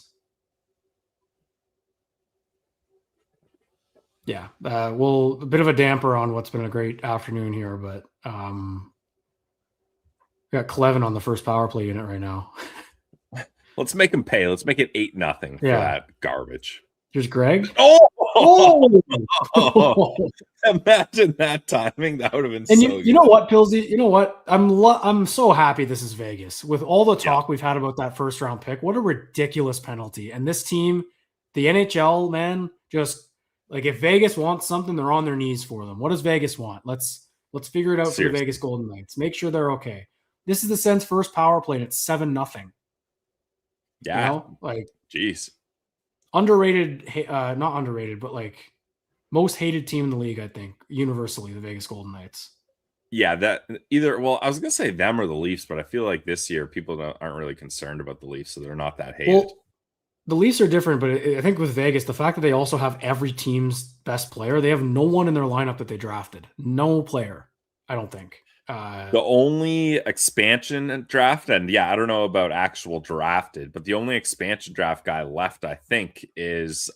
Yeah. Well, a bit of a damper on what's been a great afternoon here, but we got Clevin on the first power play unit right now. Let's make him pay. Let's make it 8-0 for that garbage. Here's Greg. Oh! Imagine that timing. That would have been and so good. You know what, Pillsy? You know what? I'm so happy this is Vegas. With all the talk we've had about that first round pick, what a ridiculous penalty. And this team, the NHL, man, just like if Vegas wants something, they're on their knees for them. What does Vegas want? Let's figure it out for the Vegas Golden Knights. Make sure they're okay. This is the Sens' first power play, and it's 7-0. Yeah. You know? Like, jeez. Underrated, not underrated, but like most hated team in the league, I think, universally, the Vegas Golden Knights. Yeah, that either. Well, I was gonna say them or the Leafs, but I feel like this year people aren't really concerned about the Leafs, so they're not that hated. Well, the Leafs are different, but I think with Vegas, the fact that they also have every team's best player, they have no one in their lineup that they drafted. No player, I don't think. The only expansion draft, and I don't know about actual drafted, but the only expansion draft guy left, I think, is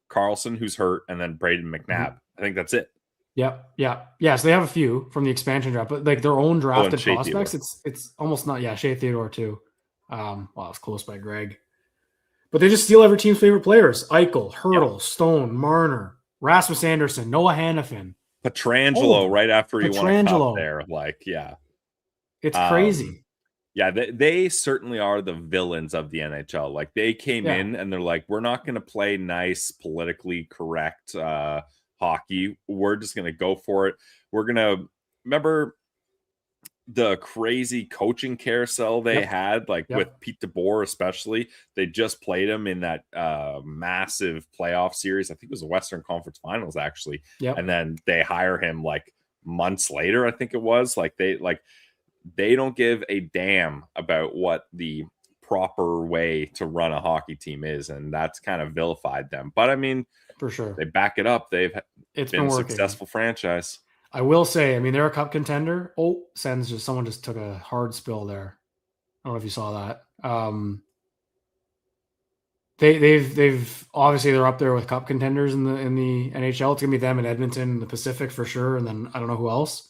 Carlson, who's hurt, and then Braden McNabb. Mm-hmm. I think that's it. Yeah. So they have a few from the expansion draft, but like their own drafted prospects, it's almost not. Yeah, Shea Theodore too. Well, it was close by Greg, but they just steal every team's favorite players: Eichel, Hurdle, Stone, Marner, Rasmus Anderson, Noah Hannafin. Petrangelo right after he won a cup there. Like, it's crazy. Yeah, they certainly are the villains of the NHL. Like they came in and they're like, we're not going to play nice, politically correct hockey. We're just going to go for it. We're going to remember the crazy coaching carousel they had, like with Pete DeBoer, especially. They just played him in that massive playoff series. I think it was the Western Conference Finals, actually. And then they hire him like months later, I think it was. Like they don't give a damn about what the proper way to run a hockey team is, and that's kind of vilified them. But I mean, for sure, they back it up. It's been a successful franchise. I will say, I mean, they're a cup contender. Oh, someone just took a hard spill there. I don't know if you saw that. They've obviously they're up there with cup contenders in the NHL. It's gonna be them in Edmonton in the Pacific for sure, and then I don't know who else.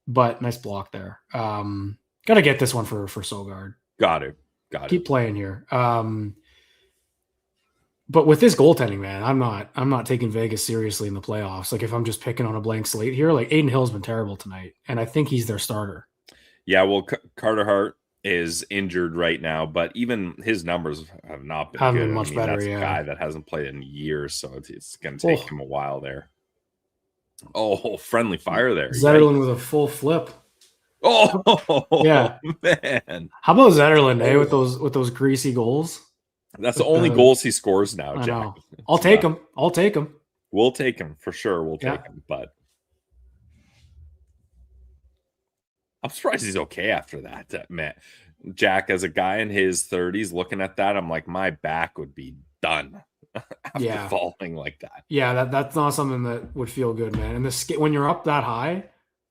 But nice block there. Gotta get this one for Sogard. Got it. Keep playing here. But with this goaltending, man, I'm not taking Vegas seriously in the playoffs. Like if I'm just picking on a blank slate here, like Aiden Hill's been terrible tonight, and I think he's their starter. Yeah, well, Carter Hart is injured right now, but even his numbers have not been Haven't good. been much better, That's yeah. a guy that hasn't played in years, so it's going to take him a while there. Oh, friendly fire there. Zetterlund with a full flip. Oh, yeah, man. How about Zetterlund, with those greasy goals? That's the only goals he scores now, Jack. I know. I'll take him. I'll take him. We'll take him for sure. We'll take him, but I'm surprised he's okay after that, man. Jack, as a guy in his 30s, looking at that, I'm like, my back would be done after falling like that. Yeah, that's not something that would feel good, man. And when you're up that high,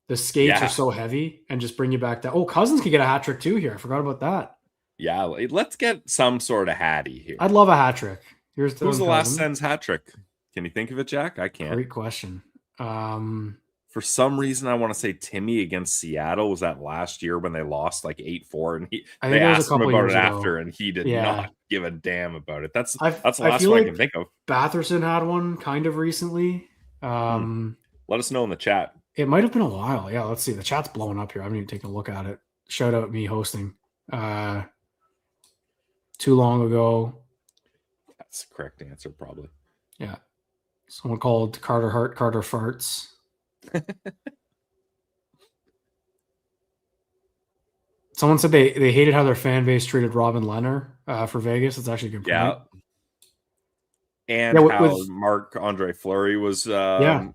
the skates are so heavy and just bring you back down. Oh, Cousins could get a hat trick too here. I forgot about that. Yeah, let's get some sort of hattie here. I'd love a hat trick. Who's the last Sens hat trick? Can you think of it, Jack? I can't. Great question. For some reason, I want to say Timmy against Seattle. Was that last year when they lost like 8-4? And they asked him about it after, and he did not give a damn about it. That's the last one I can think of. Batherson had one kind of recently. Let us know in the chat. It might have been a while. Yeah, let's see. The chat's blowing up here. I haven't even taken a look at it. Shout out me hosting. Too long ago. That's the correct answer, probably. Yeah. Someone called Carter Hart Carter Farts. Someone said they hated how their fan base treated Robin Lehner for Vegas. It's actually a good point. Yeah. And how Marc-Andre Fleury was kind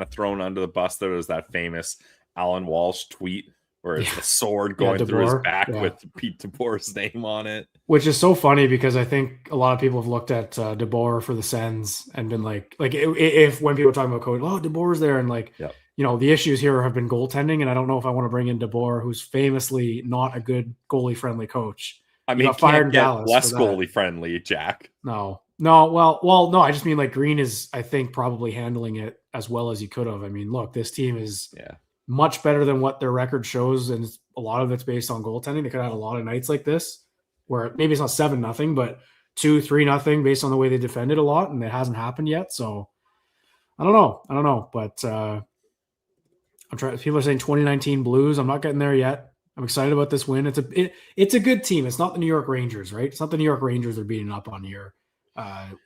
of thrown under the bus. There was that famous Alan Walsh tweet where it's the sword going through his back with Pete DeBoer's name on it. Which is so funny because I think a lot of people have looked at DeBoer for the Sens and been like if when people are talking about code, DeBoer's there, and the issues here have been goaltending, and I don't know if I want to bring in DeBoer, who's famously not a good goalie-friendly coach. I mean, got fired in Dallas. Less goalie-friendly, Jack. No. No. I just mean like Green is, I think, probably handling it as well as he could have. I mean, look, this team is much better than what their record shows, and a lot of it's based on goaltending. They could have had a lot of nights like this where maybe it's not 7-0, but 2-3-0 based on the way they defended a lot, and it hasn't happened yet. So I don't know, but I'm trying. People are saying 2019 Blues. I'm not getting there yet. I'm excited about this win. It's a good team. It's not the New York Rangers, right? It's not the New York Rangers they're beating up on here,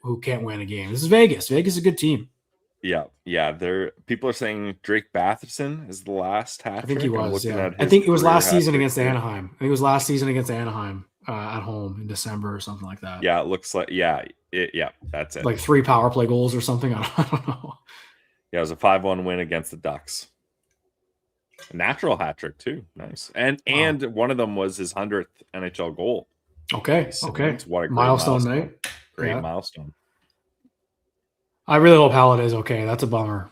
who can't win a game. This is Vegas. Vegas is a good team. Yeah. People are saying Drake Batherson is the last hat trick. I think he was. Yeah. I think it was last season against Anaheim. I think it was last season against Anaheim at home in December or something like that. Yeah, it looks like that's it. Like 3 power play goals or something. I don't know. Yeah, it was a 5-1 win against the Ducks. A natural hat trick too. Nice. And one of them was his 100th NHL goal. Okay. What a great milestone night. Great milestone. I really hope Hallett is okay. That's a bummer.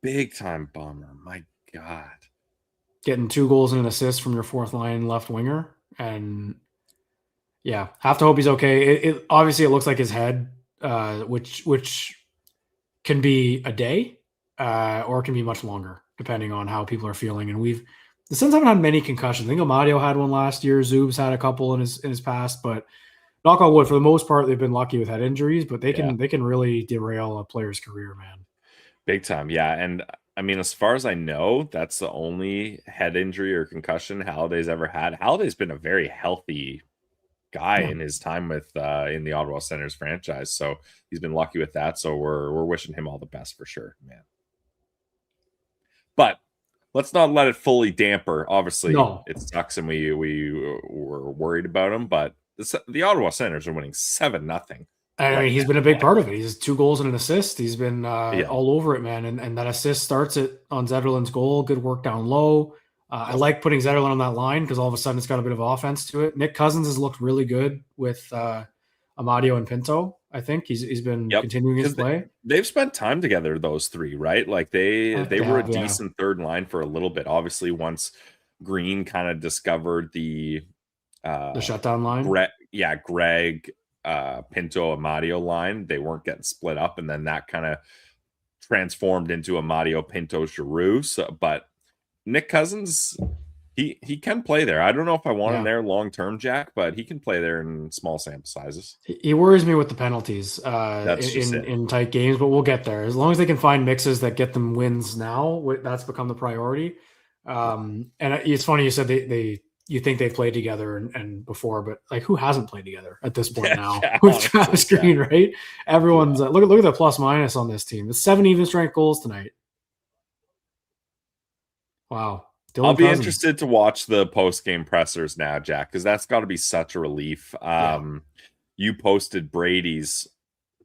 Big time bummer. My God. Getting 2 goals and an assist from your fourth line left winger. And have to hope he's okay. Obviously it looks like his head, which can be a day, or it can be much longer, depending on how people are feeling. And the Sens haven't had many concussions. I think Amadio had one last year. Zub's had a couple in his past, but knock on wood, for the most part, they've been lucky with head injuries, but they can really derail a player's career, man. Big time, yeah. And I mean, as far as I know, that's the only head injury or concussion Halliday's ever had. Halliday's been a very healthy guy in his time with in the Ottawa Senators franchise, so he's been lucky with that. So we're wishing him all the best for sure, man. But let's not let it fully damper. Obviously, it sucks, and we were worried about him, but the Ottawa Senators are winning 7-0. I mean, he's been a big part of it. He's 2 goals and an assist. He's been all over it, man. And that assist starts it on Zetterlund's goal. Good work down low. I like putting Zetterlund on that line because all of a sudden it's got a bit of offense to it. Nick Cousins has looked really good with Amadio and Pinto. I think he's been continuing his play. They've spent time together, those 3, right? Like they were a decent third line for a little bit. Obviously, once Green kind of discovered the shutdown line. Greg, Pinto, Amadio line, they weren't getting split up, and then that kind of transformed into Amadio, Pinto, Giroux. But Nick Cousins, He can play there. I don't know if I want him Yeah. there long term, Jack, but he can play there in small sample sizes. He worries me with the penalties That's just it. in tight games, but we'll get there. As long as they can find mixes that get them wins now, that's become the priority. And it's funny you said you think they've played together and before, but like who hasn't played together at this point now with Travis Green, right? Everyone's look at the plus minus on this team. It's 7 even strength goals tonight. Wow. I'll be interested to watch the post-game pressers now, Jack, because that's got to be such a relief. You posted Brady's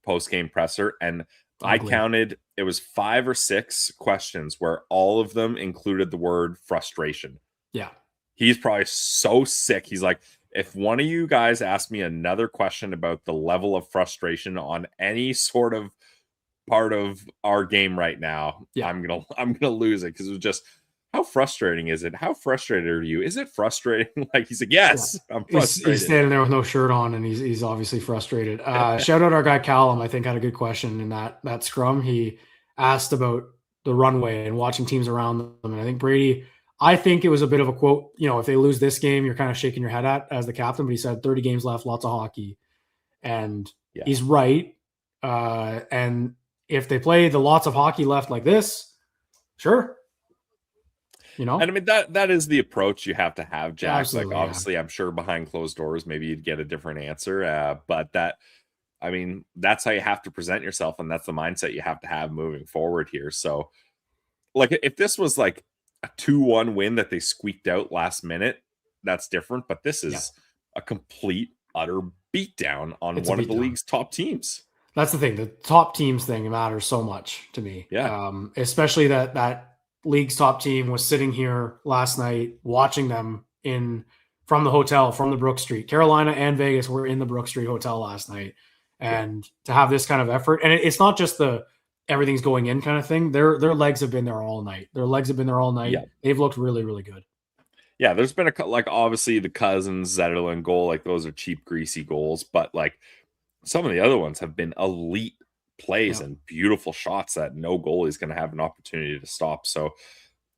post-game presser, and I counted, it was 5 or 6 questions where all of them included the word frustration. Yeah. He's probably so sick. He's like, if one of you guys ask me another question about the level of frustration on any sort of part of our game right now, I'm gonna lose it, because it was just, how frustrating is it? How frustrated are you? Is it frustrating? Like, he's like, yes, I'm frustrated. He's standing there with no shirt on, and he's obviously frustrated. Shout out our guy Callum, I think, had a good question in that scrum. He asked about the runway and watching teams around them. And I think Brady, I think it was a bit of a quote, if they lose this game, you're kind of shaking your head at as the captain, but he said 30 games left, lots of hockey. And he's right. And if they play the lots of hockey left like this, sure. And I mean, that is the approach you have to have, Jack. Absolutely, obviously, I'm sure behind closed doors, maybe you'd get a different answer. But that's how you have to present yourself, and that's the mindset you have to have moving forward here. So, like, if this was like a 2-1 win that they squeaked out last minute, that's different. But this is a complete, utter beatdown on one of the league's top teams. That's the thing. The top teams thing matters so much to me. Yeah. Especially that league's top team was sitting here last night watching them from the hotel, from the Brook Street. Carolina and Vegas were in the Brook Street Hotel last night. And to have this kind of effort, and it's not just the everything's going in kind of thing. Their legs have been there all night. Yeah. They've looked really, really good. Yeah, there's been obviously the Cousins, Zetterlund goal, like those are cheap, greasy goals, but like some of the other ones have been elite plays and beautiful shots that no goalie is going to have an opportunity to stop. So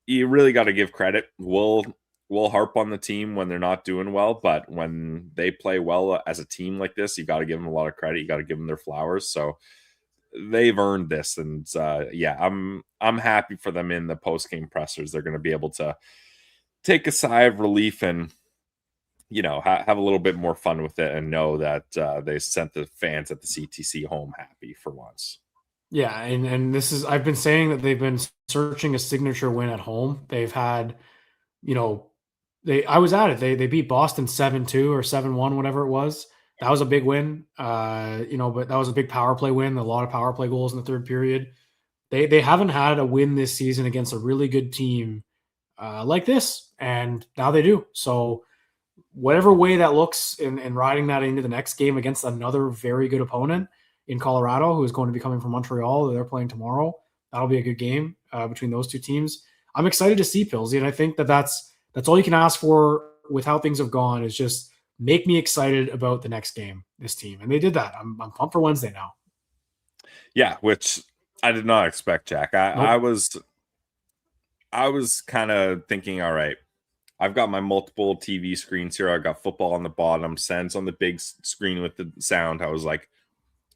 you really got to give credit. We'll harp on the team when they're not doing well, but when they play well as a team like this, you got to give them a lot of credit. You got to give them their flowers. So they've earned this, and I'm happy for them in the post-game pressers. They're going to be able to take a sigh of relief and have a little bit more fun with it, and know that they sent the fans at the CTC home happy for once. Yeah, and this is, I've been saying that they've been searching a signature win at home. They've had, I was at it. They beat Boston 7-2 or 7-1, whatever it was. That was a big win. But that was a big power play win. A lot of power play goals in the third period. They haven't had a win this season against a really good team like this, and now they do. So whatever way that looks in riding that into the next game against another very good opponent in Colorado, who is going to be coming from Montreal, they're playing tomorrow. That'll be a good game between those two teams. I'm excited to see Pillsy, and I think that's all you can ask for with how things have gone, is just make me excited about the next game, this team. And they did that. I'm pumped for Wednesday now. Yeah, which I did not expect, Jack. I was kind of thinking, all right, I've got my multiple TV screens here. I got football on the bottom, Sens on the big screen with the sound. I was like,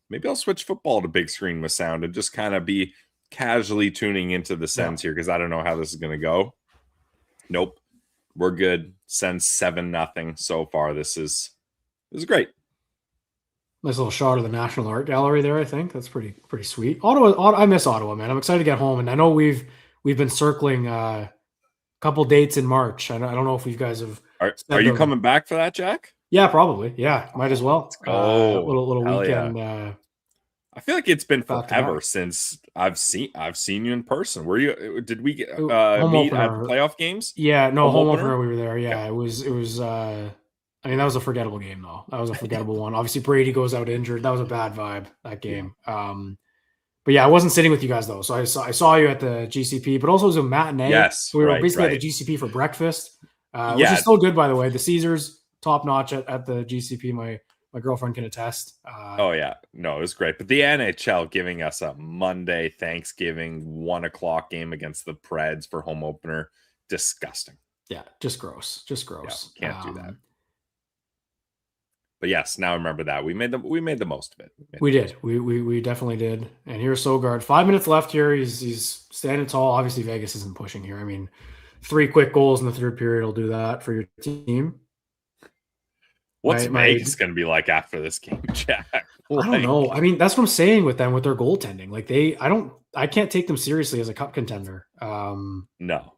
maybe I'll switch football to big screen with sound and just kind of be casually tuning into the Sens here, because I don't know how this is going to go. Nope. We're good. Sens 7-0 so far. This is great. Nice little shot of the National Art Gallery there, I think. That's pretty sweet. Ottawa, I miss Ottawa, man. I'm excited to get home. And I know we've been circling couple dates in March. I don't know if you guys have. Are you coming back for that, Jack? Yeah, probably. Yeah, might as well. Little weekend. Yeah. I feel like it's been forever since I've seen you in person. Were you? Did we meet at the playoff games? Yeah, no, home opener. We were there. Yeah, it was. that was a forgettable game though. That was a forgettable one. Obviously, Brady goes out injured. That was a bad vibe, that game. Yeah. But yeah, I wasn't sitting with you guys though. So I saw you at the GCP, but also it was a matinee. Yes. So we were basically at the GCP for breakfast, which is still good, by the way. The Caesars, top notch at the GCP. My girlfriend can attest. Oh yeah, no, it was great. But the NHL giving us a Monday Thanksgiving 1:00 game against the Preds for home opener, disgusting. Yeah, just gross. Just gross. Yeah, can't do that. But yes, now I remember that. We made the most of it. We did. We definitely did. And here's Sogard. 5 minutes left here. He's standing tall. Obviously, Vegas isn't pushing here. I mean, 3 quick goals in the third period will do that for your team. What's Vegas going to be like after this game, Jack? I don't know. I mean, that's what I'm saying with them, with their goaltending. Like I can't take them seriously as a cup contender. No.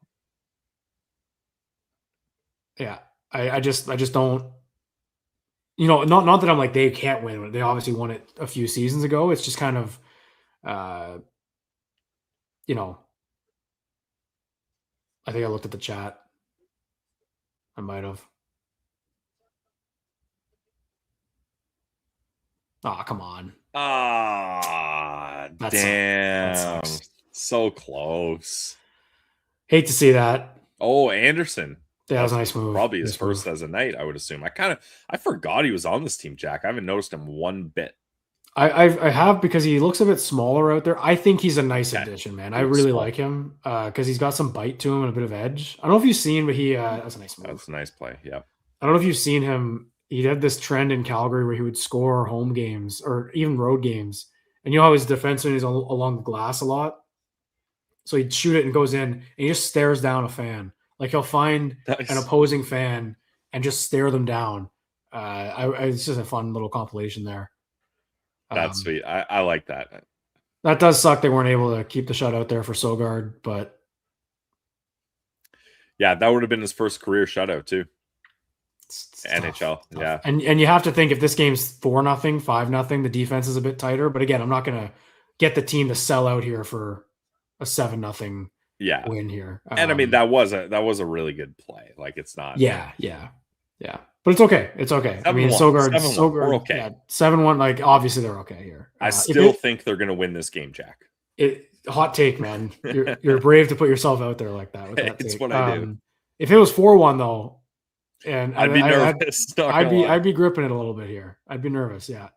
Yeah, I just don't. Not that I'm like they can't win. They obviously won it a few seasons ago. It's just kind of, I think I looked at the chat. I might have. Oh, come on. Damn. So close. Hate to see that. Oh, Anderson. That was a nice move. Probably his first as a Knight, I would assume. I forgot he was on this team, Jack. I haven't noticed him one bit. I have, because he looks a bit smaller out there. I think he's a nice addition, man. I really like him because he's got some bite to him and a bit of edge. I don't know if you've seen, but that's a nice move. That's a nice play. Yeah. I don't know if you've seen him. He had this trend in Calgary where he would score home games or even road games. And you know how his defenseman is along the glass a lot? So he'd shoot it and goes in and he just stares down a fan. Like he'll find an opposing fan and just stare them down. It's just a fun little compilation there. That's sweet. I like that. That does suck they weren't able to keep the shutout there for Sogard, but yeah, that would have been his first career shutout too. It's NHL, tough. Yeah. And you have to think, if this game's 4-0, 5-0, the defense is a bit tighter. But again, I'm not going to get the team to sell out here for a 7-0 win here. And I mean, that was a really good play. Like, it's not. Yeah. But it's okay. It's okay. I mean, Sogard, we're okay. Yeah, 7-1. Like, obviously they're okay here. I still think they're going to win this game, Jack. Hot take, man. You're brave to put yourself out there like that. With that It's take. what I do. If it was 4-1 though, and I'd be nervous. I'd be gripping it a little bit here. I'd be nervous. Yeah.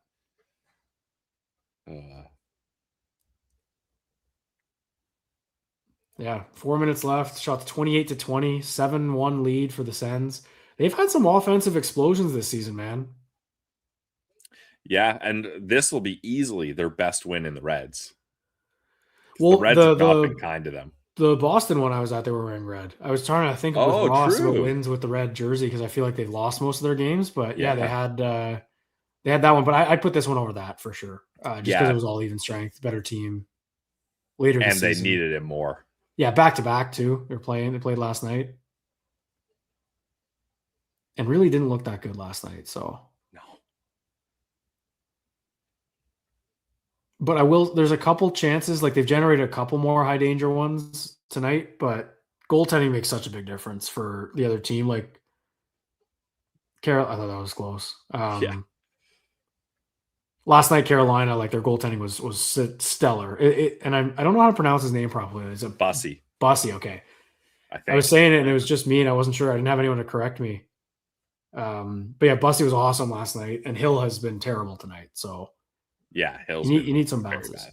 Yeah. 4 minutes left. Shot 28-20, 7-1 lead for the Sens. They've had some offensive explosions this season, man. Yeah, and this will be easily their best win in the Reds. Well, the Reds have not been kind to them. The Boston one I was at, they were wearing red. I was trying to think of Ross about wins with the red jersey because I feel like they've lost most of their games. But yeah, they had that one. But I'd put this one over that for sure. Just because it was all even strength, better team. Later and this they season. needed it more. Yeah, back to back too. They played last night, and really didn't look that good last night. So no. But there's a couple chances, like they've generated a couple more high danger ones tonight, but goaltending makes such a big difference for the other team. Like I thought that was close. Last night, Carolina, like their goaltending was stellar. And I don't know how to pronounce his name properly. Is it Bussy? Bussy, okay. I was saying it and it was just me and I wasn't sure. I didn't have anyone to correct me. But yeah, Bussy was awesome last night and Hill has been terrible tonight. So yeah, Hill's you need some bounces.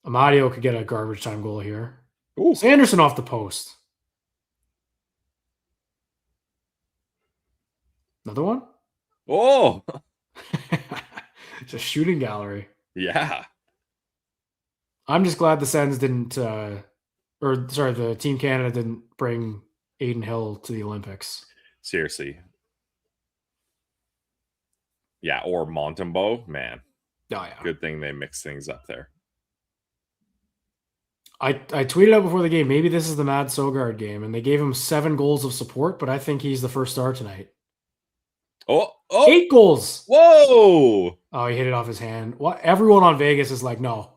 Amadio could get a garbage time goal here. Ooh. Sanderson off the post. Another one? Oh, it's a shooting gallery. Yeah. I'm just glad the Sens didn't, the Team Canada didn't bring Aiden Hill to the Olympics. Seriously. Yeah, or Montembeault, man. Oh, yeah. Good thing they mix things up there. I tweeted out before the game, maybe this is the Mad Sogard game, and they gave him 7 goals of support, but I think he's the first star tonight. Oh, 8 goals. Whoa. Oh, he hit it off his hand. What? Everyone on Vegas is like, no.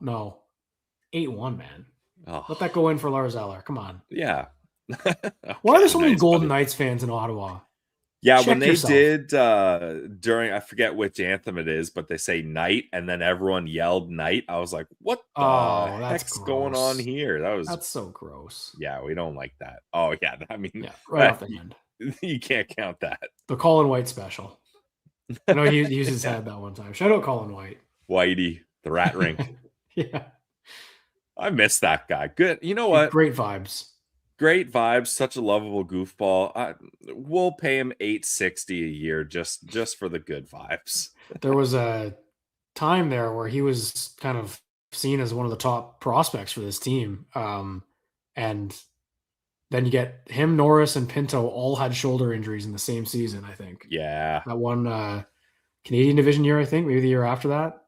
8-1, man. Oh. Let that go in for Lars Eller. Come on. Yeah. Okay, why are there so many Golden Knights fans in Ottawa? Yeah, Check when they did during, I forget which anthem it is, but they say night and then everyone yelled night. I was like, what the heck's going on here? That's so gross. Yeah, we don't like that. Oh, yeah. I mean, right off the end. You can't count that. The Colin White special. I know he used his head that one time. Shout out Colin White. Whitey, the rat rink. Yeah. I miss that guy. Good. You know what? Great vibes. Great vibes. Such a lovable goofball. We'll pay him $860 a year just for the good vibes. There was a time there where he was kind of seen as one of the top prospects for this team. And then you get him, Norris, and Pinto all had shoulder injuries in the same season, I think. Yeah. That one Canadian division year, I think, maybe the year after that.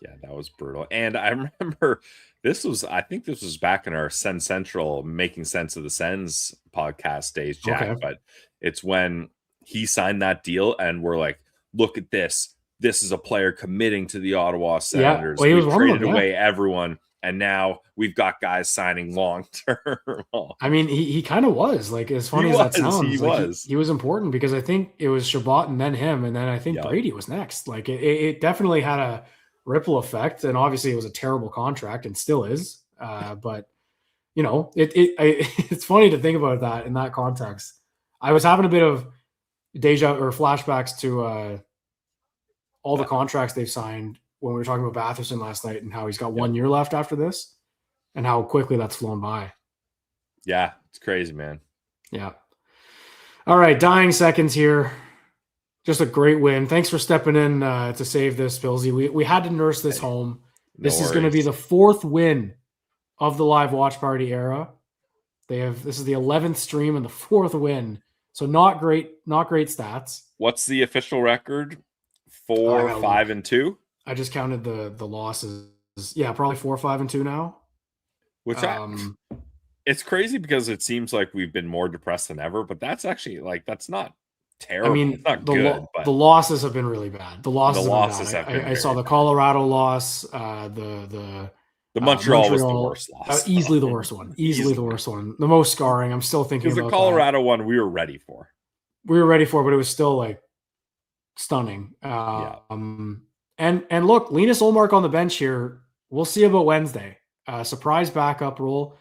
Yeah, that was brutal. And I remember I think this was back in our Sens Central Making Sense of the Sens podcast days, Jack. Okay. But it's when he signed that deal and we're like, look at this. This is a player committing to the Ottawa Senators. Well, he was we one of traded them, away everyone. And now we've got guys signing long term. I mean, he kind of was, like, as funny as that sounds. He was important because I think it was Shabbat and then him. And then I think Brady was next. Like it definitely had a ripple effect. And obviously it was a terrible contract and still is. But you know, it's funny to think about that in that context. I was having a bit of flashbacks to all the contracts they've signed when we were talking about Batherson last night and how he's got 1 year left after this and how quickly that's flown by. Yeah, it's crazy, man. Yeah. All right, dying seconds here. Just a great win. Thanks for stepping in to save this, Pilsy. We had to nurse this home. This is going to be the 4th win of the live watch party era. This is the 11th stream and the 4th win. So not great stats. What's the official record? 4, 5, and 2? I just counted the losses. Yeah, probably 4, 5, and 2 now. Which it's crazy because it seems like we've been more depressed than ever, but that's actually that's not terrible. I mean, it's not good, but the losses have been really bad. I saw the Colorado loss, the Montreal was the worst loss. Easily the worst one. Easily the worst one. The most scarring. I'm still thinking about the Colorado one we were ready for. We were ready for, but it was still like stunning. And look, Linus Ullmark on the bench here. We'll see about Wednesday. Surprise backup role.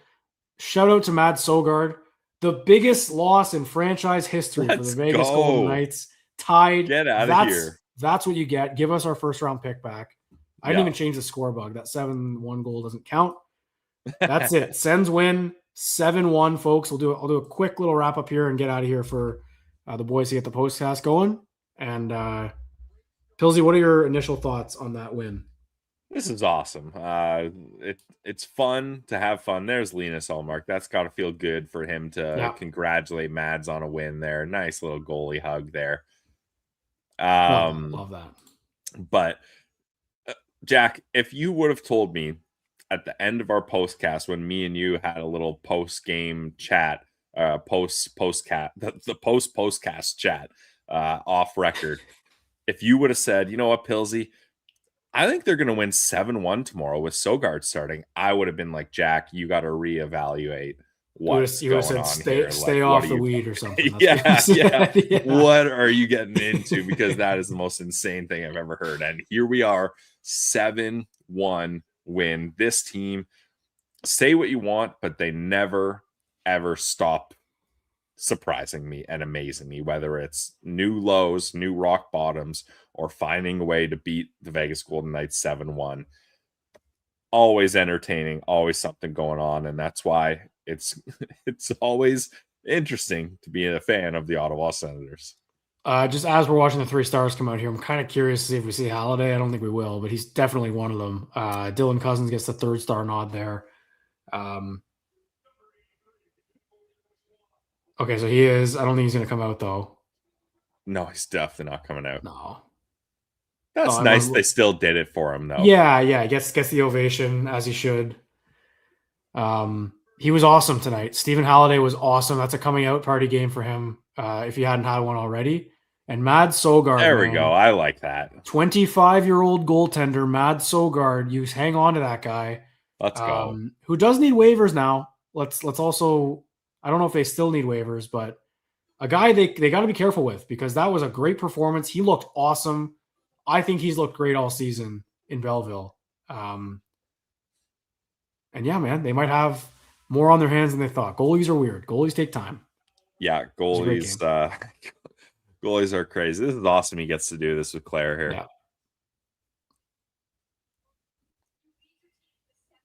Shout out to Mads Sogard. The biggest loss in franchise history for the Vegas Golden Knights. Tied. Get out of here. That's what you get. Give us our first round pick back. I didn't even change the score bug. That 7-1 goal doesn't count. That's it. Sens win 7-1, folks. I'll do a quick little wrap up here and get out of here for the boys to get the postcast going. And Pilsy, what are your initial thoughts on that win? This is awesome. It's fun to have fun. There's Linus Ullmark. That's got to feel good for him to congratulate Mads on a win there. Nice little goalie hug there. Love that. But Jack, if you would have told me at the end of our postcast when me and you had a little post-game chat, post-postcast chat off record, if you would have said, you know what, Pilsy, I think they're going to win 7-1 tomorrow with Sogard starting, I would have been like, Jack, you got to reevaluate what's going on here. Stay off the weed or something. Yeah. What are you getting into? Because that is the most insane thing I've ever heard. And here we are, 7-1 win. This team, say what you want, but they never, ever stop surprising me and amazing me, whether it's new lows, new rock bottoms, or finding a way to beat the Vegas Golden Knights 7-1. Always entertaining, always something going on, and that's why it's always interesting to be a fan of the Ottawa Senators. Just as we're watching the 3 stars come out here, I'm kind of curious to see if we see Halliday. I don't think we will, but he's definitely one of them. Dylan Cousins gets the 3rd star nod there. Okay, so he is. I don't think he's going to come out, though. No, he's definitely not coming out. No. That's nice. They still did it for him, though. Yeah. He gets the ovation, as he should. He was awesome tonight. Stephen Halliday was awesome. That's a coming out party game for him, if he hadn't had one already. And Mads Sogard. There we go. I like that. 25-year-old goaltender, Mads Sogard. You hang on to that guy. Let's go. Who does need waivers now. Let's also... I don't know if they still need waivers, but a guy they got to be careful with because that was a great performance. He looked awesome. I think he's looked great all season in Belleville. And yeah, man, they might have more on their hands than they thought. Goalies are weird. Goalies take time. Yeah, goalies are crazy. This is awesome. He gets to do this with Claire here. Yeah.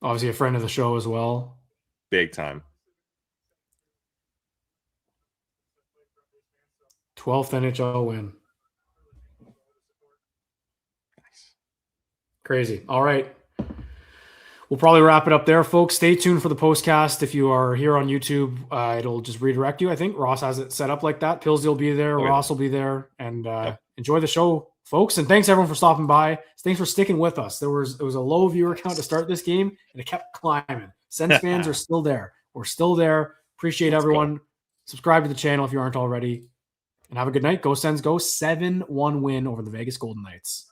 Obviously a friend of the show as well. Big time. 12th NHL win. Crazy. All right. We'll probably wrap it up there, folks. Stay tuned for the postcast. If you are here on YouTube, it'll just redirect you. I think Ross has it set up like that. Pillsy will be there. Ross will be there. And enjoy the show, folks. And thanks, everyone, for stopping by. Thanks for sticking with us. It was a low viewer count to start this game, and it kept climbing. Sens fans are still there. We're still there. Appreciate everyone. Subscribe to the channel if you aren't already. And have a good night. Go Sens. Go. 7-1 win over the Vegas Golden Knights.